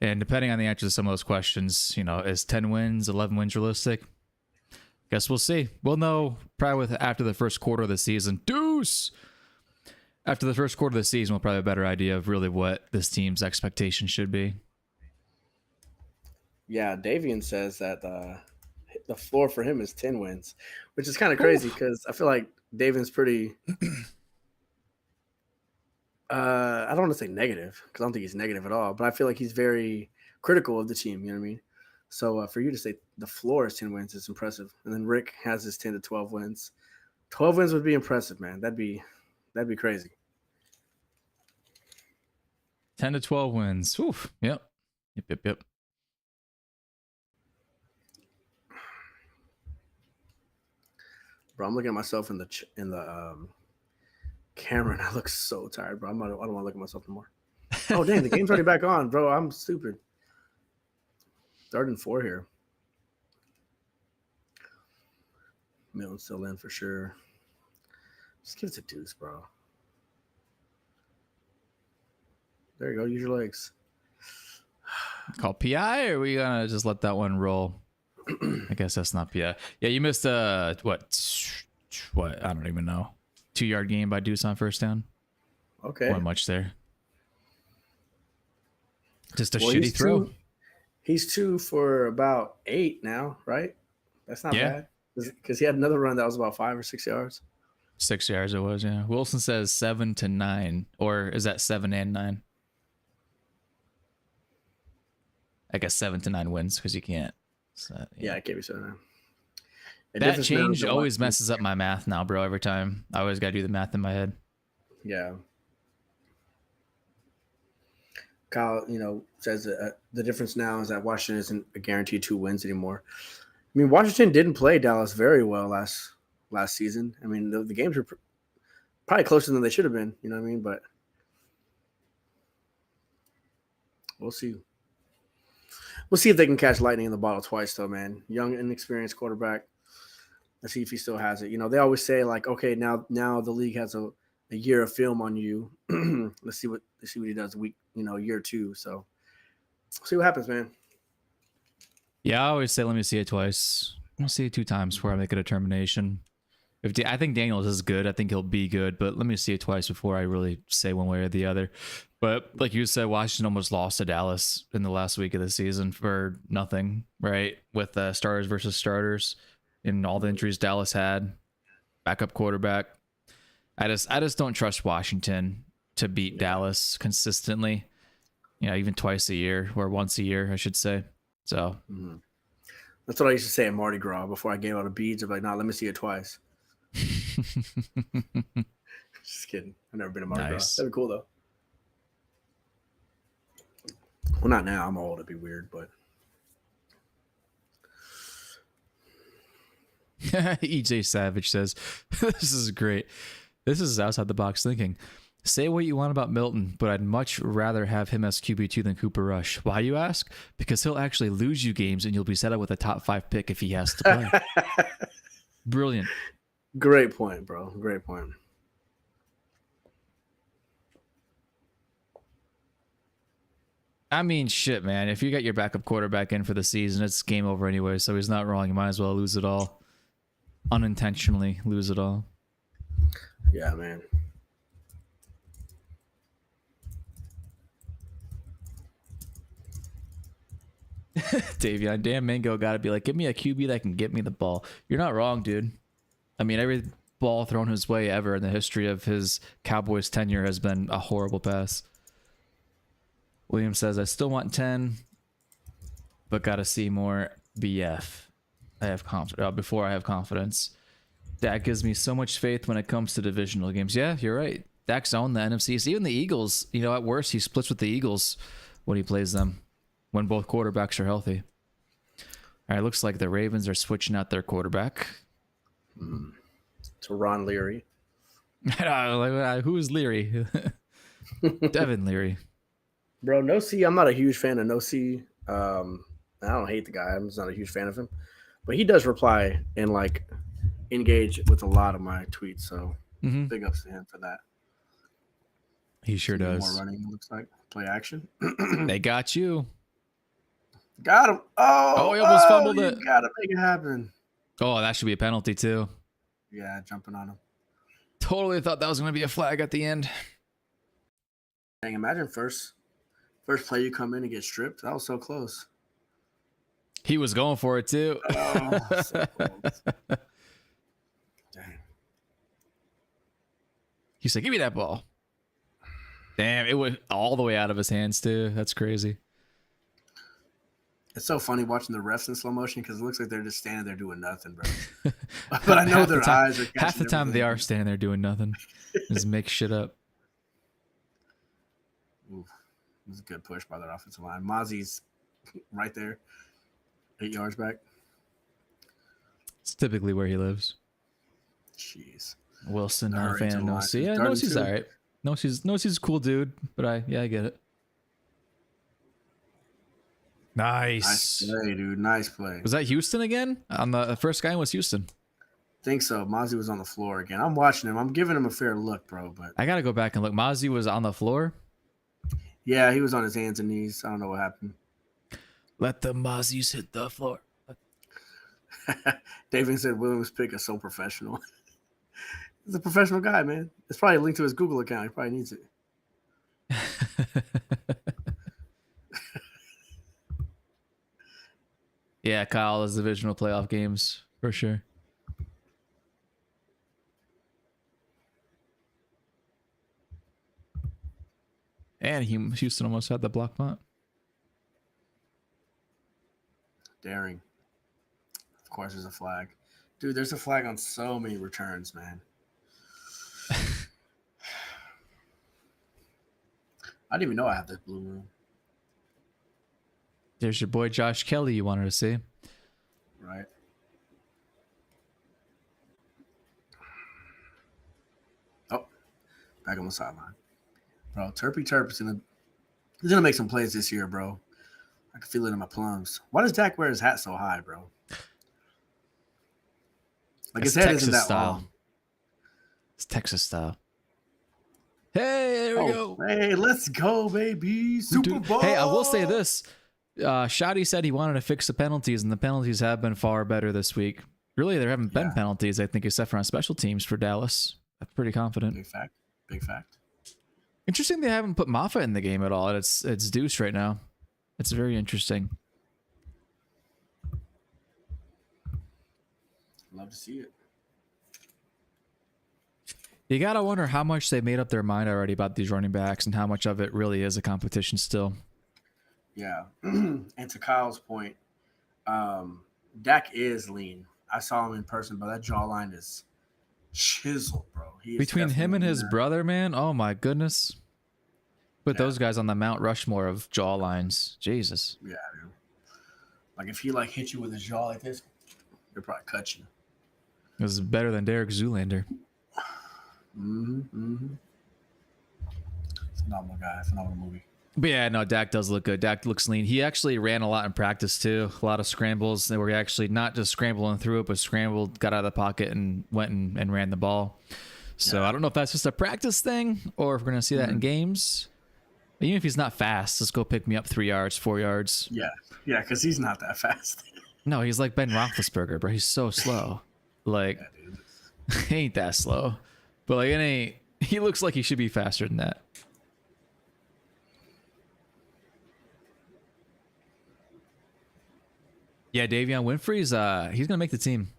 Speaker 1: And depending on the answer to some of those questions, is 10 wins, 11 wins realistic? Guess we'll see. We'll know probably after the first quarter of the season. Deuce! After the first quarter of the season, we'll probably have a better idea of really what this team's expectation should be.
Speaker 2: Yeah, Davian says that the floor for him is 10 wins, which is kind of crazy because I feel like Davian's pretty. I don't want to say negative because I don't think he's negative at all, but I feel like he's very critical of the team. You know what I mean? So for you to say the floor is 10 wins is impressive, and then Rick has his 10 to 12 wins. 12 wins would be impressive, man. That'd be crazy.
Speaker 1: 10 to 12 wins. Oof. Yep.
Speaker 2: Bro, I'm looking at myself in the camera, and I look so tired, bro. I don't want to look at myself anymore. Oh, dang, the game's already back on, bro. I'm stupid. 3rd and 4 here. Milton's still in for sure. Just give it to Deuce, bro. There you go. Use your legs.
Speaker 1: Call PI, or are we gonna just let that one roll? I guess that's not PI. Yeah, you missed what? I don't even know. 2-yard gain by Deuce on first down.
Speaker 2: Okay.
Speaker 1: Not much there. Just a shitty throw.
Speaker 2: He's 2 for about 8 now, right? That's not bad. Because he had another run that was about 5 or 6 yards.
Speaker 1: 6 yards it was, yeah. Wilson says 7 to 9, or is that 7 and 9? I guess 7 to 9 wins because you can't. So,
Speaker 2: yeah, it can't be 7 to 9.
Speaker 1: That change always messes up my math now, bro. Every time I always got to do the math in my head.
Speaker 2: Yeah. Kyle, says that the difference now is that Washington isn't a guaranteed 2 wins anymore. I mean, Washington didn't play Dallas very well last season. I mean, the games were probably closer than they should have been. You know what I mean? But we'll see. We'll see if they can catch lightning in the bottle twice, though, man. Young, inexperienced quarterback. Let's see if he still has it. They always say like, okay, now the league has a year of film on you. Let's see what he does year 2. So we'll see what happens, man.
Speaker 1: Yeah, I always say let me see it twice. Let me see it 2 times before I make a determination. I think Daniels is good. I think he'll be good, but let me see it twice before I really say one way or the other. But like you said, Washington almost lost to Dallas in the last week of the season for nothing, right? With starters versus starters and all the injuries Dallas had, backup quarterback. I just don't trust Washington to beat Dallas consistently. Even twice a year or once a year, I should say. So
Speaker 2: that's what I used to say at Mardi Gras before I gave out the beads. I'm like, nah, let me see it twice. Just kidding. I've never been to Mardi Gras. That'd be cool though. Well, not now. I'm old. It'd be weird, but
Speaker 1: EJ Savage says, "This is great. This is outside the box thinking. Say what you want about Milton, but I'd much rather have him as QB2 than Cooper Rush. Why, you ask? Because he'll actually lose you games, and you'll be set up with a top 5 pick if he has to play." Brilliant.
Speaker 2: Great point, bro. Great point.
Speaker 1: I mean, shit, man. If you got your backup quarterback in for the season, it's game over anyway, so he's not wrong. You might as well lose it all. Unintentionally lose it all.
Speaker 2: Yeah, man.
Speaker 1: Davion, damn Mango got to be like, give me a QB that can get me the ball. You're not wrong, dude. I mean, every ball thrown his way ever in the history of his Cowboys tenure has been a horrible pass. William says, I still want 10, but got to see more BF. I have confidence before I have confidence. That gives me so much faith when it comes to divisional games. Yeah, you're right. Dak's owned the NFC. So even the Eagles, at worst, he splits with the Eagles when he plays them, when both quarterbacks are healthy. All right, looks like the Ravens are switching out their quarterback.
Speaker 2: To Ron Leary.
Speaker 1: Who is Leary? Devin Leary.
Speaker 2: Bro, No C, I'm not a huge fan of No C. I don't hate the guy. I'm just not a huge fan of him. But he does reply and engage with a lot of my tweets. So big ups to him for that.
Speaker 1: He sure does.
Speaker 2: More running, it looks like. Play action.
Speaker 1: They got you.
Speaker 2: Got him. Oh,
Speaker 1: he almost fumbled it.
Speaker 2: You gotta make it happen.
Speaker 1: Oh, that should be a penalty too.
Speaker 2: Yeah, jumping on him.
Speaker 1: Totally thought that was going to be a flag at the end.
Speaker 2: Dang, imagine first play you come in and get stripped. That was so close.
Speaker 1: He was going for it too.
Speaker 2: Oh, so close. Dang.
Speaker 1: He said, "Give me that ball." Damn, it went all the way out of his hands too. That's crazy.
Speaker 2: It's so funny watching the refs in slow motion because it looks like they're just standing there doing nothing, bro. But I know their eyes are catching
Speaker 1: half the time
Speaker 2: everything.
Speaker 1: they are standing there doing nothing. Just make shit up.
Speaker 2: Ooh, it was a good push by their offensive line. Mozzie's right there, 8 yards back.
Speaker 1: It's typically where he lives.
Speaker 2: Jeez.
Speaker 1: Wilson, not a
Speaker 2: Hurry
Speaker 1: fan
Speaker 2: to
Speaker 1: of
Speaker 2: the line.
Speaker 1: Nosey. Yeah,
Speaker 2: Third and
Speaker 1: Nosey's
Speaker 2: 2.
Speaker 1: all right. Nosey's a cool dude, but I get it.
Speaker 2: Nice
Speaker 1: Nice.
Speaker 2: play, dude. Nice play.
Speaker 1: Was that Houston again? On the first guy was Houston.
Speaker 2: Think so. Mozzie was on the floor again. I'm watching him. I'm giving him a fair look, bro. But
Speaker 1: I gotta go back and look. Mozzie was on the floor.
Speaker 2: yeah, he was on his hands and knees. I don't know what happened.
Speaker 1: Let the Mozzies hit the floor.
Speaker 2: David said Williams' pick is so professional. He's a professional guy, man. It's probably linked to his Google account. He probably needs it.
Speaker 1: Yeah, Kyle is divisional playoff games for sure. And Houston almost had the block punt.
Speaker 2: Daring. Of course, there's a flag. Dude, there's a flag on so many returns, man. I didn't even know I had this blue room.
Speaker 1: There's your boy Josh Kelly you wanted to see.
Speaker 2: Right. Oh, back on the sideline. Bro, Turp is gonna make some plays this year, bro. I can feel it in my plums. Why does Dak wear his hat so high, bro? Like
Speaker 1: It's
Speaker 2: his head
Speaker 1: Texas
Speaker 2: isn't that
Speaker 1: style.
Speaker 2: long.
Speaker 1: It's Texas style. Hey, there we go.
Speaker 2: Hey, let's go, baby. Super Bowl.
Speaker 1: Hey, I will say this. Shotty said he wanted to fix the penalties, and the penalties have been far better this week. Really, there haven't been penalties, I think, except for on special teams for Dallas. I'm pretty confident.
Speaker 2: Big fact. Big fact.
Speaker 1: Interesting they haven't put Maffa in the game at all. It's Deuce right now. It's very interesting.
Speaker 2: Love to see it.
Speaker 1: You gotta wonder how much they made up their mind already about these running backs and how much of it really is a competition still.
Speaker 2: Yeah. And to Kyle's point, Dak is lean. I saw him in person, but that jawline is chiseled, bro.
Speaker 1: Between him and his brother, man, oh my goodness. Put those guys on the Mount Rushmore of jawlines. Jesus.
Speaker 2: Yeah, dude. Like if he hit you with his jaw like this, he'll probably cut you.
Speaker 1: It was better than Derek Zoolander.
Speaker 2: Phenomenal guy. Phenomenal movie.
Speaker 1: But yeah, no, Dak does look good. Dak looks lean. He actually ran a lot in practice too. A lot of scrambles. They were actually not just scrambling through it, but scrambled, got out of the pocket, and went and ran the ball. So I don't know if that's just a practice thing or if we're going to see that in games. Even if he's not fast, just go pick me up 3 yards, 4 yards.
Speaker 2: Yeah, because he's not that fast.
Speaker 1: No, he's like Ben Roethlisberger, bro. He's so slow. Like, he ain't that slow. But like, it ain't. He looks like he should be faster than that. Yeah, Davion Winfrey's he's gonna make the team.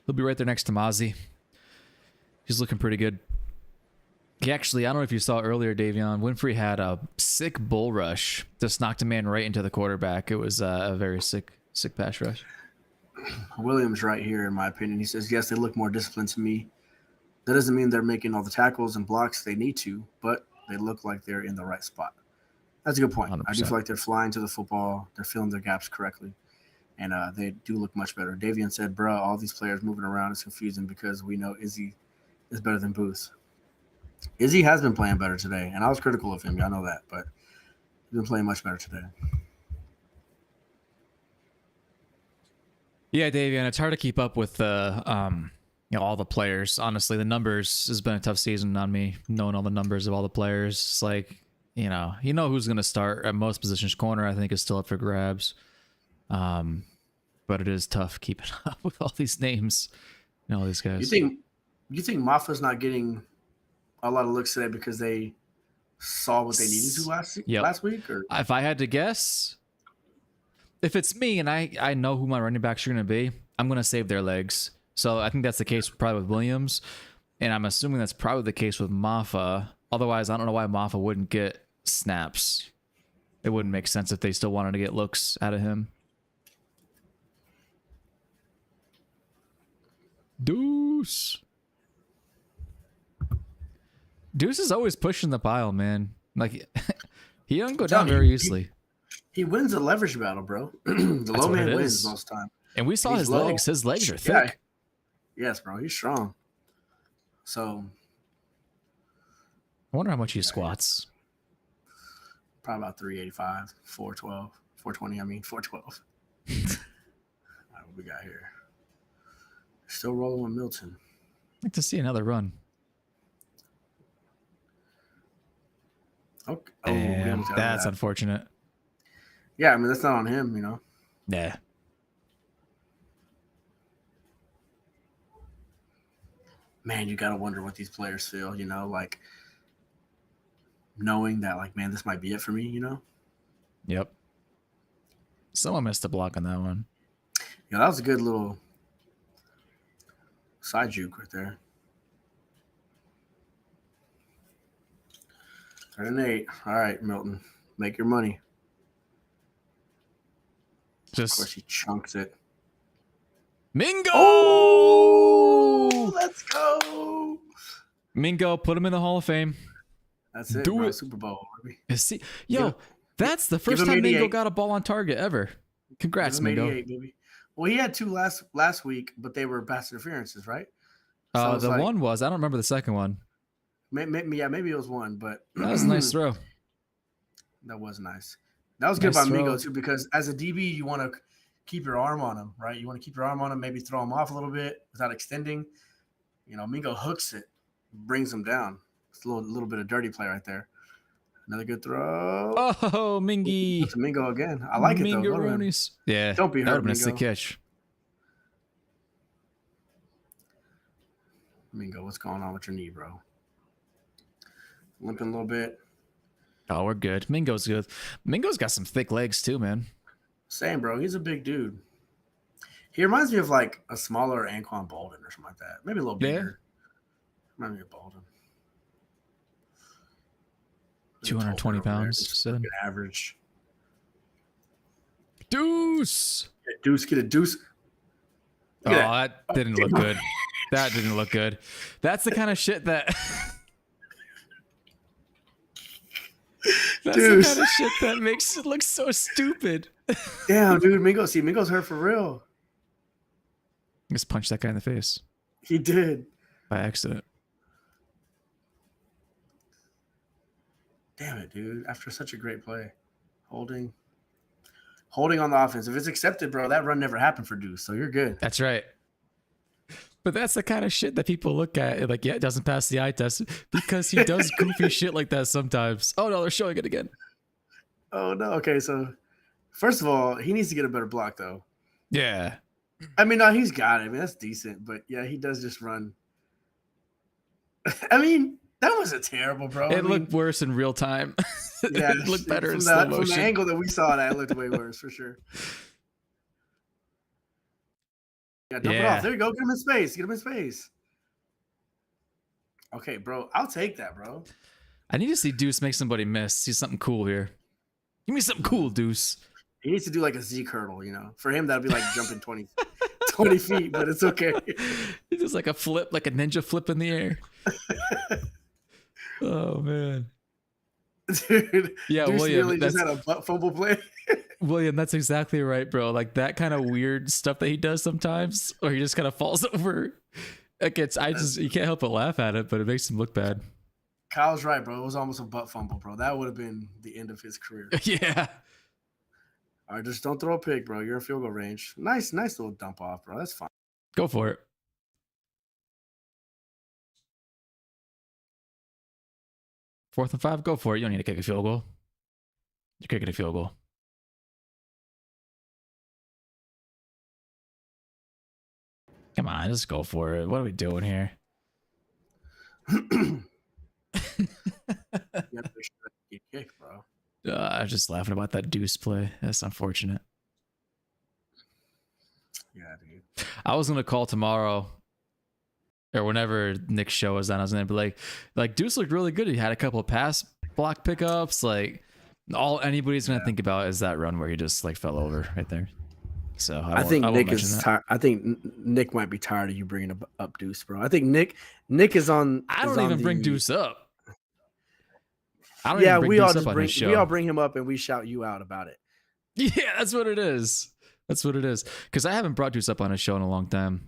Speaker 1: He'll be right there next to Mozzie. He's looking pretty good. He actually, I don't know if you saw earlier, Davion Winfrey had a sick bull rush. Just knocked a man right into the quarterback. It was a very sick pass rush.
Speaker 2: Williams right here, in my opinion. He says, yes, they look more disciplined to me. That doesn't mean they're making all the tackles and blocks they need to, but they look like they're in the right spot. That's a good point.
Speaker 1: 100%.
Speaker 2: I do feel like they're flying to the football. They're filling their gaps correctly. And they do look much better. Davian said, bro, all these players moving around is confusing because we know Izzy is better than Booth. Izzy has been playing better today, and I was critical of him. Y'all know that, but he's been playing much better today.
Speaker 1: Yeah, Davian, it's hard to keep up with all the players. Honestly, the numbers has been a tough season on me, knowing all the numbers of all the players. It's like, you know who's going to start at most positions. Corner, I think, is still up for grabs. but it is tough keeping up with all these names and all these guys.
Speaker 2: You think Maffa's not getting a lot of looks today because they saw what they needed to last week? Or
Speaker 1: if I had to guess, if it's me and I know who my running backs are going to be, I'm going to save their legs. So I think that's the case probably with Williams, and I'm assuming that's probably the case with Maffa. Otherwise, I don't know why Maffa wouldn't get snaps. It wouldn't make sense if they still wanted to get looks out of him. Deuce is always pushing the pile, man. Like, he doesn't go down very easily.
Speaker 2: He wins the leverage battle, bro. The low man wins most time.
Speaker 1: And we saw his legs. His legs are thick.
Speaker 2: Yeah. Yes, bro. He's strong. So
Speaker 1: I wonder how much he squats.
Speaker 2: Probably about 385, 412, 420. I mean, 412. All right, what we got here? Still rolling with Milton.
Speaker 1: I'd like to see another run.
Speaker 2: Okay.
Speaker 1: Damn, that's unfortunate.
Speaker 2: Yeah, I mean, that's not on him, you know?
Speaker 1: Yeah.
Speaker 2: Man, you got to wonder what these players feel, you know? Like, knowing that, like, man, this might be it for me, you know?
Speaker 1: Yep. Someone missed a block on that one.
Speaker 2: Yeah, that was a good little side juke right there. 3-8. All right, Milton. Make your money. Of course, he chunks it.
Speaker 1: Mingo!
Speaker 2: Oh, let's go.
Speaker 1: Mingo, put him in the Hall of Fame.
Speaker 2: That's it. Do it. Super Bowl.
Speaker 1: That's the first time Mingo got a ball on target ever. Congrats, Mingo.
Speaker 2: Baby. Well, he had two last week, but they were pass interferences, right?
Speaker 1: So the one was. I don't remember the second one.
Speaker 2: Maybe it was one, but
Speaker 1: that was a nice throw.
Speaker 2: That was nice. That was good by Mingo too, because as a DB, you want to keep your arm on him, right? You want to keep your arm on him, maybe throw him off a little bit without extending. You know, Mingo hooks it, brings him down. It's a little bit of dirty play right there. Another good throw.
Speaker 1: Oh, Mingy.
Speaker 2: That's a Mingo again. I like it though.
Speaker 1: Mingo-ronies. Yeah.
Speaker 2: Don't be hurt,
Speaker 1: that would have been a
Speaker 2: Mingo.
Speaker 1: sick catch.
Speaker 2: Mingo, what's going on with your knee, bro? Limping a little bit.
Speaker 1: Oh, we're good. Mingo's good. Mingo's got some thick legs too, man.
Speaker 2: Same, bro. He's a big dude. He reminds me of like a smaller Anquan Bolden or something like that. Maybe a little bigger. Reminds me of Bolden.
Speaker 1: 220 pounds.
Speaker 2: Average.
Speaker 1: Deuce.
Speaker 2: Get a deuce.
Speaker 1: That didn't look good. That didn't look good. That's the kind of shit that... That's the kind of shit that makes it look so stupid.
Speaker 2: Damn, dude. Mingo's hurt for real.
Speaker 1: Just punched that guy in the face.
Speaker 2: He did.
Speaker 1: By accident.
Speaker 2: Damn it, dude. After such a great play. Holding on the offense. If it's accepted, bro, that run never happened for Deuce, so you're good.
Speaker 1: That's right. But that's the kind of shit that people look at and like, yeah, it doesn't pass the eye test because he does goofy shit like that sometimes. Oh, no, they're showing it again.
Speaker 2: Oh, no. Okay, so first of all, he needs to get a better block, though.
Speaker 1: Yeah.
Speaker 2: I mean, no, he's got it. I mean, that's decent. But, yeah, he does just run. I mean, that wasn't terrible, bro.
Speaker 1: It looked worse in real time.
Speaker 2: Yeah,
Speaker 1: it looked better in slow motion.
Speaker 2: From the angle that we saw that, it looked way worse for sure. Yeah, dump it off. There you go. Get him in space. Okay, bro. I'll take that, bro.
Speaker 1: I need to see Deuce make somebody miss. See something cool here. Give me something cool, Deuce.
Speaker 2: He needs to do like a Z hurdle, you know. For him, that'd be like jumping 20 feet, but it's okay.
Speaker 1: It's just like a flip, like a ninja flip in the air. Oh, man.
Speaker 2: Dude,
Speaker 1: yeah,
Speaker 2: Deuce
Speaker 1: William.
Speaker 2: Really just had a butt fumble play.
Speaker 1: William, that's exactly right, bro. Like that kind of weird stuff that he does sometimes, or he just kind of falls over. Like you can't help but laugh at it, but it makes him look bad.
Speaker 2: Kyle's right, bro. It was almost a butt fumble, bro. That would have been the end of his career.
Speaker 1: Yeah.
Speaker 2: All right, just don't throw a pick, bro. You're in field goal range. Nice little dump off, bro. That's fine.
Speaker 1: Go for it. 4th and 5, go for it. You don't need to kick a field goal. You're kicking a field goal. Come on, just go for it. What are we doing here?
Speaker 2: Get kicked, bro.
Speaker 1: I was just laughing about that deuce play. That's unfortunate.
Speaker 2: Yeah, dude.
Speaker 1: I was gonna call tomorrow or whenever Nick's show was on. I was gonna be like Deuce looked really good. He had a couple of pass block pickups. Like all anybody's gonna think about is that run where he just like fell over right there. So I
Speaker 2: think Nick is
Speaker 1: that.
Speaker 2: tired. I think Nick might be tired of you bringing up Deuce, bro. I think Nick is on.
Speaker 1: I don't even bring Deuce up.
Speaker 2: I don't even bring Deuce up on his show. We all bring him up and we shout you out about it.
Speaker 1: Yeah, that's what it is. That's what it is. Because I haven't brought Deuce up on his show in a long time.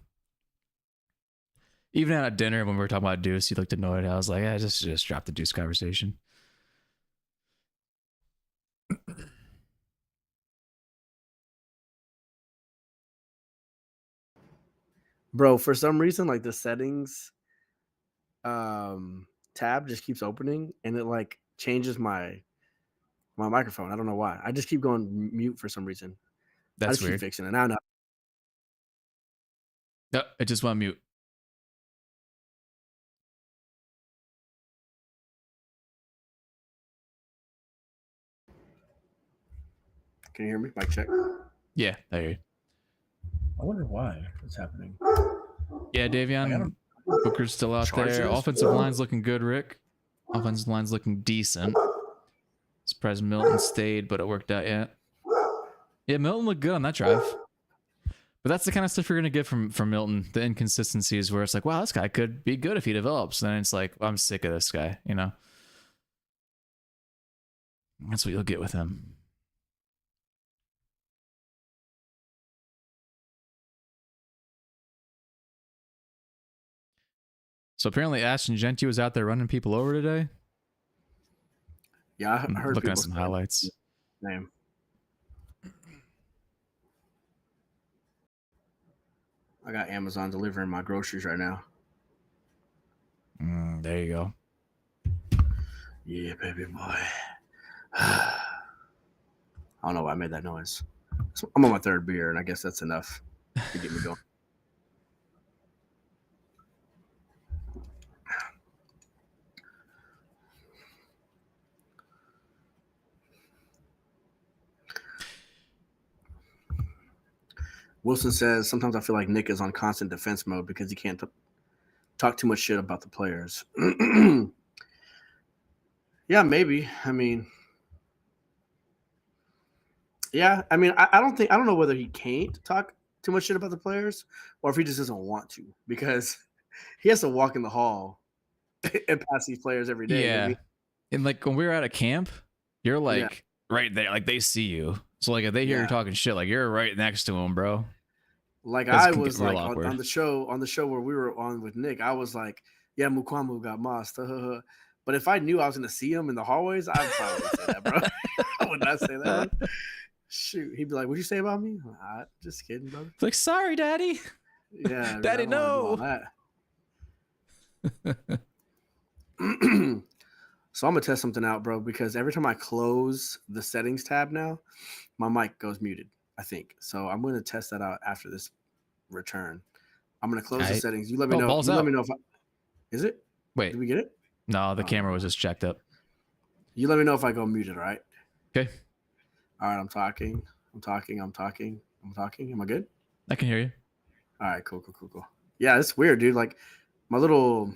Speaker 1: Even at dinner when we were talking about Deuce, he looked annoyed. I was like, I just dropped the Deuce conversation.
Speaker 2: Bro, for some reason, like the settings tab just keeps opening and it like changes my microphone. I don't know why. I just keep going mute for some reason.
Speaker 1: That's
Speaker 2: I just
Speaker 1: weird.
Speaker 2: Keep fixing it. Now, no.
Speaker 1: No, it just went mute.
Speaker 2: Can you hear me? Mic check.
Speaker 1: Yeah, I hear you.
Speaker 2: I wonder why it's happening.
Speaker 1: Yeah, Davion Booker's still out there. Offensive line's looking good, Rick. Offensive line's looking decent. Surprised Milton stayed, but it worked out yet. Yeah, Milton looked good on that drive. But that's the kind of stuff you're going to get from Milton. The inconsistencies where it's like, wow, this guy could be good if he develops. And then it's like, I'm sick of this guy, you know? That's what you'll get with him. So apparently Ashton Genty was out there running people over today.
Speaker 2: Yeah, I heard
Speaker 1: looking at some highlights.
Speaker 2: Name. I got Amazon delivering my groceries right now.
Speaker 1: There you go.
Speaker 2: Yeah, baby boy. I don't know why I made that noise. I'm on my third beer, and I guess that's enough to get me going. Wilson says, sometimes I feel like Nick is on constant defense mode because he can't talk too much shit about the players. Yeah, maybe. I mean, yeah. I mean, I don't know whether he can't talk too much shit about the players or if he just doesn't want to because he has to walk in the hall and pass these players every day.
Speaker 1: Yeah.
Speaker 2: You know I mean?
Speaker 1: And like when we were at a camp, you're like right there. Like they see you. So like if they hear you talking shit, like you're right next to him, bro.
Speaker 2: Like I was like on the show where we were on with Nick, I was like, yeah, Mukwamu got mossed. But if I knew I was going to see him in the hallways, I'd probably say that, bro. I would not say that. Shoot. He'd be like, what'd you say about me? Just kidding, brother.
Speaker 1: Like, sorry, Daddy.
Speaker 2: Yeah.
Speaker 1: Daddy, no.
Speaker 2: So I'm going to test something out, bro, because every time I close the settings tab now, my mic goes muted, I think. So I'm going to test that out after this return. I'm going to close the settings. You let me know. Let me know if is it?
Speaker 1: Wait.
Speaker 2: Did we get it?
Speaker 1: No, the camera was just checked up.
Speaker 2: You let me know if I go muted, all right?
Speaker 1: Okay.
Speaker 2: All right, I'm talking. Am I good?
Speaker 1: I can hear you.
Speaker 2: All right, cool. Yeah, it's weird, dude. Like my little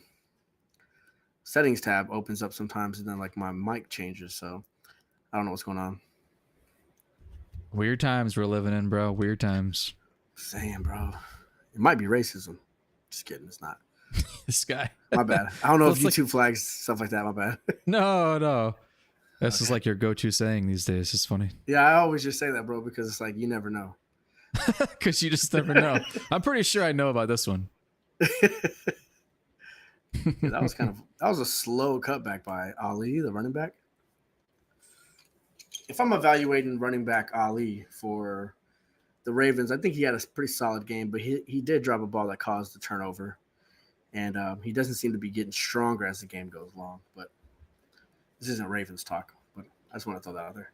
Speaker 2: settings tab opens up sometimes and then like my mic changes, so I don't know what's going on.
Speaker 1: Weird times we're living in, bro. Weird times.
Speaker 2: Saying, bro. It might be racism. Just kidding, it's not.
Speaker 1: This guy.
Speaker 2: My bad. I don't know if YouTube flags stuff like that. My bad.
Speaker 1: No. This is like your go-to saying these days. It's funny.
Speaker 2: Yeah, I always just say that, bro, because it's like you never know.
Speaker 1: Because you just never know. I'm pretty sure I know about this one.
Speaker 2: Yeah, that was a slow cutback by Ali, the running back. If I'm evaluating running back Ali for the Ravens, I think he had a pretty solid game, but he did drop a ball that caused the turnover. And he doesn't seem to be getting stronger as the game goes along. But this isn't Ravens talk. But I just want to throw that out there.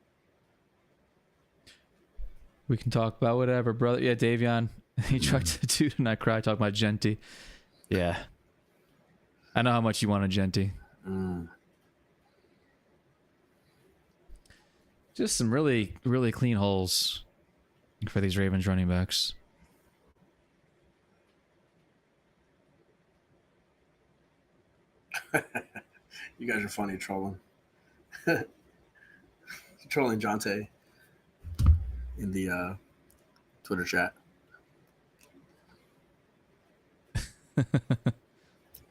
Speaker 1: We can talk about whatever, brother. Yeah, Davion. He trucked a dude and I cried talking about Genti. Yeah. I know how much you wanted Genti. Just some really, really clean holes for these Ravens running backs.
Speaker 2: You guys are funny trolling. Trolling Jonte in the Twitter chat.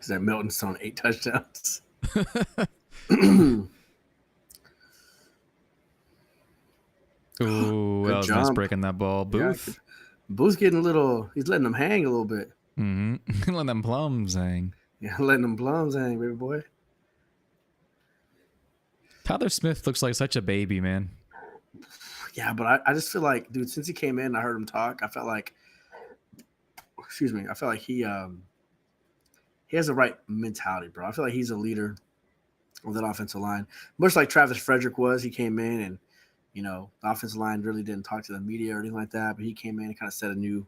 Speaker 2: Is that Milton's on 8 touchdowns?
Speaker 1: Ooh, that was nice breaking that ball. Booth.
Speaker 2: Yeah, Booth's getting a little, he's letting them hang a little bit.
Speaker 1: Mm-hmm. Letting them plums hang.
Speaker 2: Yeah, letting them plums hang, baby boy.
Speaker 1: Tyler Smith looks like such a baby, man.
Speaker 2: Yeah, but I just feel like, dude, since he came in, I heard him talk. I felt like, excuse me, I felt like he has the right mentality, bro. I feel like he's a leader of that offensive line, much like Travis Frederick was. He came in and, you know, the offensive line really didn't talk to the media or anything like that, but he came in and kind of set a new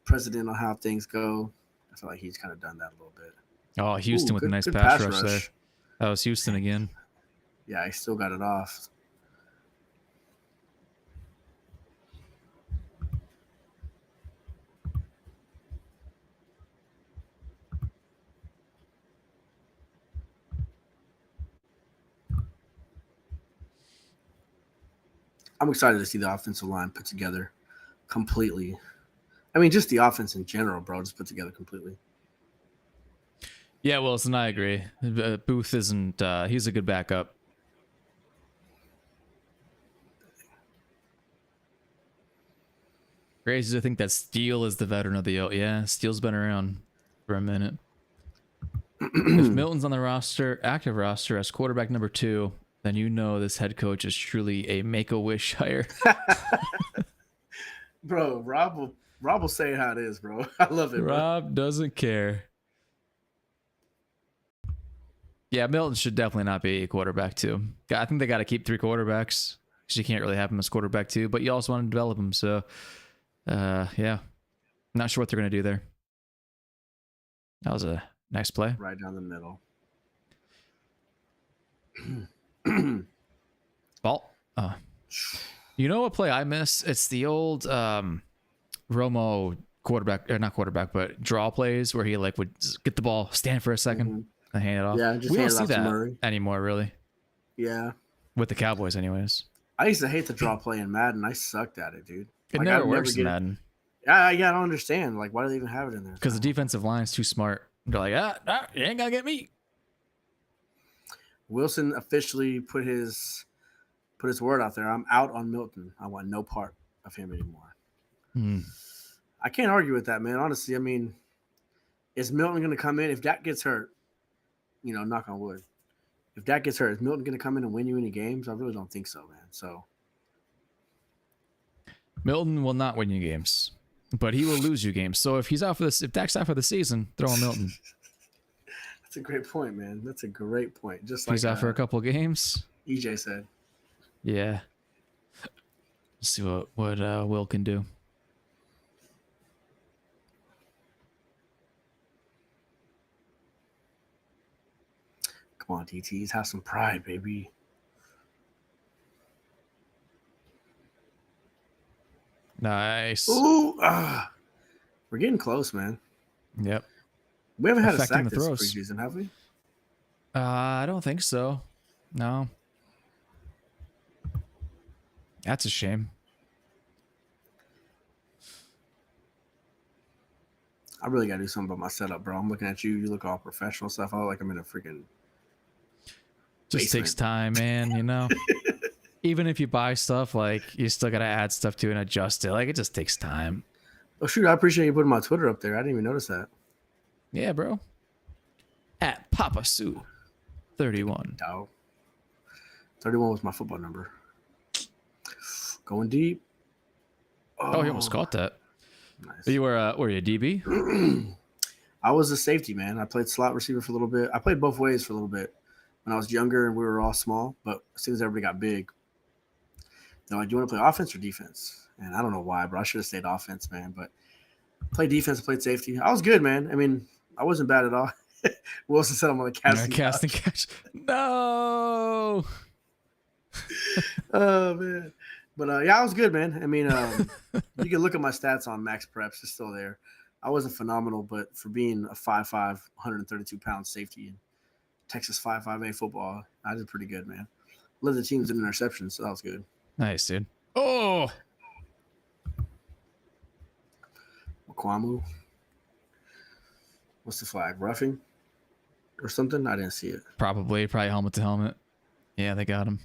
Speaker 2: precedent on how things go. I feel like he's kind of done that a little bit.
Speaker 1: Oh, Houston with a nice pass rush there. That was Houston again.
Speaker 2: Yeah, he still got it off. I'm excited to see the offensive line put together completely. I mean, just the offense in general, bro, just put together completely.
Speaker 1: Yeah, Wilson, I agree. Booth isn't, he's a good backup. Crazy to think that Steele is the veteran of the O. Yeah, Steele's been around for a minute. If Milton's on the roster, active roster as quarterback number 2, then you know this head coach is truly a make-a-wish hire.
Speaker 2: Bro, Rob will say it how it is, bro. I love it,
Speaker 1: Rob doesn't care. Yeah, Milton should definitely not be a quarterback 2. I think they got to keep 3 quarterbacks because you can't really have him as quarterback 2, but you also want to develop him. So, yeah, not sure what they're going to do there. That was a nice play.
Speaker 2: Right down the middle.
Speaker 1: Ball. You know what play I miss? It's the old Romo quarterback, or not quarterback, but draw plays where he like would get the ball, stand for a second, and hand it off.
Speaker 2: Yeah, just
Speaker 1: we
Speaker 2: hand
Speaker 1: don't
Speaker 2: it
Speaker 1: see
Speaker 2: off to
Speaker 1: that
Speaker 2: Murray
Speaker 1: anymore, really.
Speaker 2: Yeah.
Speaker 1: With the Cowboys, anyways.
Speaker 2: I used to hate the draw play in Madden. I sucked at it, dude.
Speaker 1: It never works in Madden.
Speaker 2: Yeah, I don't understand. Like, why do they even have it in there?
Speaker 1: Because the defensive line is too smart. They're like, you ain't gonna get me.
Speaker 2: Wilson officially put his word out there. I'm out on Milton. I want no part of him anymore. I can't argue with that, man. Honestly, I mean, is Milton going to come in? If Dak gets hurt, you know, knock on wood. If Dak gets hurt, is Milton going to come in and win you any games? I really don't think so, man. So
Speaker 1: Milton will not win you games, but he will lose you games. So if he's out for this, if Dak's out for the season, throw on Milton.
Speaker 2: That's a great point, man. That's a great point. Just
Speaker 1: like he's out for a couple games.
Speaker 2: EJ said.
Speaker 1: Yeah. Let's see what Will can do.
Speaker 2: Come on, DTs, have some pride, baby.
Speaker 1: Nice.
Speaker 2: Ooh, we're getting close, man.
Speaker 1: Yep.
Speaker 2: We haven't had a sack this preseason, have we?
Speaker 1: I don't think so. No. That's a shame.
Speaker 2: I really gotta do something about my setup, bro. I'm looking at you. You look all professional stuff. I look like I'm in a freaking
Speaker 1: just takes time, man. You know, even if you buy stuff, like you still gotta add stuff to it and adjust it. Like it just takes time.
Speaker 2: Oh shoot! I appreciate you putting my Twitter up there. I didn't even notice that.
Speaker 1: Yeah, bro. At Papa Sue 31.
Speaker 2: Dog. 31 was my football number. Going deep.
Speaker 1: Oh, you almost caught that. Nice. You were you a DB?
Speaker 2: I was a safety, man. I played slot receiver for a little bit. I played both ways for a little bit when I was younger and we were all small. But as soon as everybody got big, they're like, "Do you want to play offense or defense?" And I don't know why, but I should have stayed offense, man. But Played defense, played safety. I was good, man. I mean, I wasn't bad at all. Wilson said I'm on the casting
Speaker 1: Couch. No.
Speaker 2: Oh man, but yeah, I was good, man. I mean, you can look at my stats on Max Preps; it's still there. I wasn't phenomenal, but for being a 5'5", 132-pound safety in Texas 5.5A football, I did pretty good, man. Led the teams in interceptions, so that was good.
Speaker 1: Nice, dude. Oh,
Speaker 2: Kwamu. What's the flag? Roughing or something? I didn't see it.
Speaker 1: probably helmet to helmet. Yeah, they got him.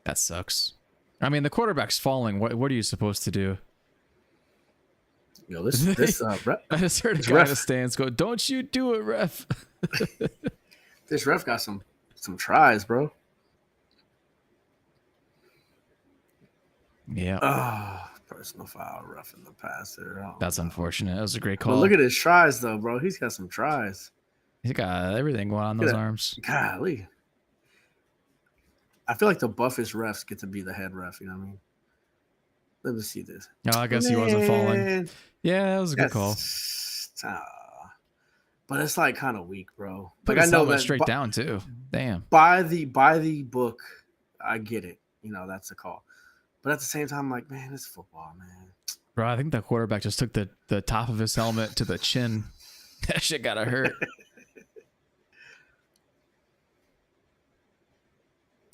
Speaker 1: That sucks. I mean, the quarterback's falling. What are you supposed to do?
Speaker 2: Yo, this ref,
Speaker 1: I just heard a guy in the stands go, "Don't you do it, ref."
Speaker 2: This ref got some tries, bro.
Speaker 1: Yeah.
Speaker 2: Personal foul, roughing the passer. Oh,
Speaker 1: that's unfortunate. That was a great call.
Speaker 2: But look at his tries, though, bro. He's got some tries.
Speaker 1: He's got everything going on those arms.
Speaker 2: Golly. I feel like the buffest refs get to be the head ref. You know what I mean? Let me see this.
Speaker 1: No, I guess he wasn't falling. Yeah, that was a good call.
Speaker 2: But it's like kind of weak, bro.
Speaker 1: Like I know that straight down too. Damn.
Speaker 2: By the book, I get it. You know, that's a call. But at the same time, I'm like, man, it's football, man.
Speaker 1: Bro, I think the quarterback just took the top of his helmet to the chin. That shit gotta hurt.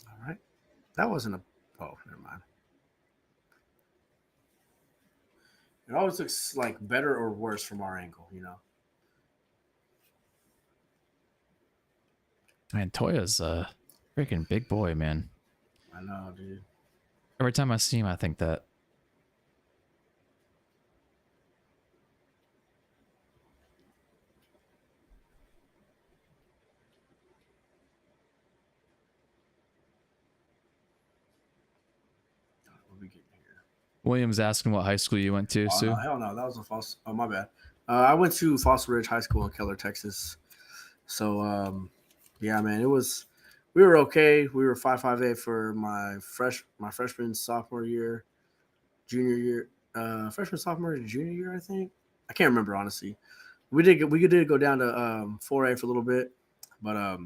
Speaker 2: All right. That wasn't a... Oh, never mind. It always looks like better or worse from our angle, you know?
Speaker 1: Man, Toya's a freaking big boy, man.
Speaker 2: I know, dude.
Speaker 1: Every time I see him, I think that.
Speaker 2: What are we getting here?
Speaker 1: William's asking what high school you went to, Sue.
Speaker 2: No, hell no. That was a false... Oh, my bad. I went to Fossil Ridge High School in Keller, Texas. So, yeah, man, it was... We were okay. We were 5.5A for my freshman, sophomore year, junior year, freshman, sophomore, junior year, I think. I can't remember, honestly. We did go down to 4A for a little bit, but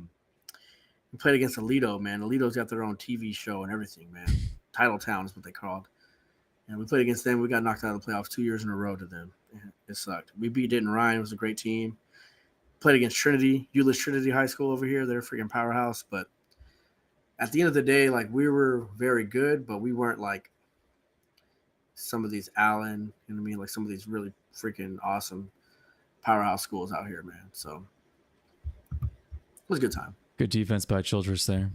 Speaker 2: we played against Alito, man. Alito's got their own TV show and everything, man. Title Town is what they called. And we played against them. We got knocked out of the playoffs 2 years in a row to them. It sucked. We beat Denton Ryan. It was a great team. Played against Trinity, Euless Trinity High School over here. They're a freaking powerhouse, but at the end of the day, like, we were very good, but we weren't like some of these Allen, you know what I mean? Like some of these really freaking awesome powerhouse schools out here, man. So it was a good time.
Speaker 1: Good defense by Childress there.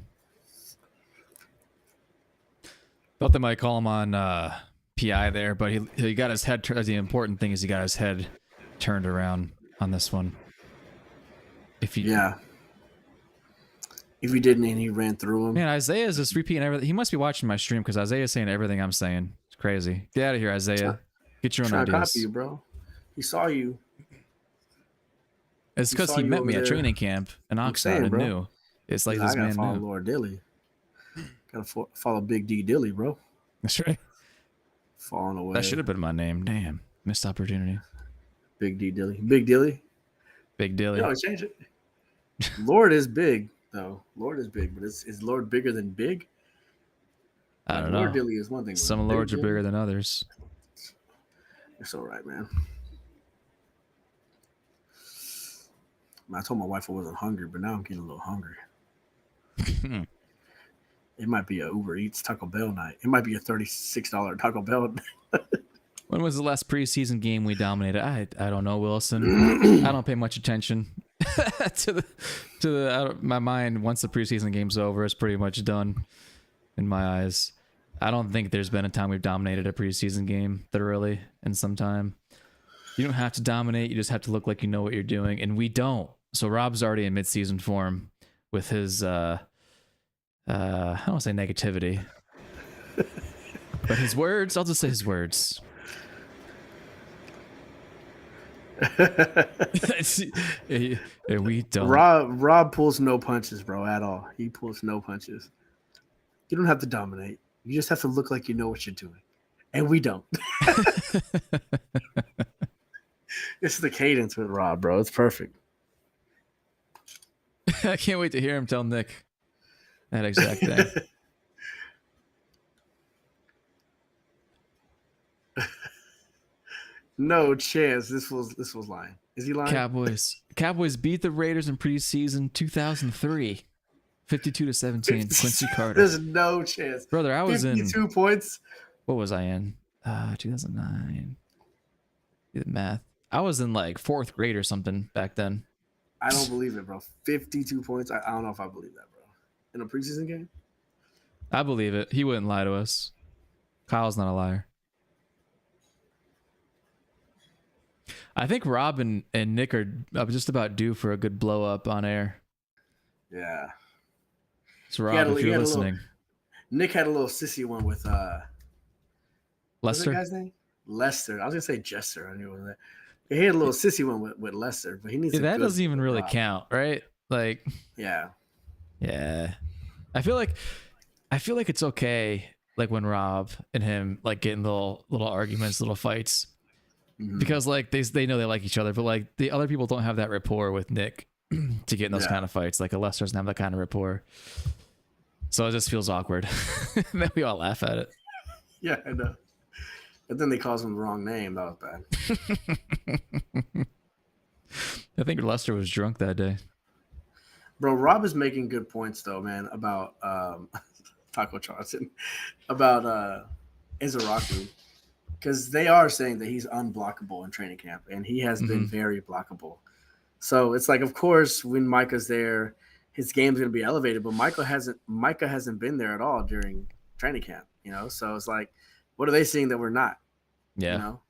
Speaker 1: Thought they might call him on PI there, but he got his head turned. The important thing is he got his head turned around on this one. If he
Speaker 2: didn't, and he ran through him.
Speaker 1: Man, Isaiah's just repeating everything. He must be watching my stream because Isaiah's saying everything I'm saying. It's crazy. Get out of here, Isaiah. Get your own ideas.
Speaker 2: Trying to copy you, bro. He saw you.
Speaker 1: It's because he met me at training camp in Oxnard and knew. It's like this man knew. I gotta follow
Speaker 2: Lord Dilly. Gotta follow Big D Dilly, bro.
Speaker 1: That's right.
Speaker 2: Falling away.
Speaker 1: That should have been my name. Damn. Missed opportunity.
Speaker 2: Big D Dilly. Big Dilly?
Speaker 1: Big Dilly.
Speaker 2: No, change it. Lord is big. No, Lord is big, but is Lord bigger than big?
Speaker 1: I don't know.
Speaker 2: Lord Dilly is one thing.
Speaker 1: Some lords are bigger than others.
Speaker 2: You're so right, man. I told my wife I wasn't hungry, but now I'm getting a little hungry. It might be a Uber Eats Taco Bell night. It might be a $36 Taco Bell.
Speaker 1: When was the last preseason game we dominated? I don't know, Wilson. I don't pay much attention to the my mind. Once the preseason game's over, it's pretty much done in my eyes. I don't think there's been a time we've dominated a preseason game thoroughly in some time. You don't have to dominate. You just have to look like you know what you're doing, and we don't. So Rob's already in midseason form with his I don't want to say negativity, but his words. I'll just say his words. We don't.
Speaker 2: Rob pulls no punches, bro, at all. He pulls no punches. You don't have to dominate. You just have to look like you know what you're doing, and we don't. It's the cadence with Rob, bro. It's perfect.
Speaker 1: I can't wait to hear him tell Nick that exact thing.
Speaker 2: No chance. This was lying. Is he lying?
Speaker 1: Cowboys beat the Raiders in preseason 2003, 52-17. Quincy Carter.
Speaker 2: There's no chance,
Speaker 1: brother. I was
Speaker 2: 52 points.
Speaker 1: What was I in? 2009. Do the math. I was in like 4th grade or something back then.
Speaker 2: I don't believe it, bro. 52 points. I don't know if I believe that, bro. In a preseason game?
Speaker 1: I believe it. He wouldn't lie to us. Kyle's not a liar. I think Rob and Nick are just about due for a good blow up on air.
Speaker 2: Yeah.
Speaker 1: So Rob, if you're listening.
Speaker 2: Nick had a little sissy one with
Speaker 1: Lester.
Speaker 2: What's that guy's name? Lester. I was gonna say Jester. I knew it was that. He had a little sissy one with Lester, but he needs.
Speaker 1: Yeah, that doesn't even really count, right? Like.
Speaker 2: Yeah.
Speaker 1: Yeah. I feel like it's okay, like when Rob and him like get in little arguments, little fights, because like they know they like each other, but like the other people don't have that rapport with Nick to get in those kind of fights. Like Lester doesn't have that kind of rapport, so it just feels awkward. And then we all laugh at it.
Speaker 2: Yeah, I know. But then they calls him the wrong name. That was bad.
Speaker 1: I think Lester was drunk that day.
Speaker 2: Bro, Rob is making good points though, man, about Taco Johnson, about Izaraku, because they are saying that he's unblockable in training camp, and he has been very blockable. So it's like, of course, when Micah's there, his game's gonna be elevated, but Micah hasn't been there at all during training camp, you know. So it's like, what are they seeing that we're not?
Speaker 1: Yeah.
Speaker 2: You know?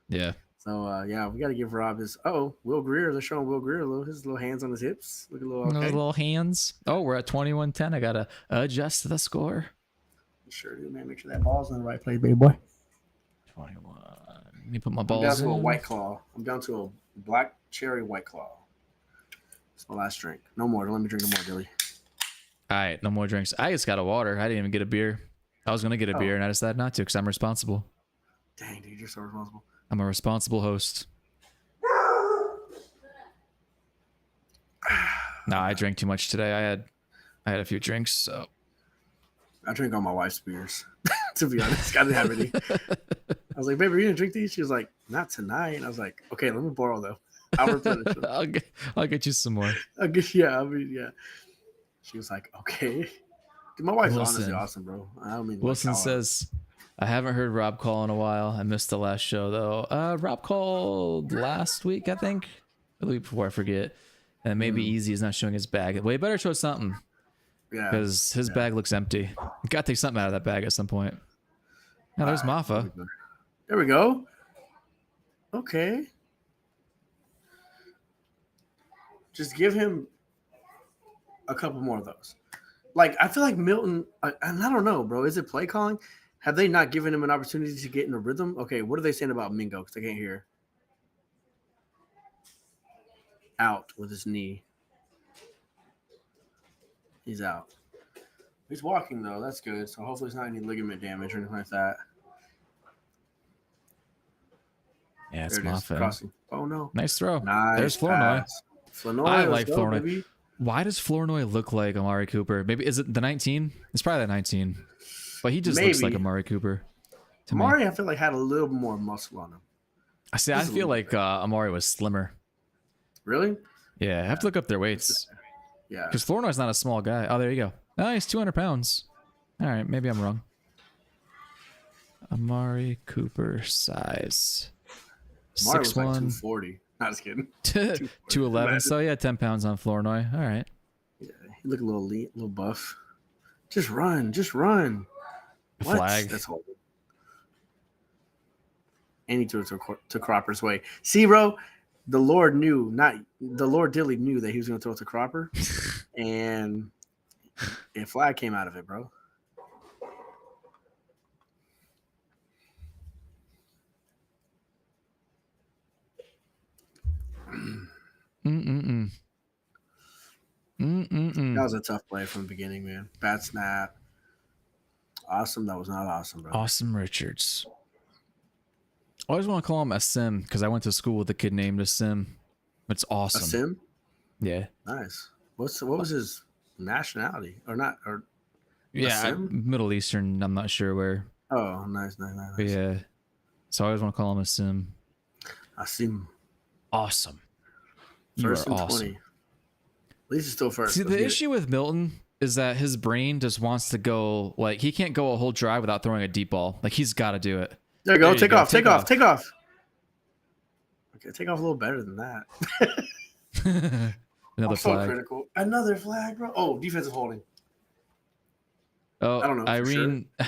Speaker 1: Yeah.
Speaker 2: So yeah, we got to give Rob his. Will Greer. They're showing Will Greer his little hands on his hips. Look a little. Okay.
Speaker 1: Those little hands. Oh, we're at 21-10. I gotta adjust the score.
Speaker 2: Sure do, man. Make sure that ball's in the right place, baby boy.
Speaker 1: 21. Let me put my balls.
Speaker 2: I'm down to a White Claw. I'm down to a black cherry White Claw. It's my last drink. No more. Don't let me drink no more, Billy.
Speaker 1: All right, no more drinks. I just got a water. I didn't even get a beer. I was gonna get a beer, and I decided not to because I'm responsible.
Speaker 2: Dang, dude, you're so responsible.
Speaker 1: I'm a responsible host. No, I drank too much today. I had a few drinks, so
Speaker 2: I drank all my wife's beers. To be honest, I didn't have any. I was like, "Baby, you didn't drink these?" She was like, "Not tonight." And I was like, "Okay, let me borrow though. I'll replenish them.
Speaker 1: I'll get you some more."
Speaker 2: Yeah. She was like, "Okay." Dude, my wife's honestly awesome, bro. I don't mean.
Speaker 1: Wilson says, I haven't heard Rob call in a while. I missed the last show though. Rob called last week, I think, or the week before, I forget. And maybe Easy is not showing his bag. Well, he better show something. Yeah. Because his bag looks empty. You gotta take something out of that bag at some point. Now there's Mafa.
Speaker 2: There we go. Okay. Just give him a couple more of those. Like, I feel like Milton, and I don't know, bro. Is it play calling? Have they not given him an opportunity to get in a rhythm? Okay, what are they saying about Mingo? Because I can't hear. Out with his knee. He's out. He's walking, though. That's good. So hopefully it's not any ligament damage or anything like that.
Speaker 1: Yeah, it's Moffitt.
Speaker 2: Oh, no.
Speaker 1: Nice throw.
Speaker 2: Nice.
Speaker 1: There's Flournoy. I like Flournoy.
Speaker 2: Baby.
Speaker 1: Why does Flournoy look like Amari Cooper? Maybe is it the 19? It's probably the 19. But he just looks like Amari Cooper.
Speaker 2: Amari, I feel like, had a little more muscle on him.
Speaker 1: I feel like Amari was slimmer.
Speaker 2: Really?
Speaker 1: Yeah, I have to look up their weights.
Speaker 2: Yeah.
Speaker 1: Because Flournoy's not a small guy. Oh, there you go. Oh, he's 200 pounds. All right, maybe I'm wrong. Amari Cooper size. 6'1".
Speaker 2: Like 240. Not just kidding.
Speaker 1: 211. So yeah, 10 pounds on Flournoy. All right.
Speaker 2: Yeah, he look a little lean, a little buff. Just run. What?
Speaker 1: Flag.
Speaker 2: That's horrible. And he threw it to Cropper's way. See, bro, the Lord Dilly knew that he was going to throw it to Cropper, and a flag came out of it, bro. That was a tough play from the beginning, man. Bad snap. Awesome. That was not awesome, bro.
Speaker 1: Awesome Richards. I always want to call him a sim because I went to school with a kid named a sim. It's awesome.
Speaker 2: A sim?
Speaker 1: Yeah.
Speaker 2: Nice. What was his nationality or not or
Speaker 1: Yeah,
Speaker 2: sim?
Speaker 1: Middle Eastern. I'm not sure where.
Speaker 2: Oh, nice.
Speaker 1: But yeah. So I always want to call him a sim.
Speaker 2: A sim.
Speaker 1: Awesome. You
Speaker 2: First
Speaker 1: are
Speaker 2: and
Speaker 1: awesome.
Speaker 2: 20. At least it's still first.
Speaker 1: See, the issue with Milton is that his brain just wants to go, like, he can't go a whole drive without throwing a deep ball. Like, he's got to do it.
Speaker 2: There you go. Take off. Okay, take off a little better than that.
Speaker 1: Another flag.
Speaker 2: So critical. Another flag, bro. Oh, defensive holding.
Speaker 1: Oh,
Speaker 2: I don't know.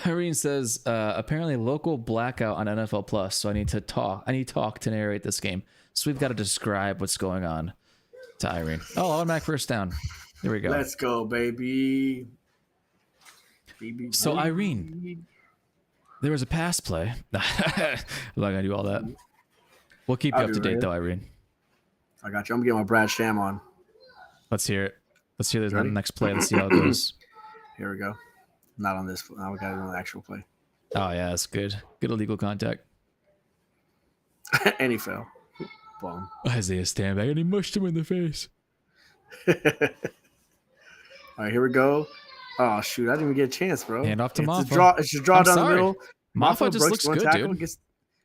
Speaker 1: Irene says, apparently local blackout on NFL Plus, so I need talk to narrate this game. So we've got to describe what's going on to Irene. Oh, automatic first down. There we go.
Speaker 2: Let's go, baby.
Speaker 1: So Irene, there was a pass play. I'm not gonna do all that. We'll keep you up to date though, Irene.
Speaker 2: I got you. I'm getting my Brad Sham on.
Speaker 1: Let's hear it. Let's hear the next play. Let's see how it goes.
Speaker 2: Here we go. Not on this. Now we got it on the actual play.
Speaker 1: Oh yeah, that's good. Good illegal contact.
Speaker 2: And he fell. Boom.
Speaker 1: Isaiah stand back and he mushed him in the face.
Speaker 2: All right, here we go. Oh shoot! I didn't even get a chance, bro.
Speaker 1: Hand off to Maffa.
Speaker 2: It's just draw down the middle.
Speaker 1: Maffa just looks good, dude.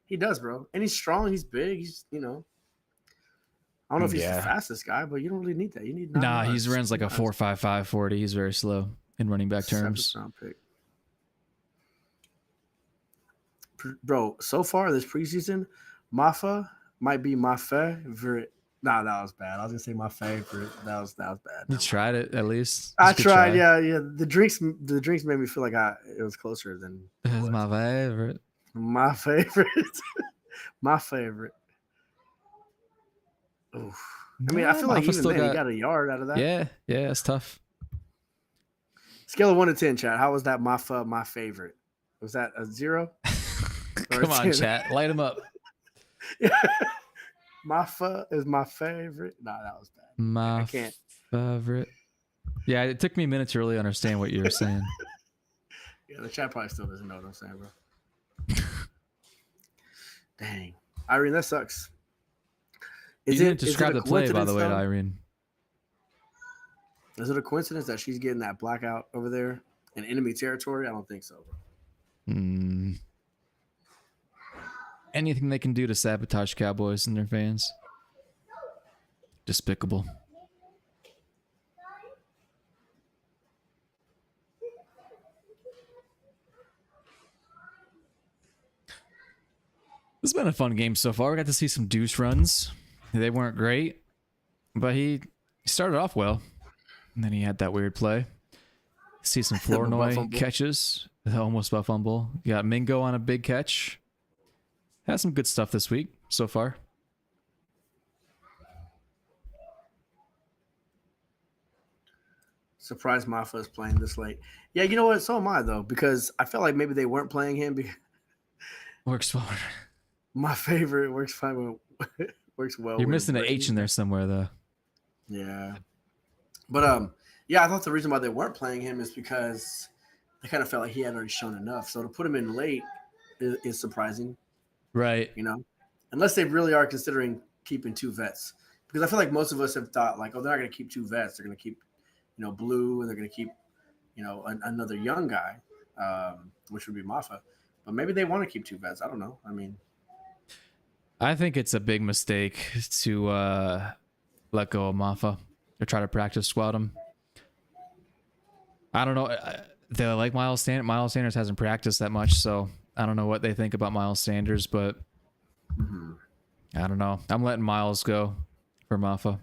Speaker 2: He does, bro. And he's strong. He's big. He's I don't know if he's the fastest guy, but you don't really need that. You need.
Speaker 1: He runs like a 4.55 40. He's very slow in running back terms.
Speaker 2: 7th round pick. Bro, so far this preseason, Maffa might be my favorite. Nah, that was bad. I was gonna say my favorite. That was bad.
Speaker 1: You tried it at least.
Speaker 2: I tried. Yeah. The drinks made me feel like it was closer than.
Speaker 1: It's my favorite.
Speaker 2: My favorite. My favorite. Oof. I mean, I feel like even then he got a yard out of that.
Speaker 1: Yeah, it's tough.
Speaker 2: Scale of 1 to 10, chat. How was that Maffa my favorite? Was that a 0?
Speaker 1: Come on, chat. Light him up.
Speaker 2: Maffa is my favorite. Nah, that was bad. I can't.
Speaker 1: Favorite. Yeah, it took me a minute to really understand what you were saying.
Speaker 2: Yeah, the chat probably still doesn't know what I'm saying, bro. Dang. Irene, that sucks.
Speaker 1: You didn't describe the play, by the way, to Irene.
Speaker 2: Is it a coincidence that she's getting that blackout over there in enemy territory? I don't think so, bro.
Speaker 1: Anything they can do to sabotage Cowboys and their fans. Despicable. This has been a fun game so far. We got to see some deuce runs. They weren't great, but he started off well. And then he had that weird play. See some Flournoy catches. Almost a fumble. You got Mingo on a big catch. Had some good stuff this week so far.
Speaker 2: Surprised Maffa is playing this late. Yeah, you know what? So am I, though, because I felt like maybe they weren't playing him.
Speaker 1: Works well.
Speaker 2: My favorite works fine. Works well.
Speaker 1: You're missing an H in there somewhere, though.
Speaker 2: Yeah. But, yeah, I thought the reason why they weren't playing him is because they kind of felt like he had already shown enough. So to put him in late is surprising.
Speaker 1: Right.
Speaker 2: Unless they really are considering keeping 2 vets. Because I feel like most of us have thought, like, oh, they're not going to keep 2 vets. They're going to keep, Blue, and they're going to keep, another young guy, which would be Maffa. But maybe they want to keep 2 vets. I don't know. I mean,
Speaker 1: I think it's a big mistake to let go of Maffa or try to practice squad him. I don't know. They like Miles Sanders. Miles Sanders hasn't practiced that much, so I don't know what they think about Miles Sanders, but I don't know. I'm letting Miles go for Maffa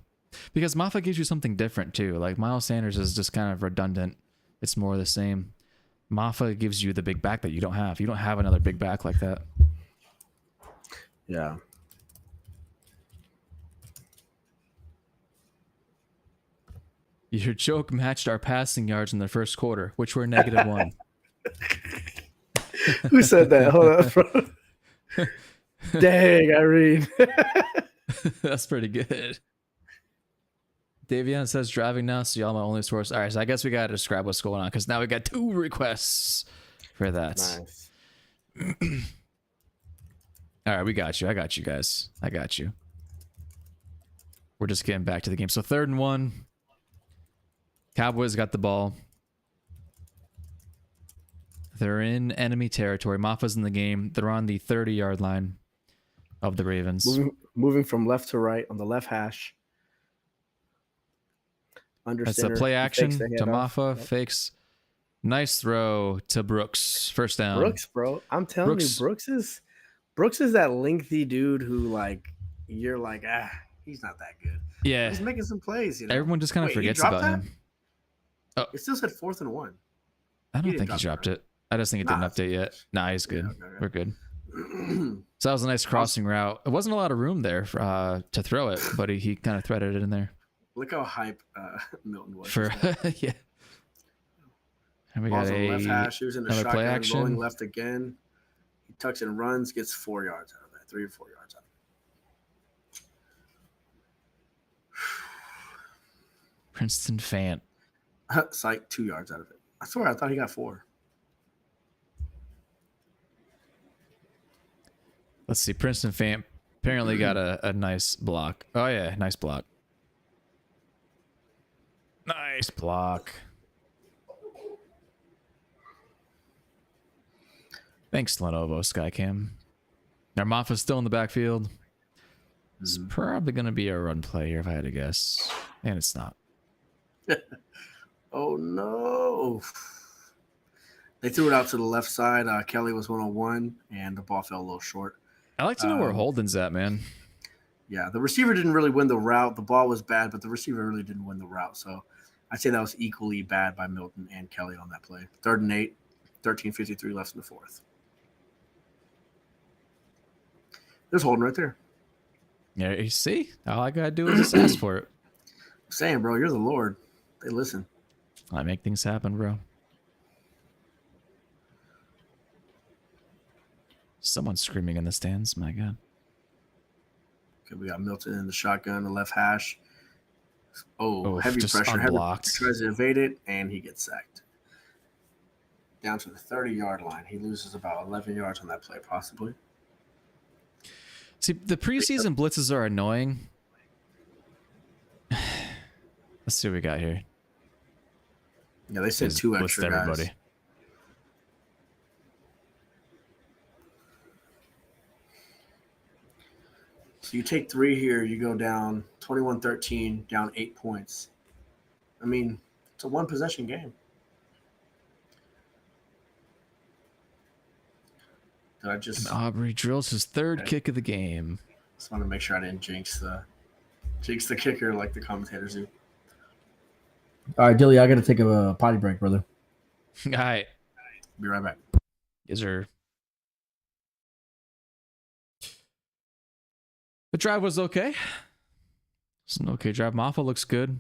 Speaker 1: because Maffa gives you something different too. Like Miles Sanders is just kind of redundant. It's more the same. Maffa gives you the big back that you don't have. You don't have another big back like that.
Speaker 2: Yeah.
Speaker 1: Your joke matched our passing yards in the first quarter, which were -1.
Speaker 2: Who said that? Hold up, bro. Dang, Irene.
Speaker 1: That's pretty good. Davion says driving now, so y'all my only source. All right, so I guess we got to describe what's going on because now we got 2 requests for that.
Speaker 2: Nice.
Speaker 1: All right, we got you. I got you guys. I got you. We're just getting back to the game. So 3rd and 1. Cowboys got the ball. They're in enemy territory. Maffa's in the game. They're on the 30-yard line of the Ravens.
Speaker 2: Moving from left to right on the left hash. Under
Speaker 1: That's
Speaker 2: center.
Speaker 1: a play action to
Speaker 2: Maffa.
Speaker 1: Maffa. Fakes. Nice throw to Brooks. First down.
Speaker 2: Brooks, bro. I'm telling you, Brooks is that lengthy dude who, like, you're like, he's not that good.
Speaker 1: Yeah.
Speaker 2: He's making some plays, you know.
Speaker 1: Everyone just kind of forgets about him.
Speaker 2: Oh. It still said 4th and 1.
Speaker 1: I don't think he dropped it. I just think it didn't update yet. Nah, he's good. Yeah, okay. We're good. So that was a nice crossing route. It wasn't a lot of room there for, to throw it, but he kind of threaded it in there.
Speaker 2: Look how hype Milton was.
Speaker 1: Yeah. And we got a
Speaker 2: left hash. He was in the shotgun,
Speaker 1: play action.
Speaker 2: Rolling left again. He tucks and runs, gets 4 yards out of that, 3 or 4 yards out of it.
Speaker 1: Princeton Fant.
Speaker 2: Psych, 2 yards out of it. I swear, I thought he got 4.
Speaker 1: Let's see. Princeton Fant apparently got a nice block. Oh, yeah. Nice block. Nice block. Thanks, Lenovo Skycam. Now, Maffa's still in the backfield. It's probably going to be a run play here if I had to guess. And it's not.
Speaker 2: Oh, no. They threw it out to the left side. Kelly was 1-on-1, and the ball fell a little short.
Speaker 1: I like to know where Holden's at, man.
Speaker 2: Yeah, the receiver didn't really win the route. The ball was bad, but the receiver really didn't win the route. So I'd say that was equally bad by Milton and Kelly on that play. 3rd and 8, 13:53 left in the 4th. There's Holden right there.
Speaker 1: Yeah, you see? All I got to do is just ask for it.
Speaker 2: I'm saying, bro, you're the Lord. They listen.
Speaker 1: I make things happen, bro. Someone's screaming in the stands. My God.
Speaker 2: Okay, we got Milton in the shotgun, the left hash. Oh, heavy
Speaker 1: just
Speaker 2: pressure.
Speaker 1: Unblocked.
Speaker 2: Heavy tries to evade it, and he gets sacked. Down to the 30-yard line. He loses about 11 yards on that play, possibly.
Speaker 1: See, the preseason blitzes are annoying. Let's see what we got here.
Speaker 2: Yeah, they said 2 extra guys. Everybody. So you take 3 here, you go down 21-13, down 8 points. I mean, it's a 1-possession game. Did I just...
Speaker 1: And Aubrey drills his 3rd kick of the game.
Speaker 2: Just want to make sure I didn't jinx the kicker like the commentators do.
Speaker 3: All right, Dilly, I got to take a potty break, brother.
Speaker 1: All right.
Speaker 2: Be right back.
Speaker 1: Yes, sir. The drive was okay. It's an okay drive. Maffa looks good.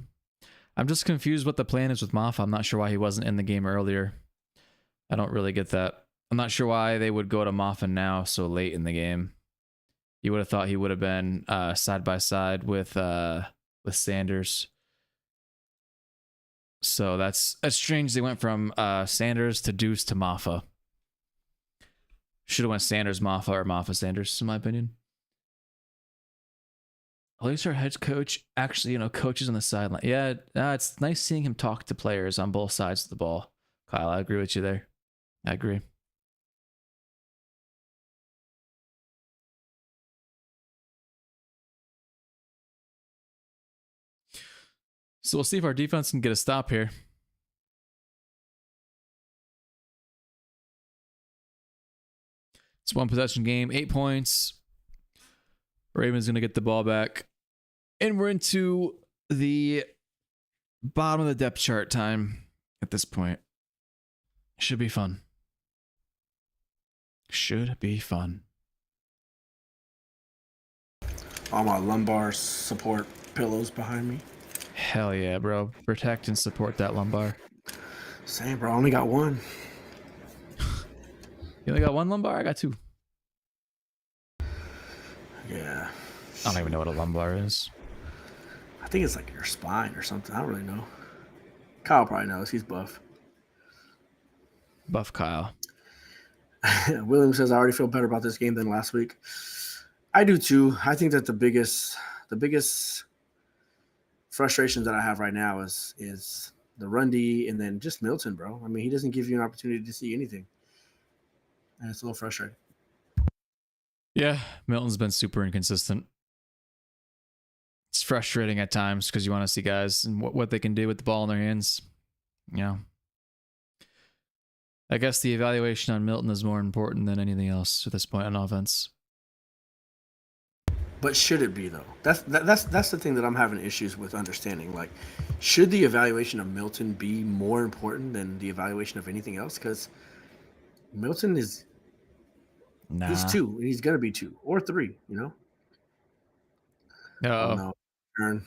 Speaker 1: I'm just confused what the plan is with Maffa. I'm not sure why he wasn't in the game earlier. I don't really get that. I'm not sure why they would go to Maffa now so late in the game. You would have thought he would have been side by side with Sanders. So that's strange. They went from Sanders to Deuce to Maffa. Should have went Sanders Maffa or Maffa Sanders, in my opinion. At least our head coach actually, coaches on the sideline. Yeah, it's nice seeing him talk to players on both sides of the ball. Kyle, I agree with you there. I agree. So we'll see if our defense can get a stop here. It's 1-possession game, 8 points. Ravens going to get the ball back. And we're into the bottom of the depth chart time at this point. Should be fun. Should be fun.
Speaker 2: All my lumbar support pillows behind me.
Speaker 1: Hell yeah, bro. Protect and support that lumbar.
Speaker 2: Same, bro. I only got 1.
Speaker 1: You only got 1 lumbar? I got 2.
Speaker 2: Yeah.
Speaker 1: I don't even know what a lumbar is.
Speaker 2: I think it's like your spine or something. I don't really know. Kyle probably knows. He's buff.
Speaker 1: Buff Kyle.
Speaker 2: William says, I already feel better about this game than last week. I do too. I think that the biggest frustration that I have right now is the run D and then just Milton, bro. I mean, he doesn't give you an opportunity to see anything. And it's a little frustrating.
Speaker 1: Yeah, Milton's been super inconsistent. It's frustrating at times because you want to see guys and what they can do with the ball in their hands. Yeah. I guess the evaluation on Milton is more important than anything else at this point on offense.
Speaker 2: But should it be though? That's the thing that I'm having issues with understanding. Like, should the evaluation of Milton be more important than the evaluation of anything else? Because Milton he's 2, and he's gonna be 2 or 3. You know.
Speaker 1: Oh
Speaker 2: no. Turn.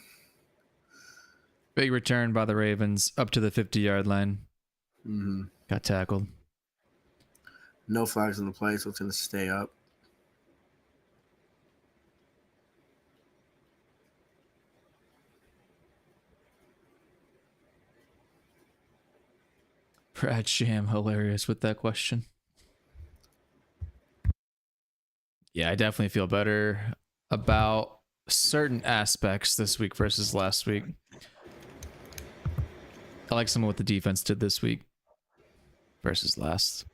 Speaker 1: Big return by the Ravens up to the 50-yard line.
Speaker 2: Mm-hmm.
Speaker 1: Got tackled.
Speaker 2: No flags on the play, so it's gonna stay up.
Speaker 1: Brad Sham, hilarious with that question. Yeah, I definitely feel better about certain aspects this week versus last week. I like some of what the defense did this week versus last.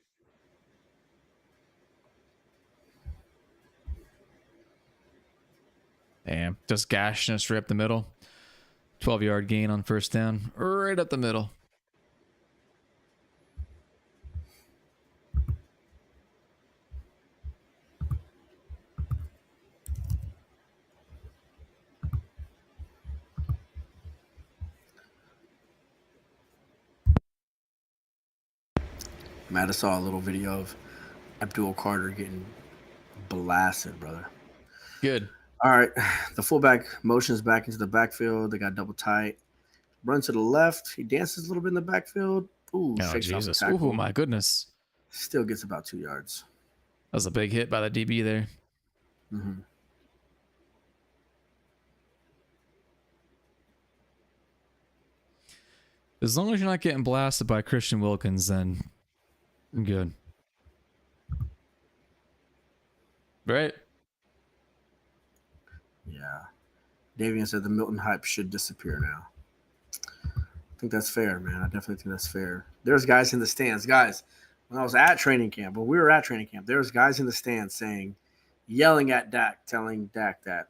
Speaker 1: Damn, just gashing us right up the middle. 12-yard gain on first down, right up the middle.
Speaker 2: Matt, I saw a little video of Abdul Carter getting blasted, brother.
Speaker 1: Good.
Speaker 2: All right. The fullback motions back into the backfield. They got double tight. Runs to the left. He dances a little bit in the backfield. Ooh,
Speaker 1: Oh,
Speaker 2: shakes off the
Speaker 1: Jesus.
Speaker 2: tackle.
Speaker 1: Oh, my goodness.
Speaker 2: Still gets about 2 yards.
Speaker 1: That was a big hit by the DB there.
Speaker 2: Mm-hmm.
Speaker 1: As long as you're not getting blasted by Christian Wilkins, then I'm good. Right?
Speaker 2: Yeah. Davian said the Milton hype should disappear now. I think that's fair, man. I definitely think that's fair. There's guys in the stands. Guys, when I was at training camp, when we were at training camp, there was guys in the stands yelling at Dak, telling Dak that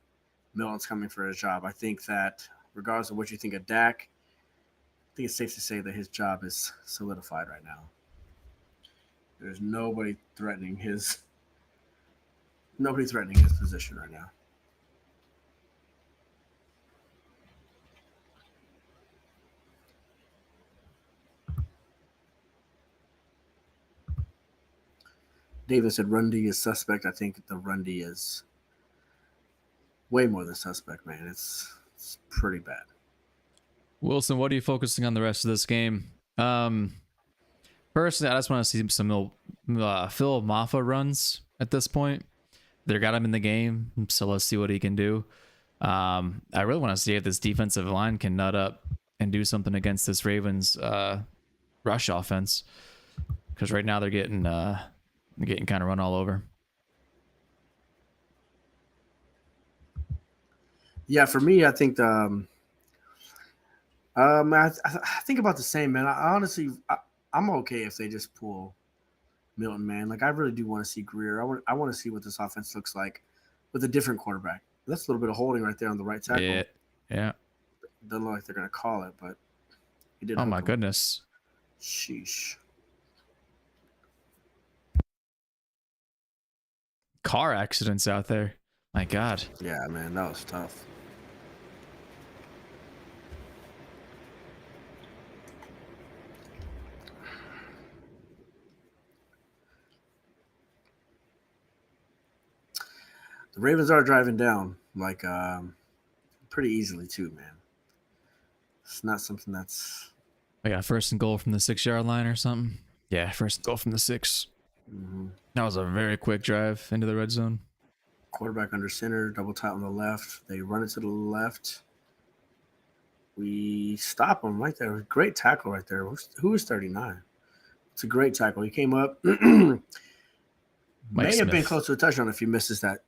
Speaker 2: Milton's coming for his job. I think that regardless of what you think of Dak, I think it's safe to say that his job is solidified right now. There's nobody threatening his position right now. David said Rundy is suspect. I think the Rundy is way more than suspect, man. It's pretty bad.
Speaker 1: Wilson, what are you focusing on the rest of this game? Personally, I just want to see some Phil Maffa runs at this point. They got him in the game, so let's see what he can do. I really want to see if this defensive line can nut up and do something against this Ravens rush offense, because right now they're getting kind of run all over.
Speaker 2: Yeah, for me, I think I think about the same, man. I'm okay if they just pull Milton, man. Like, I really do want to see Greer. I want to see what this offense looks like with a different quarterback. That's a little bit of holding right there on the right tackle.
Speaker 1: Yeah.
Speaker 2: Doesn't look like they're gonna call it, but he did.
Speaker 1: Oh my goodness.
Speaker 2: Sheesh.
Speaker 1: Car accidents out there. My God.
Speaker 2: Yeah, man, that was tough. The Ravens are driving down like pretty easily too, man. It's not something that's.
Speaker 1: I got first and goal from the 6-yard line or something. Yeah, first and goal from the 6.
Speaker 2: Mm-hmm.
Speaker 1: That was a very quick drive into the red zone.
Speaker 2: Quarterback under center, double tight on the left. They run it to the left. We stop him right there. Great tackle right there. Who is 39? It's a great tackle. He came up.
Speaker 1: Mike
Speaker 2: May have been
Speaker 1: Smith.
Speaker 2: close to a touchdown if he misses that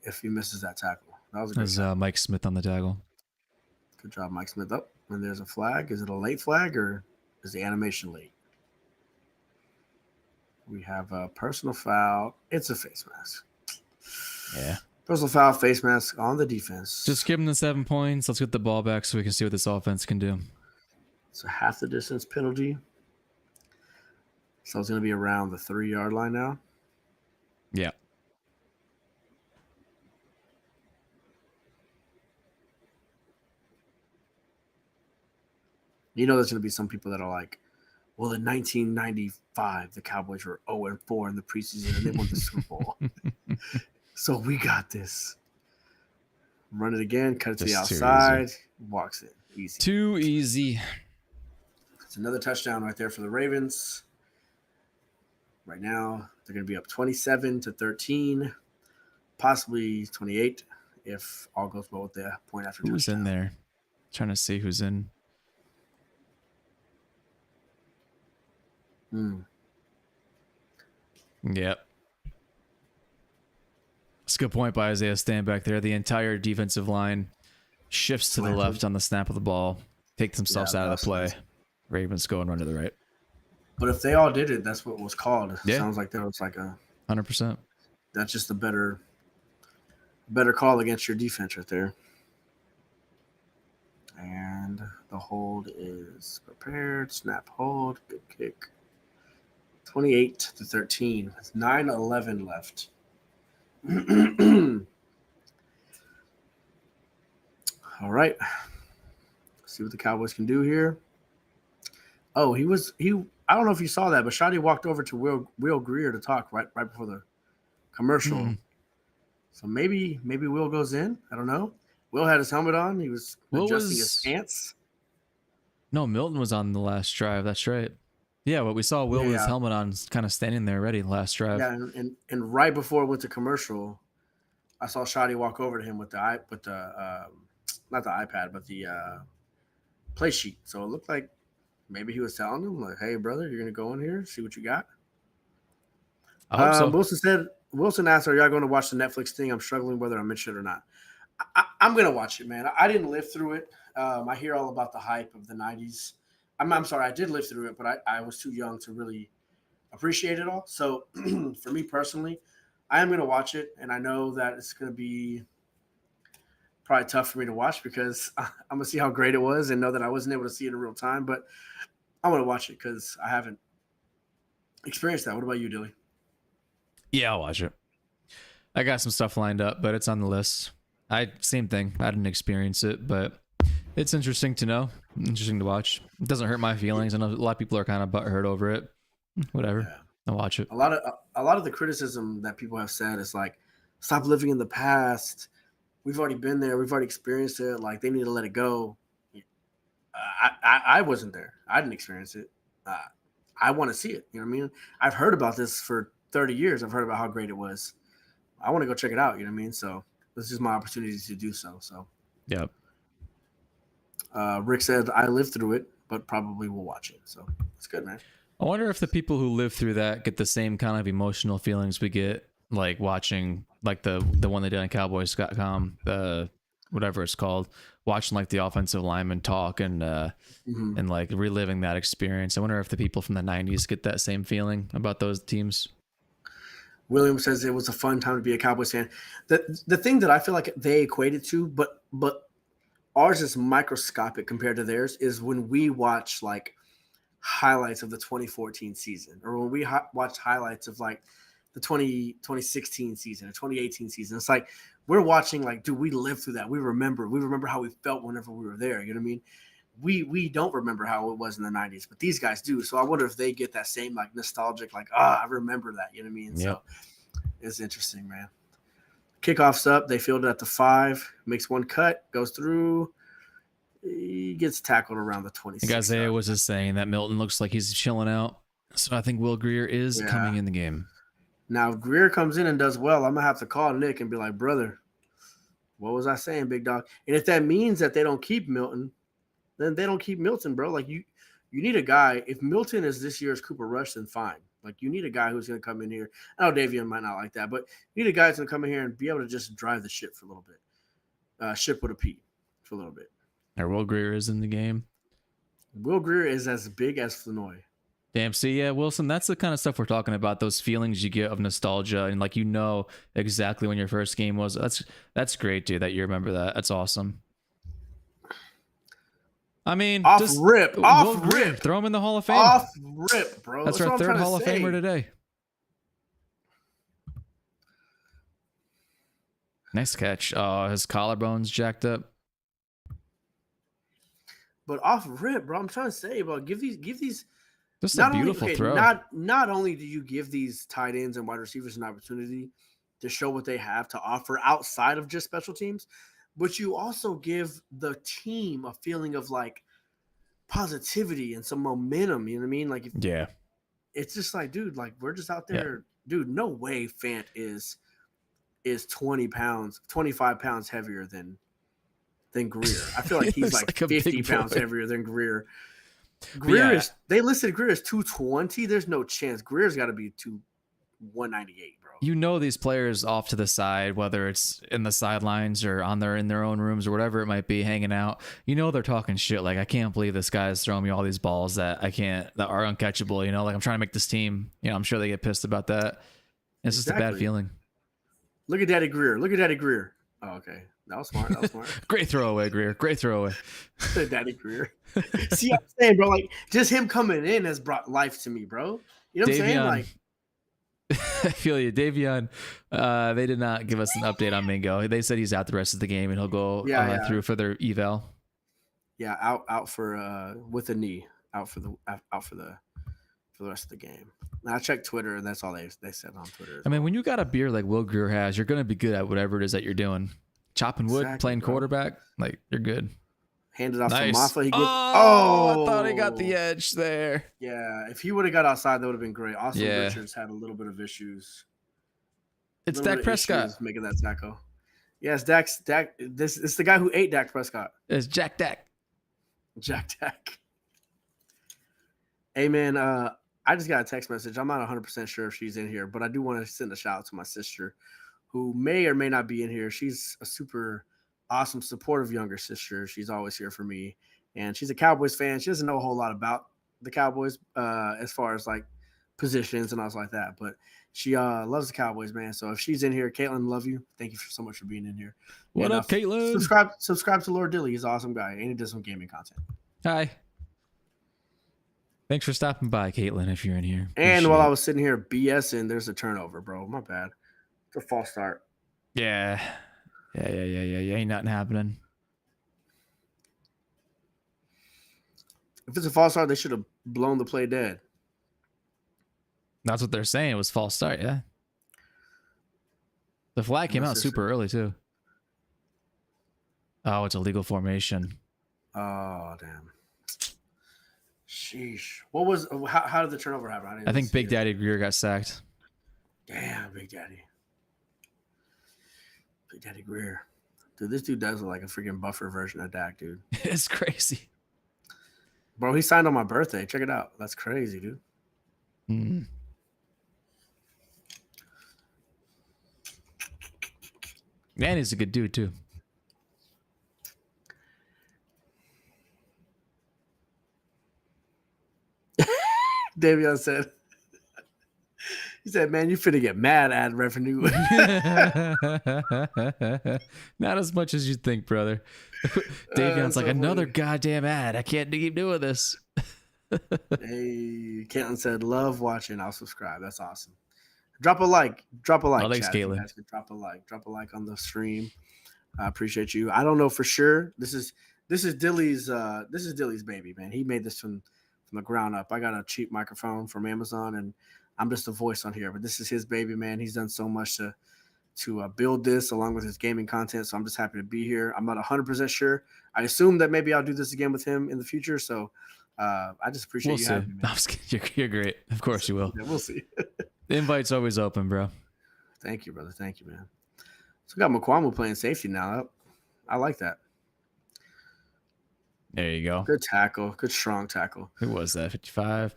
Speaker 2: tackle. That was a good
Speaker 1: There's
Speaker 2: tackle.
Speaker 1: Mike Smith on the tackle.
Speaker 2: Good job, Mike Smith. Up, and there's a flag. Is it a late flag or is the animation late? We have a personal foul. It's a face mask.
Speaker 1: Yeah.
Speaker 2: Personal foul, face mask on the defense.
Speaker 1: Just give him the 7 points. Let's get the ball back so we can see what this offense can do.
Speaker 2: It's a half the distance penalty. So it's going to be around the 3-yard line now.
Speaker 1: Yeah.
Speaker 2: You know, there's going to be some people that are like, well, in 1995, the Cowboys were 0-4 in the preseason and they won the Super Bowl. So we got this. Run it again, cut it to the outside, walks it. Easy.
Speaker 1: Too easy.
Speaker 2: It's another touchdown right there for the Ravens. Right now, they're going to be up 27-13, possibly 28 if all goes well with the point after touchdown.
Speaker 1: Who's in there? Trying to see who's in. Yep. That's a good point by Isaiah. Stand back there. The entire defensive line shifts to the left on the snap of the ball, take themselves out of the play. Ravens go and run to the right.
Speaker 2: But if they all did it, that's what was called. It sounds like that was like a
Speaker 1: 100%.
Speaker 2: That's just a better call against your defense right there. And the hold is prepared. Snap, hold, good kick. 28-13. With 9:11 left. All right. See what the Cowboys can do here. Oh, I don't know if you saw that, but Shadi walked over to Will Greer to talk right before the commercial.
Speaker 1: Mm-hmm.
Speaker 2: So maybe Will goes in. I don't know. Will had his helmet on. He was adjusting his pants.
Speaker 1: No, Milton was on the last drive. That's right. Yeah, what we saw Will with his helmet on, kind of standing there ready last drive.
Speaker 2: Yeah, and right before it went to commercial, I saw Shadi walk over to him with the not the iPad, but the play sheet. So it looked like maybe he was telling him, like, "Hey, brother, you're gonna go in here, see what you got."
Speaker 1: I hope so.
Speaker 2: Wilson asked, "Are y'all going to watch the Netflix thing?" I'm struggling whether I mention it or not. I'm gonna watch it, man. I didn't live through it. I hear all about the hype of the '90s. I'm sorry, I did live through it, but I was too young to really appreciate it all. So for me personally, I am gonna watch it, and I know that it's gonna be probably tough for me to watch because I'm gonna see how great it was and know that I wasn't able to see it in real time. But I'm gonna watch it because I haven't experienced that. What about you, Dilly?
Speaker 1: Yeah, I'll watch it. I got some stuff lined up, but it's on the list. Same thing. I didn't experience it, but it's interesting to know. Interesting to watch. It doesn't hurt my feelings. I know a lot of people are kind of butthurt over it. Whatever. Yeah. I'll watch it.
Speaker 2: A lot of the criticism that people have said is like, stop living in the past. We've already been there. We've already experienced it. Like, they need to let it go. I wasn't there. I didn't experience it. I want to see it. You know what I mean? I've heard about this for 30 years. I've heard about how great it was. I want to go check it out. You know what I mean? So this is my opportunity to do so. So,
Speaker 1: yep.
Speaker 2: Rick said, I lived through it, but probably will watch it. So it's good, man.
Speaker 1: I wonder if the people who live through that get the same kind of emotional feelings we get, like watching like the one they did on Cowboys.com, whatever it's called, watching like the offensive lineman talk and like reliving that experience. I wonder if the people from the 90s get that same feeling about those teams.
Speaker 2: William says it was a fun time to be a Cowboys fan. The thing that I feel like they equated to, but ours is microscopic compared to theirs, is when we watch like highlights of the 2014 season, or when we watch highlights of like the 2016 season or 2018 season. It's like we're watching like, dude, we lived through that. We remember how we felt whenever we were there. You know what I mean? We don't remember how it was in the 90s, but these guys do. So I wonder if they get that same like nostalgic, like, I remember that. You know what I mean? Yep. So it's interesting, man. Kickoff's up. They field it at the 5, makes one cut, goes through. He gets tackled around the 26.
Speaker 1: Isaiah was just saying that Milton looks like he's chilling out. So I think Will Greer is coming in the game.
Speaker 2: Now, if Greer comes in and does well, I'm going to have to call Nick and be like, brother, what was I saying, big dog? And if that means that they don't keep Milton, then they don't keep Milton, bro. Like, you need a guy. If Milton is this year's Cooper Rush, then fine. Like you need a guy who's going to come in here. I know Davion might not like that, but you need a guy who's going to come in here and be able to just drive the ship for a little bit. Ship with a P for a little bit.
Speaker 1: Or Will Greer is in the game.
Speaker 2: Will Greer is as big as Flanoy.
Speaker 1: Damn, see, yeah, Wilson, that's the kind of stuff we're talking about. Those feelings you get of nostalgia, and like exactly when your first game was. That's great, dude. That you remember that. That's awesome. I mean,
Speaker 2: off
Speaker 1: just
Speaker 2: rip,
Speaker 1: throw him in the Hall of Fame.
Speaker 2: Off rip, bro.
Speaker 1: That's our third Hall of Famer today. Nice catch. Oh, his collarbone's jacked up.
Speaker 2: But off rip, bro. I'm trying to say, bro. Give these.
Speaker 1: Just a beautiful throw.
Speaker 2: Not only do you give these tight ends and wide receivers an opportunity to show what they have to offer outside of just special teams, but you also give the team a feeling of like positivity and some momentum. You know what I mean? Like,
Speaker 1: yeah,
Speaker 2: it's just like, dude, like we're just out there, dude. No way Fant is 20 pounds, 25 pounds heavier than Greer. I feel like he's like 50 pounds heavier than Greer. They listed Greer as 220. There's no chance. Greer's got to be 198, bro.
Speaker 1: You know these players off to the side, whether it's in the sidelines or in their own rooms or whatever it might be, hanging out. You know they're talking shit. Like, I can't believe this guy's throwing me all these balls that are uncatchable. You know, like I'm trying to make this team. You know, I'm sure they get pissed about that. It's just a bad feeling.
Speaker 2: Look at Daddy Greer. Oh, okay. That was smart.
Speaker 1: Great throwaway, Greer. Great throwaway.
Speaker 2: Daddy Greer. See what I'm saying, bro? Like, just him coming in has brought life to me, bro. You know what I'm saying? Like,
Speaker 1: I feel you. Davion, they did not give us an update on Mingo. They said he's out the rest of the game and he'll go through for their eval.
Speaker 2: Yeah, out for with a knee. Out for the rest of the game. Now, I checked Twitter and that's all they said on Twitter.
Speaker 1: I mean, when you got a beard like Will Greer has, you're gonna be good at whatever it is that you're doing. Chopping wood, playing quarterback, like you're good.
Speaker 2: Handed off to Maffa.
Speaker 1: I thought he got the edge there.
Speaker 2: Yeah, if he would have got outside, that would have been great. Austin Richards had a little bit of issues.
Speaker 1: It's Dak Prescott
Speaker 2: making that tackle. Yes, Dak. This is the guy who ate Dak Prescott.
Speaker 1: It's Jack Dak.
Speaker 2: Hey man, I just got a text message. I'm not 100% sure if she's in here, but I do want to send a shout out to my sister, who may or may not be in here. She's a super awesome, supportive younger sister. She's always here for me. And she's a Cowboys fan. She doesn't know a whole lot about the Cowboys as far as like positions and all like that. But she loves the Cowboys, man. So if she's in here, Caitlin, love you. Thank you so much for being in here.
Speaker 1: What up, Caitlin?
Speaker 2: Subscribe to Lord Dilly. He's an awesome guy. And he does some gaming content.
Speaker 1: Hi. Thanks for stopping by, Caitlin, if you're in here.
Speaker 2: And while I was sitting here BSing, there's a turnover, bro. My bad. It's a false start.
Speaker 1: Yeah. Ain't nothing happening.
Speaker 2: If it's a false start, they should have blown the play dead.
Speaker 1: That's what they're saying. It was false start, yeah. The flag came out super early, too. Oh, it's a legal formation.
Speaker 2: Oh, damn. Sheesh. What was? How did the turnover happen?
Speaker 1: I think Big Daddy Greer got sacked.
Speaker 2: Damn, Big Daddy. Big Daddy Greer. Dude, this dude does look like a freaking buffer version of Dak, dude.
Speaker 1: It's crazy.
Speaker 2: Bro, he signed on my birthday. Check it out. That's crazy, dude.
Speaker 1: Mm. Man, he's a good dude, too.
Speaker 2: Davion said, he said, man, you finna get mad ad revenue. Not
Speaker 1: as much as you think, brother. Davion's like, another goddamn ad. I can't keep doing this.
Speaker 2: Hey, Caitlin said, love watching. I'll subscribe. That's awesome. Drop a like. Oh,
Speaker 1: thanks, Caitlin.
Speaker 2: Drop a like on the stream. I appreciate you. I don't know for sure. This is Dilly's baby, man. He made this from the ground up. I got a cheap microphone from Amazon, and I'm just a voice on here. But this is his baby, man. He's done so much to build this along with his gaming content. So I'm just happy to be here. I'm not 100% sure. I assume that maybe I'll do this again with him in the future. So I just appreciate you having me, man.
Speaker 1: You're great. Of course you will.
Speaker 2: Yeah, we'll see.
Speaker 1: The invite's always open, bro.
Speaker 2: Thank you, brother. Thank you, man. So we got Mukwamu playing safety now. I like that.
Speaker 1: There you go.
Speaker 2: Good tackle. Good strong tackle.
Speaker 1: Who was that? 55.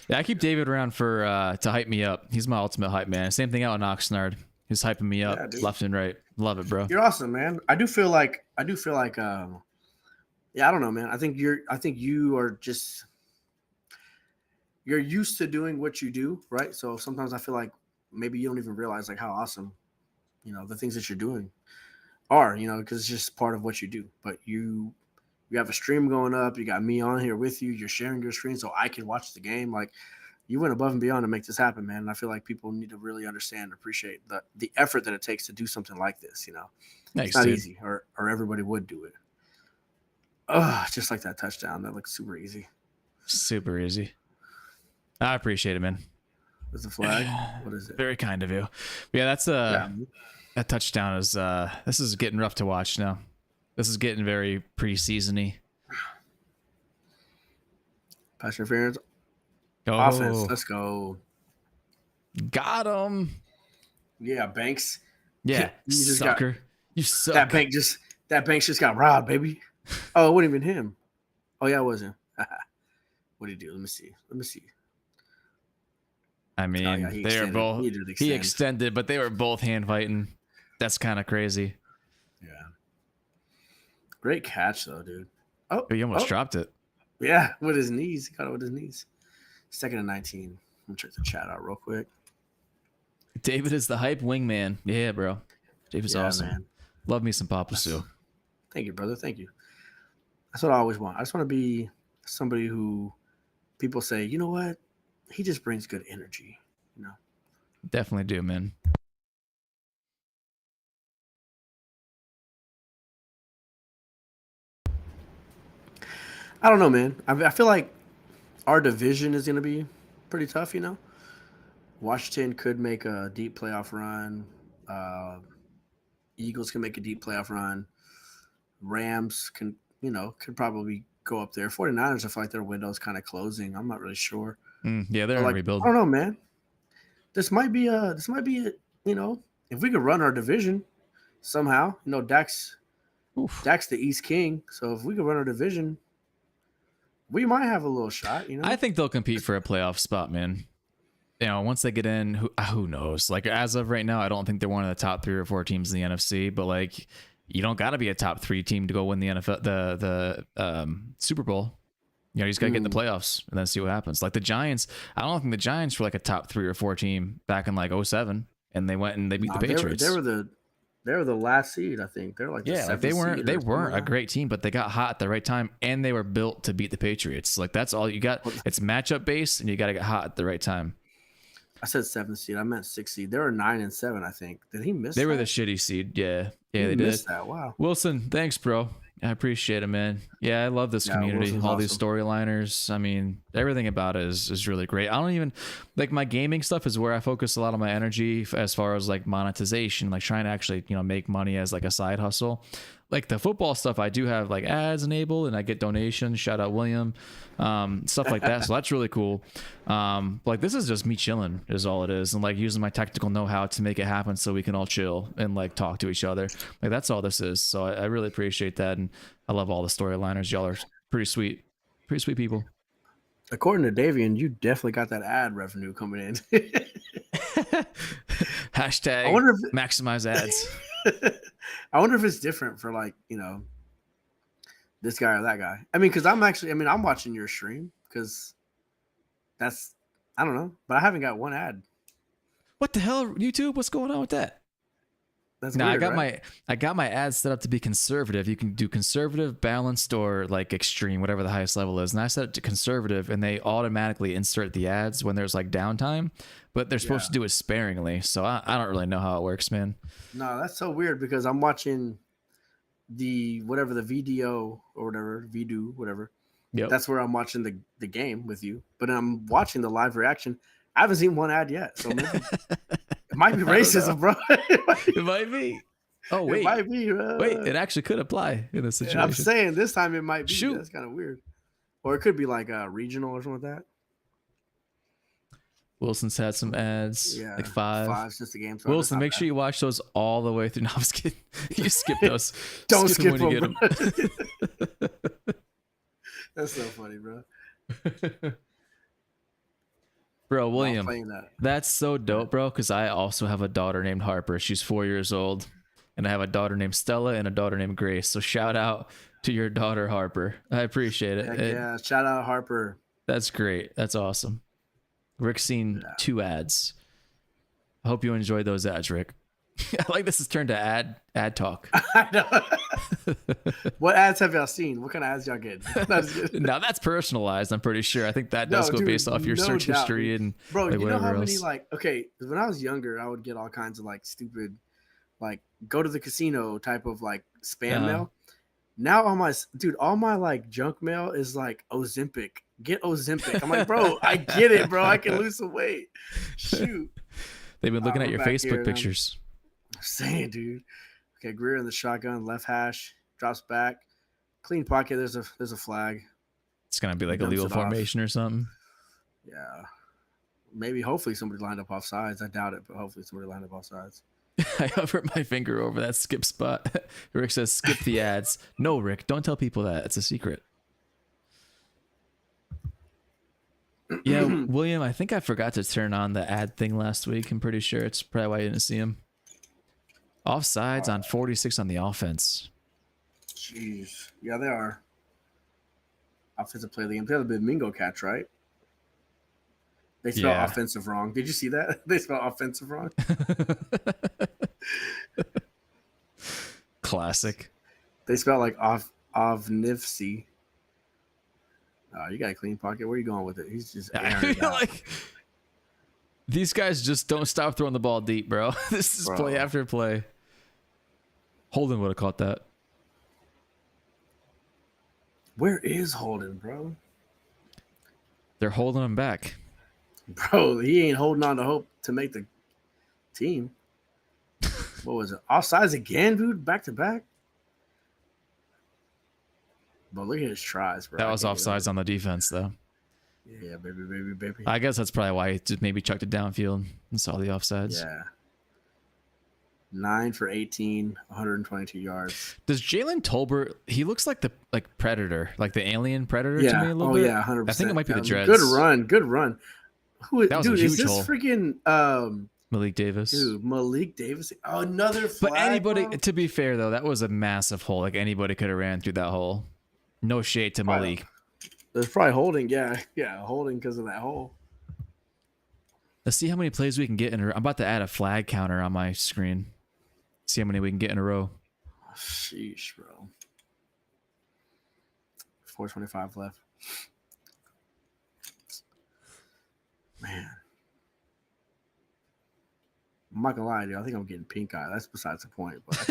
Speaker 1: Yeah, I keep David around for to hype me up. He's my ultimate hype man. Same thing out in Oxnard. He's hyping me up left and right. Love it, bro.
Speaker 2: You're awesome, man. I do feel like yeah, I don't know, man. I think you are just you're used to doing what you do, right? So sometimes I feel like maybe you don't even realize like how awesome, the things that you're doing are, because it's just part of what you do. But you have a stream going up, you got me on here with you, you're sharing your screen so I can watch the game. Like, you went above and beyond to make this happen, man. And I feel like people need to really understand and appreciate the effort that it takes to do something like this,
Speaker 1: Nice,
Speaker 2: it's not
Speaker 1: dude.
Speaker 2: easy, or everybody would do it. Just like that touchdown. That looks super easy.
Speaker 1: Super easy. I appreciate it, man.
Speaker 2: There's a flag. What is it?
Speaker 1: Very kind of you. Yeah, that's that touchdown is this is getting rough to watch now. This is getting very preseason-y.
Speaker 2: Pass interference.
Speaker 1: Oh,
Speaker 2: Offense. Let's go.
Speaker 1: got him.
Speaker 2: Yeah, Banks.
Speaker 1: Yeah,
Speaker 2: You just
Speaker 1: sucker. You suck.
Speaker 2: That Banks just got robbed, baby. Oh, it wasn't even him. Oh yeah, it was him. What did he do? Let me see.
Speaker 1: I mean,
Speaker 2: he
Speaker 1: they are
Speaker 2: extended.
Speaker 1: both.
Speaker 2: He did
Speaker 1: He
Speaker 2: extend.
Speaker 1: extended, but they were both hand fighting. That's kind of crazy.
Speaker 2: Yeah. Great catch though, dude. Oh,
Speaker 1: But you almost dropped it.
Speaker 2: Yeah, with his knees. He got it with his knees. 2nd and 19. I'm gonna check the chat out real quick.
Speaker 1: David is the hype wingman. Yeah, bro. David's awesome.
Speaker 2: Man.
Speaker 1: Love me some Papa Sue.
Speaker 2: Thank you, brother. Thank you. That's what I always want. I just want to be somebody who people say, you know what? He just brings good energy.
Speaker 1: Definitely do, man.
Speaker 2: I don't know, man. I feel like our division is going to be pretty tough, Washington could make a deep playoff run. Eagles can make a deep playoff run. Rams could probably go up there. 49ers, I feel like their window is kind of closing. I'm not really sure.
Speaker 1: Yeah, they're in rebuild.
Speaker 2: I don't know, man. This might be if we could run our division somehow, Dak's the East King. So if we could run our division, we might have a little shot,
Speaker 1: I think they'll compete for a playoff spot, man. Once they get in, who knows? Like, as of right now, I don't think they're one of the top 3 or 4 teams in the NFC, but like, you don't got to be a top 3 team to go win the NFL, the Super Bowl. You just got to get in the playoffs and then see what happens. Like the Giants, I don't think the Giants were like a top 3 or 4 team back in like 2007, and they went and they beat the Patriots.
Speaker 2: They were the last seed, I think. They're like
Speaker 1: they weren't a great team, but they got hot at the right time, and they were built to beat the Patriots. Like, that's all you got. It's matchup based, and you got to get hot at the right time.
Speaker 2: I said 7th seed. I meant 6th seed. They were 9 and 7, I think. Did he miss?
Speaker 1: They were the shitty seed. Yeah, they
Speaker 2: missed
Speaker 1: did.
Speaker 2: That. Wow.
Speaker 1: Wilson, thanks, bro. I appreciate it, man. Yeah, I love this community.
Speaker 2: Wilson's
Speaker 1: all these
Speaker 2: awesome.
Speaker 1: storyliners. I mean, everything about it is really great. I don't even like my gaming stuff is where I focus a lot of my energy as far as like monetization, like trying to actually, make money as like a side hustle. Like the football stuff, I do have like ads enabled and I get donations. Shout out William, stuff like that. So that's really cool. Like this is just me chilling is all it is. And like using my technical know-how to make it happen so we can all chill and like talk to each other. Like that's all this is. So I really appreciate that. And I love all the storyliners. Y'all are pretty sweet people.
Speaker 2: According to Davian, you definitely got that ad revenue coming in.
Speaker 1: Hashtag maximize ads.
Speaker 2: I wonder if it's different for like, this guy or that guy. I mean, because I'm watching your stream because I don't know, but I haven't got one ad.
Speaker 1: What the hell, YouTube? What's going on with that?
Speaker 2: That's
Speaker 1: no,
Speaker 2: weird,
Speaker 1: I got my ads set up to be conservative. You can do conservative, balanced, or like extreme, whatever the highest level is. And I set it to conservative, and they automatically insert the ads when there's like downtime, but they're supposed to do it sparingly. So I don't really know how it works, man.
Speaker 2: No, that's so weird because I'm watching the VDO or whatever, VDO, whatever.
Speaker 1: Yep.
Speaker 2: That's where I'm watching the game with you, but I'm watching the live reaction. I haven't seen one ad yet, so maybe it might be racism, bro.
Speaker 1: It might be. Oh wait,
Speaker 2: it might be.
Speaker 1: Wait, it actually could apply in this situation.
Speaker 2: I'm saying this time it might be.
Speaker 1: Shoot.
Speaker 2: That's kind of weird, or it could be like regional or something like that.
Speaker 1: Wilson's had some ads, like 5.
Speaker 2: 5 since the game.
Speaker 1: Wilson, make sure you watch those all the way through. No, I'm just kidding. You skip those.
Speaker 2: Don't
Speaker 1: skip
Speaker 2: skip them. That's so funny, bro.
Speaker 1: Bro,
Speaker 2: I'm
Speaker 1: William,
Speaker 2: playing that.
Speaker 1: that's so dope, bro, because I also have a daughter named Harper. She's 4 years old. And I have a daughter named Stella and a daughter named Grace. So shout out to your daughter, Harper. I appreciate it.
Speaker 2: Heck yeah. Shout out Harper.
Speaker 1: That's great. That's awesome. Rick's seen 2 ads. I hope you enjoyed those ads, Rick. I like this has turned to ad talk.
Speaker 2: I know. What ads have y'all seen? What kind of ads y'all getting?
Speaker 1: Now that's personalized, I'm pretty sure. I think that does go based off your search history and
Speaker 2: bro,
Speaker 1: like
Speaker 2: you know how many
Speaker 1: else.
Speaker 2: like when I was younger, I would get all kinds of like stupid like go to the casino type of like spam mail. Now all my like junk mail is like Ozempic. Get Ozempic. I'm like, bro, I get it, bro. I can lose some weight. Shoot.
Speaker 1: They've been looking at your Facebook pictures.
Speaker 2: I'm saying, dude. Okay, Greer in the shotgun, left hash, drops back, clean pocket. There's a flag.
Speaker 1: It's gonna be like a legal formation or something.
Speaker 2: Yeah, maybe. Hopefully, somebody lined up off sides. I doubt it, but hopefully, somebody lined up off sides.
Speaker 1: I hovered my finger over that skip spot. Rick says, "Skip the ads." No, Rick, don't tell people that. It's a secret. Yeah, William, I think I forgot to turn on the ad thing last week. I'm pretty sure it's probably why you didn't see him. Offsides on 46 on the offense.
Speaker 2: Jeez. Yeah, they are. Offensive play of the game. They have a big Mingo catch, right? They spell offensive wrong. Did you see that? They spell offensive wrong.
Speaker 1: Classic.
Speaker 2: They spell like Ovnivsi. You got a clean pocket. Where are you going with it? He's just
Speaker 1: like these guys just don't stop throwing the ball deep, bro. This is play after play. Holden would have caught that.
Speaker 2: Where is Holden, bro?
Speaker 1: They're holding him back.
Speaker 2: Bro, he ain't holding on to hope to make the team. What was it? Offsides again, dude? Back to back? But look at his tries, bro.
Speaker 1: That was offsides on the defense, though.
Speaker 2: Yeah, baby.
Speaker 1: I guess that's probably why he just maybe chucked it downfield and saw the offsides.
Speaker 2: Yeah. 9 for 18, 122 yards.
Speaker 1: Does Jalen Tolbert? He looks like the Predator, like the alien Predator to me a little bit.
Speaker 2: Yeah, 100%.
Speaker 1: I think it might be the Dreads.
Speaker 2: Good run.
Speaker 1: That was a huge hole.
Speaker 2: Freaking
Speaker 1: Malik Davis?
Speaker 2: Dude, Malik Davis. Oh, another flag.
Speaker 1: But anybody,
Speaker 2: bro?
Speaker 1: to be fair though, that was a massive hole. Like anybody could have ran through that hole. No shade to Malik.
Speaker 2: There's probably holding. Yeah, holding because of that hole.
Speaker 1: Let's see how many plays we can get in a row. I'm about to add a flag counter on my screen. See how many we can get in a row.
Speaker 2: Sheesh, bro. 4:25 left. Man. I'm not gonna lie, dude. I think I'm getting pink eye. That's besides the point. But I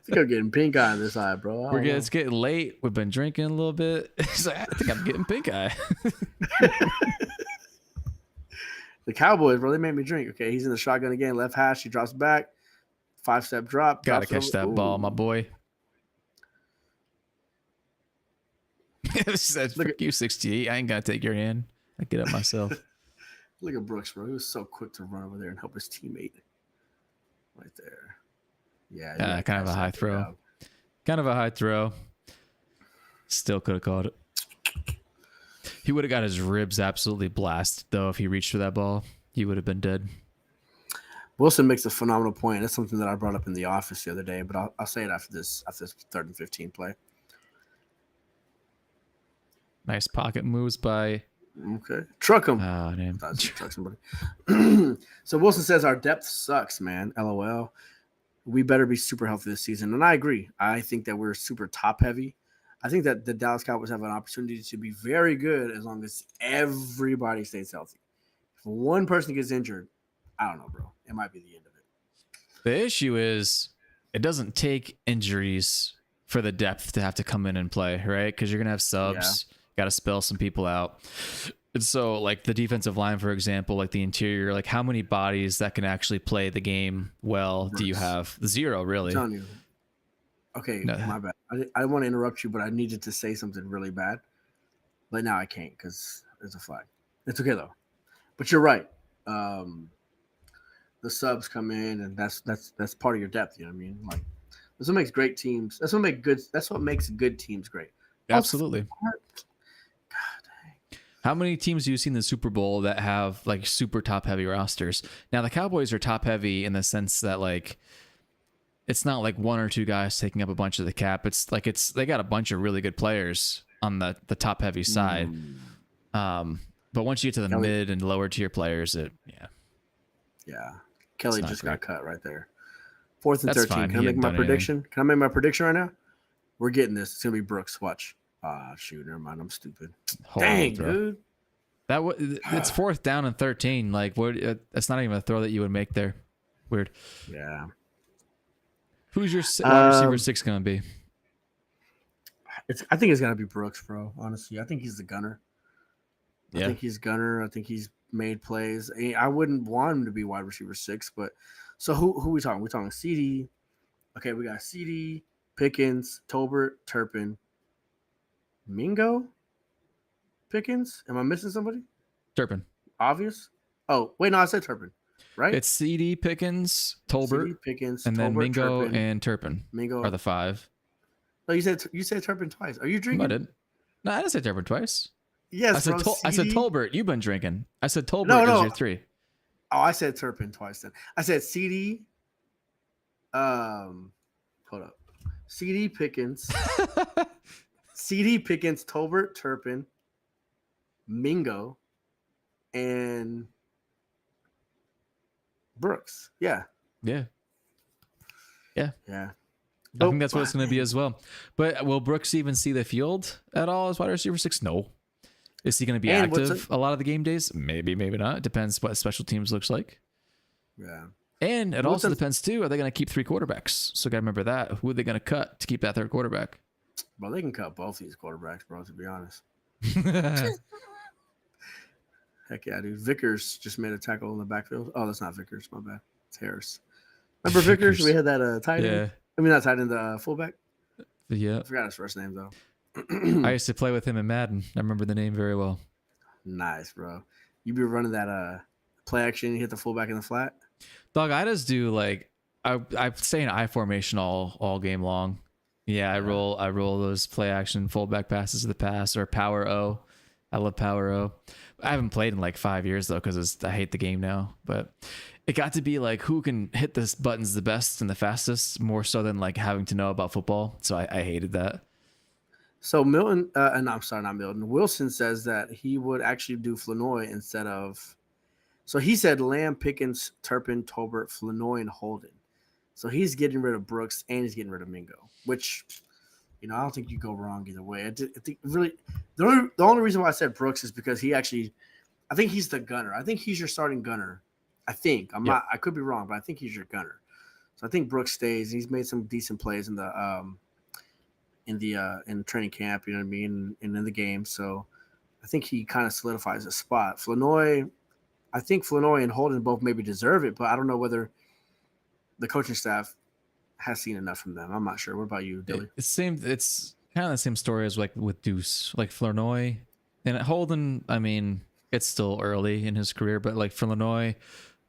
Speaker 2: think I'm getting pink eye on this eye, bro.
Speaker 1: It's getting late. We've been drinking a little bit. I think I'm getting pink eye.
Speaker 2: The Cowboys, bro, they made me drink. Okay, he's in the shotgun again. Left hash. He drops back. 5-step drop.
Speaker 1: Gotta catch that ball, my boy. This says, "Frick you, 68. I ain't gonna take your hand. I get up myself."
Speaker 2: Look at Brooks, bro. He was so quick to run over there and help his teammate. Right there. Yeah.
Speaker 1: Kind of a high throw.
Speaker 2: Job.
Speaker 1: Kind of a high throw. Still could have caught it. He would have got his ribs absolutely blasted, though, if he reached for that ball. He would have been dead.
Speaker 2: Wilson makes a phenomenal point. That's something that I brought up in the office the other day, but I'll say it after this 3rd and 15 play.
Speaker 1: Nice pocket moves by...
Speaker 2: Okay. Truck him.
Speaker 1: Oh, damn.
Speaker 2: Truck somebody. So Wilson says our depth sucks, man. LOL. We better be super healthy this season. And I agree. I think that we're super top heavy. I think that the Dallas Cowboys have an opportunity to be very good as long as everybody stays healthy. If one person gets injured, I don't know, bro. It might be the end of it.
Speaker 1: The issue is it doesn't take injuries for the depth to have to come in and play, right? Because you're going to have subs. Yeah. Got to spell some people out. And so, like the defensive line, for example, like the interior, like how many bodies that can actually play the game well do you have? 0, really.
Speaker 2: I'm telling you. Okay, no. My bad. I want to interrupt you, but I needed to say something really bad. But now I can't because there's a flag. It's okay, though. But you're right. The subs come in, and that's part of your depth. You know what I mean? Like that's what makes great teams. That's what makes good teams great.
Speaker 1: Absolutely. How many teams do you see in the Super Bowl that have like super top heavy rosters? Now the Cowboys are top heavy in the sense that like it's not like one or two guys taking up a bunch of the cap. It's like they got a bunch of really good players on the top heavy side. But once you get to the mid and lower tier players,
Speaker 2: Kelly just got cut right there. 4th and
Speaker 1: That's
Speaker 2: 13.
Speaker 1: fine.
Speaker 2: Can I make my prediction? Can I make my prediction right now? We're getting this. It's gonna be Brooks. Watch. Shoot, never mind. I'm stupid. Dang, dude.
Speaker 1: It's 4th down and 13. Like, what? That's not even a throw that you would make there. Weird.
Speaker 2: Yeah.
Speaker 1: Who's your wide receiver 6 gonna be?
Speaker 2: I think it's gonna be Brooks, bro. Honestly, I think he's the gunner.
Speaker 1: Yeah.
Speaker 2: I think he's gunner. I think he's made plays. I wouldn't want him to be wide receiver 6, but so who are we talking? We're talking CD. Okay, we got CD, Pickens, Tolbert, Turpin, Mingo, Pickens. Am I missing somebody?
Speaker 1: Turpin.
Speaker 2: Obvious. Oh, wait, no, I said Turpin, right?
Speaker 1: It's CD, Pickens, Tolbert,
Speaker 2: CD, Pickens,
Speaker 1: and
Speaker 2: Tolbert,
Speaker 1: then Mingo
Speaker 2: Turpin.
Speaker 1: and Turpin.
Speaker 2: Mingo
Speaker 1: are the 5.
Speaker 2: No, you said Turpin twice. Are you drinking?
Speaker 1: I didn't. No, I didn't say Turpin twice.
Speaker 2: Yes,
Speaker 1: I said Tolbert. You've been drinking. I said Tolbert is your 3.
Speaker 2: Oh, I said Turpin twice then. I said CD. Hold up. CD Pickens. CD Pickens, Tolbert, Turpin, Mingo, and Brooks. Yeah.
Speaker 1: Yeah. I think that's what it's going to be as well. But will Brooks even see the field at all as wide receiver 6? No. Is he going to be active a lot of the game days? Maybe, maybe not. It depends what special teams looks like.
Speaker 2: Yeah.
Speaker 1: And it also depends, too. Are they going to keep 3 quarterbacks? So got to remember that. Who are they going to cut to keep that 3rd quarterback?
Speaker 2: Well, they can cut both these quarterbacks, bro, to be honest. Heck yeah, dude. Vickers just made a tackle in the backfield. Oh, that's not Vickers. My bad. It's Harris. Remember Vickers? We had that tight end.
Speaker 1: Yeah.
Speaker 2: I mean, not tight end, the fullback.
Speaker 1: Yeah.
Speaker 2: I forgot his first name, though.
Speaker 1: I used to play with him in Madden. I remember the name very well.
Speaker 2: Nice, bro. You be running that play action, you hit the fullback in the flat?
Speaker 1: Dog, I just do like I stay in I formation all game long. Yeah, I roll those play action fullback passes to the pass or power O. I love power O. I haven't played in like 5 years though because I hate the game now. But it got to be like who can hit the buttons the best and the fastest more so than like having to know about football. So I hated that.
Speaker 2: So Milton, and I'm sorry, not Milton. Wilson says that he would actually do Flanoy instead of. So he said Lamb, Pickens, Turpin, Tolbert, Flanoy, and Holden. So he's getting rid of Brooks and he's getting rid of Mingo, which, I don't think you go wrong either way. I think really the only reason why I said Brooks is because I think he's the gunner. I think he's your starting gunner. I think not. I could be wrong, but I think he's your gunner. So I think Brooks stays. He's made some decent plays in the training camp. You know what I mean, and in the game. So I think he kind of solidifies a spot. Flanoy, I think Flanoy and Holden both maybe deserve it, but I don't know whether the coaching staff has seen enough from them. I'm not sure. What about you, Dilly?
Speaker 1: It's kind of the same story as like with Deuce, like Flanoy and Holden. I mean, it's still early in his career, but like Flanoy,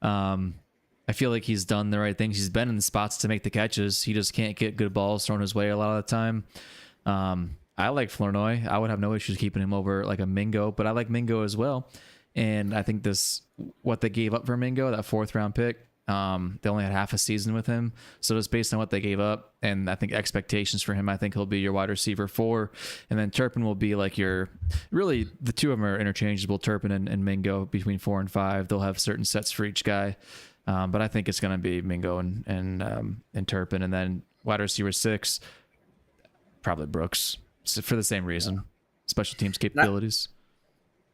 Speaker 1: I feel like he's done the right things. He's been in the spots to make the catches. He just can't get good balls thrown his way a lot of the time. I like Flanoy. I would have no issues keeping him over like a Mingo, but I like Mingo as well. And I think what they gave up for Mingo, that 4th round pick, they only had half a season with him. So just based on what they gave up and I think expectations for him, I think he'll be your wide receiver 4. And then Turpin will be like really the two of them are interchangeable, Turpin and Mingo between 4 and 5. They'll have certain sets for each guy. But I think it's going to be Mingo and Turpin. And then wide receiver 6, probably Brooks for the same reason, special teams capabilities.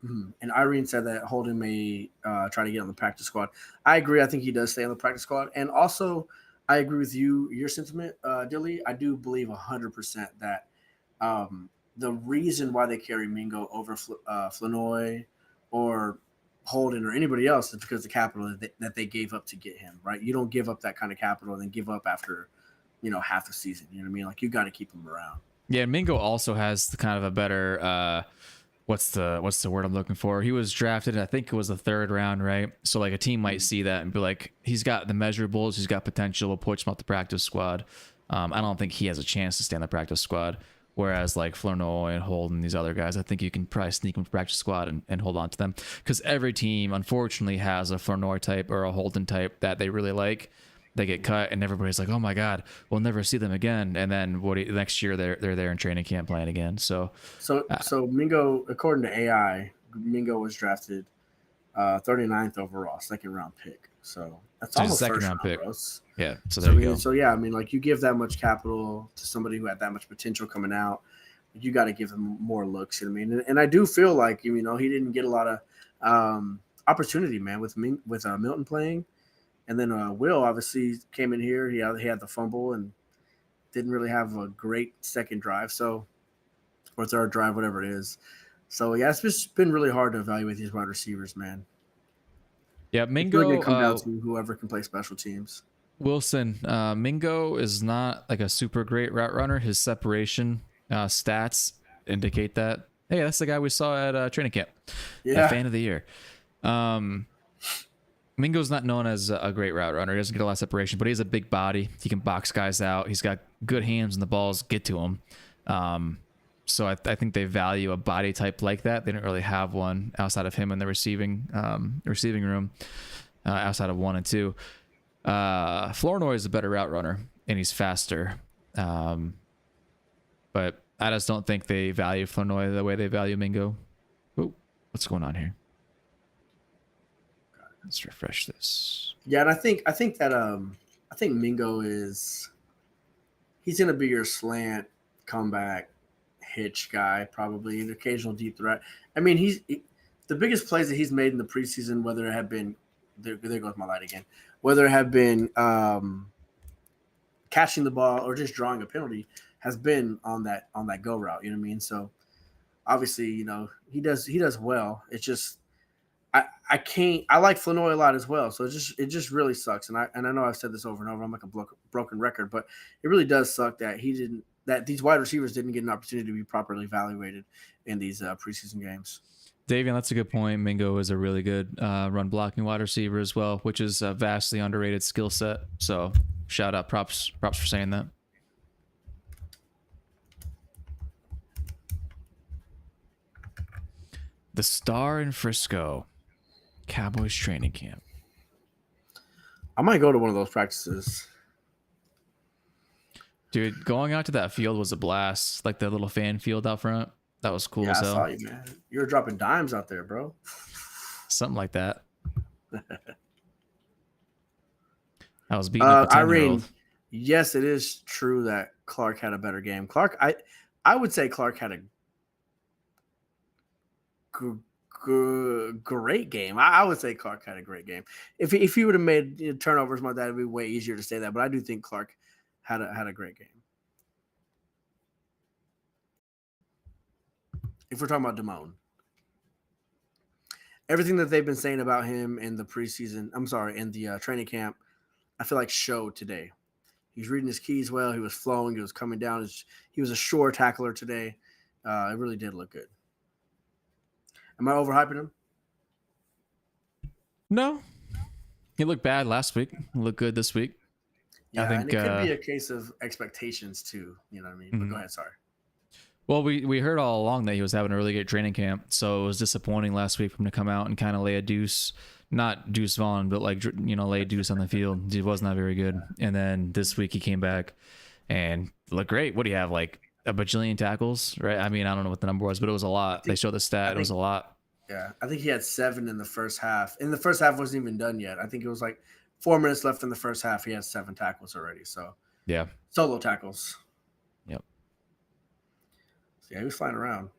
Speaker 2: And Irene said that Holden may try to get on the practice squad. I agree. I think he does stay on the practice squad. And also, I agree with your sentiment, Dilly. I do believe 100% that the reason why they carry Mingo over Flanoy or Holden or anybody else is because the capital that they gave up to get him, right? You don't give up that kind of capital and then give up after, half a season. You know what I mean? Like, you got to keep him around. Yeah,
Speaker 1: Mingo also has the kind of a better what's the word I'm looking for? He was drafted, I think it was the 3rd round, right? So like a team might see that and be like, he's got the measurables, he's got potential, we'll push him off the practice squad. I don't think he has a chance to stay on the practice squad. Whereas like Flournoy and Holden, these other guys, I think you can probably sneak them to practice squad and hold on to them. Because every team, unfortunately, has a Flournoy type or a Holden type that they really like. They get cut, and everybody's like, "Oh my God, we'll never see them again." And then next year they're there in training camp playing again. So
Speaker 2: Mingo, according to AI, Mingo was drafted 39th overall, second round pick. So that's
Speaker 1: he's a
Speaker 2: almost
Speaker 1: second
Speaker 2: first
Speaker 1: round pick.
Speaker 2: Bros.
Speaker 1: Yeah. So
Speaker 2: So
Speaker 1: there
Speaker 2: I
Speaker 1: you
Speaker 2: mean,
Speaker 1: go.
Speaker 2: so yeah, I mean, like you give that much capital to somebody who had that much potential coming out, you got to give them more looks. You know what I mean? And I do feel like he didn't get a lot of opportunity, man, with Milton playing, and then Will obviously came in here. He had the fumble and didn't really have a great second drive, so or third drive, whatever it is. So yeah, it's just been really hard to evaluate these wide receivers, man.
Speaker 1: Yeah,
Speaker 2: It's really
Speaker 1: Mingo.
Speaker 2: gonna come down to whoever can play special teams.
Speaker 1: Wilson, Mingo is not like a super great route runner. His separation stats indicate that. Hey, that's the guy we saw at training camp.
Speaker 2: Yeah,
Speaker 1: Fan of the year. Mingo's not known as a great route runner. He doesn't get a lot of separation, but he has a big body. He can box guys out. He's got good hands and the balls get to him. So I think they value a body type like that. They don't really have one outside of him in the receiving room, outside of 1 and 2. Flournoy is a better route runner and he's faster. But I just don't think they value Flournoy the way they value Mingo. Ooh, what's going on here? Let's refresh this.
Speaker 2: yeah, and I think Mingo he's gonna be your slant comeback hitch guy, probably an occasional deep threat. I mean, the biggest plays that he's made in the preseason, whether it have been there goes my light again, whether it have been catching the ball or just drawing a penalty, has been on that go route. You know what I mean? So obviously, he does well. It's just I can't. I like Flournoy a lot as well. So it just really sucks. And I know I've said this over and over. I'm like a broken record, but it really does suck that these wide receivers didn't get an opportunity to be properly evaluated in these preseason games.
Speaker 1: Davian, that's a good point. Mingo is a really good run blocking wide receiver as well, which is a vastly underrated skill set. So shout out, props for saying that. The Star in Frisco, Cowboys training camp.
Speaker 2: I might go to one of those practices.
Speaker 1: Dude, going out to that field was a blast. Like the little fan field out front. That was cool
Speaker 2: Yeah,
Speaker 1: as
Speaker 2: I
Speaker 1: hell.
Speaker 2: saw you, man. You were dropping dimes out there, bro.
Speaker 1: Something like that. I was beating up a 10-year-old.
Speaker 2: Irene, yes, it is true that Clark had a better game. I would say Clark had a great game. I would say Clark had a great game. If he would have made turnovers, my dad would be way easier to say that. But I do think Clark had a great game. If we're talking about Damone, everything that they've been saying about him in the preseason, in the training camp, I feel like showed today. He's reading his keys well. He was flowing. He was coming down. He was a sure tackler today. It really did look good. Am I overhyping him?
Speaker 1: No. He looked bad last week. He looked good this week.
Speaker 2: Yeah,
Speaker 1: I think,
Speaker 2: and it could be a case of expectations too. You know what I mean? But go ahead, sorry.
Speaker 1: Well, we heard all along that he was having a really good training camp, so it was disappointing last week for him to come out and kind of lay a deuce, not Deuce Vaughn, but like, lay a deuce on the field. He was not very good. And then this week he came back and looked great. What do you have, like a bajillion tackles, right? I mean, I don't know what the number was, but it was a lot. They showed the stat. It was a lot.
Speaker 2: Yeah, I think he had 7 in the first half. And the first half wasn't even done yet. I think it was like 4 minutes left in the first half. He had 7 tackles already. So
Speaker 1: yeah,
Speaker 2: solo tackles.
Speaker 1: Yep.
Speaker 2: So yeah, he was flying around.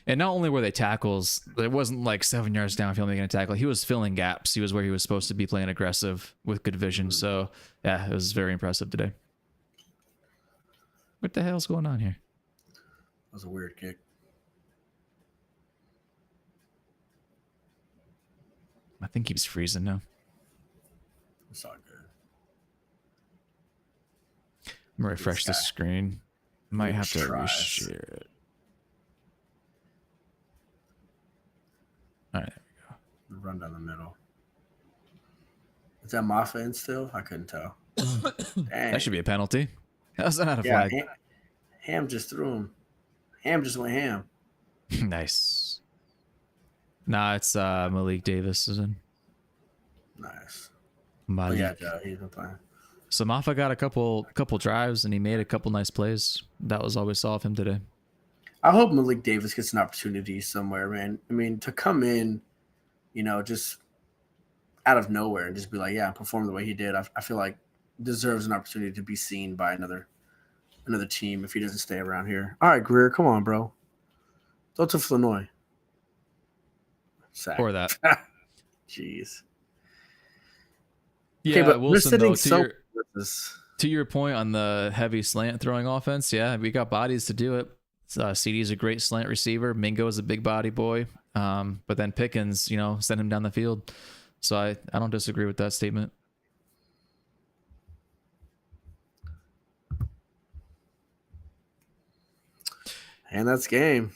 Speaker 1: And not only were they tackles, it wasn't like 7 yards downfield making a tackle. He was filling gaps. He was where he was supposed to be, playing aggressive with good vision. So yeah, it was very impressive today. What the hell's going on here?
Speaker 2: That was a weird kick.
Speaker 1: My thing keeps freezing now.
Speaker 2: It's all good.
Speaker 1: I'm gonna refresh the screen. Might have to
Speaker 2: tries.
Speaker 1: reshare it. All right, there we go.
Speaker 2: Run down the middle. Is that Maffa in still? I couldn't tell. Dang.
Speaker 1: That should be a penalty. That's not a
Speaker 2: Yeah,
Speaker 1: flag.
Speaker 2: Ham just threw him. Ham just went ham.
Speaker 1: Nice. Nah, it's Malik Davis is in.
Speaker 2: Nice.
Speaker 1: Malik.
Speaker 2: Oh, yeah, he's been playing.
Speaker 1: So Maffa got a couple drives and he made a couple nice plays. That was all we saw of him today.
Speaker 2: I hope Malik Davis gets an opportunity somewhere, man. I mean, to come in, just out of nowhere and just be like, yeah, perform the way he did. I feel like deserves an opportunity to be seen by another team if he doesn't stay around here. All right, Greer, come on, bro. Go to Flanoy.
Speaker 1: Or that.
Speaker 2: Jeez.
Speaker 1: Yeah,
Speaker 2: okay, but
Speaker 1: Wilson,
Speaker 2: we're
Speaker 1: though, to your point on the heavy slant throwing offense, yeah, we got bodies to do it. CD's a great slant receiver. Mingo is a big body boy. But then Pickens, send him down the field. So I don't disagree with that statement.
Speaker 2: And that's game.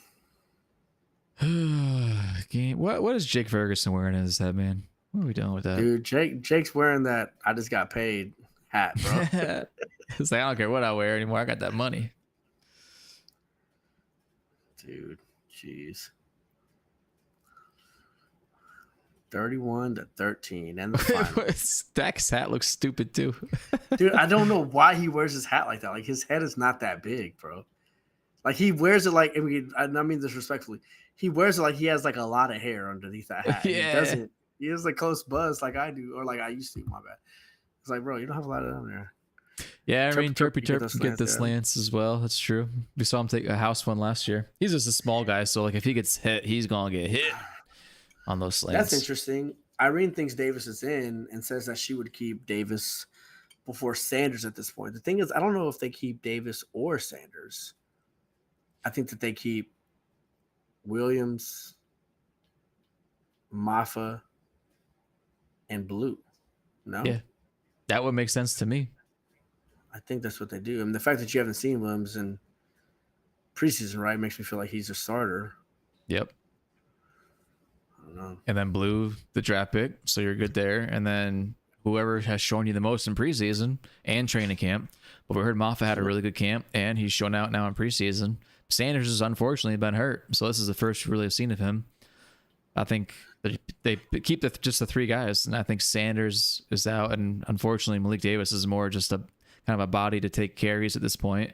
Speaker 1: Game. What is Jake Ferguson wearing in his head, man? What are we doing with that?
Speaker 2: Dude, Jake's wearing that I just got paid hat, bro.
Speaker 1: It's like, I don't care what I wear anymore. I got that money.
Speaker 2: Dude, jeez. 31-13 and the final.
Speaker 1: Dak's hat looks stupid too.
Speaker 2: Dude, I don't know why he wears his hat like that. Like, his head is not that big, bro. Like, he wears it like, I mean this respectfully. He wears it like he has like a lot of hair underneath that hat.
Speaker 1: Yeah.
Speaker 2: He doesn't. He has a close buzz like I do, or like I used to. My bad. It's like, bro, you don't have a lot of down there.
Speaker 1: Yeah, I mean, Turpy
Speaker 2: can
Speaker 1: get the slants as well. That's true. We saw him take a house one last year. He's just a small guy, so like if he gets hit, he's gonna get hit on those slants.
Speaker 2: That's interesting. Irene thinks Davis is in and says that she would keep Davis before Sanders at this point. The thing is, I don't know if they keep Davis or Sanders. I think that they keep Williams, Maffa, and Blue. No?
Speaker 1: Yeah. That would make sense to me.
Speaker 2: I think that's what they do. I mean, the fact that you haven't seen Williams in preseason, right, makes me feel like he's a starter.
Speaker 1: Yep.
Speaker 2: I don't know.
Speaker 1: And then Blue, the draft pick, so you're good there. And then whoever has shown you the most in preseason and training camp. But we heard Maffa had a really good camp, and he's shown out now in preseason. Sanders has unfortunately been hurt, so this is the first we really have seen of him. I think they keep just the three guys, and I think Sanders is out, and unfortunately Malik Davis is more just a kind of a body to take carries at this point.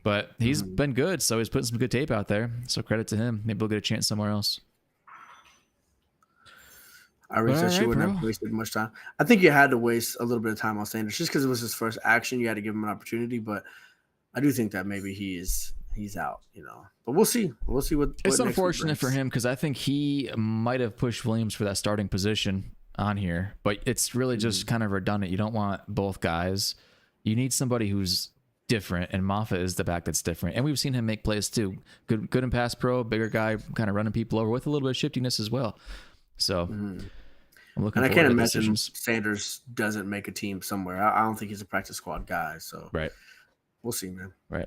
Speaker 1: But he's been good, so he's putting some good tape out there. So credit to him. Maybe we'll get a chance somewhere else.
Speaker 2: I already said she wouldn't have wasted much time. I think you had to waste a little bit of time on Sanders just because it was his first action. You had to give him an opportunity, but I do think that maybe he's out, But we'll see. We'll see what
Speaker 1: it's unfortunate for him because I think he might have pushed Williams for that starting position on here, but it's really just kind of redundant. You don't want both guys. You need somebody who's different, and Maffa is the back that's different. And we've seen him make plays too. Good in pass pro, bigger guy, kind of running people over with a little bit of shiftiness as well. So I'm looking.
Speaker 2: And I can't imagine
Speaker 1: decisions.
Speaker 2: Sanders doesn't make a team somewhere. I don't think he's a practice squad guy. So
Speaker 1: right,
Speaker 2: we'll see, man.
Speaker 1: Right.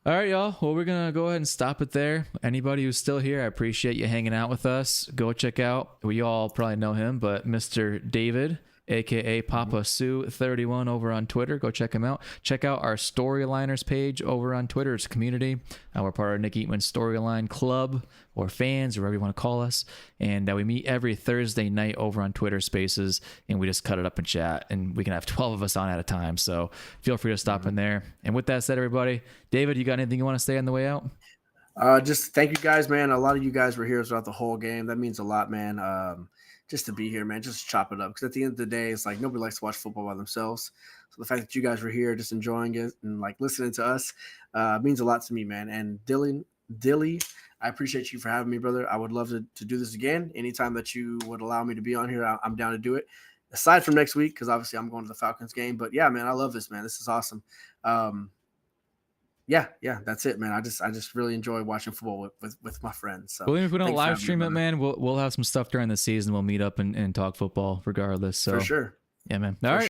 Speaker 1: All right, y'all. Well, we're going to go ahead and stop it there. Anybody who's still here, I appreciate you hanging out with us. Go check out, we all probably know him, but Mr. David, a.k.a. Papa Sue 31 over on Twitter. Go check him out. Check out our Storyliners page over on Twitter. It's a community. We're part of Nick Eatman Storyline Club, or fans, or whatever you want to call us. And we meet every Thursday night over on Twitter Spaces, and we just cut it up and chat. And we can have 12 of us on at a time. So feel free to stop in there. And with that said, everybody, David, you got anything you want to say on the way out?
Speaker 2: Just thank you guys, man. A lot of you guys were here throughout the whole game. That means a lot, man. Just to be here, man, just chop it up. Because at the end of the day, it's like nobody likes to watch football by themselves. So the fact that you guys were here, just enjoying it and like listening to us, means a lot to me, man. And Dilly, I appreciate you for having me, brother. I would love to do this again. Anytime that you would allow me to be on here, I'm down to do it. Aside from next week, because obviously I'm going to the Falcons game. But yeah, man, I love this, man. This is awesome. Yeah, that's it, man. I just really enjoy watching football with my friends. So
Speaker 1: well, even if we don't live stream it, man, we'll have some stuff during the season. We'll meet up and talk football regardless. So
Speaker 2: for sure.
Speaker 1: Yeah, man. All right.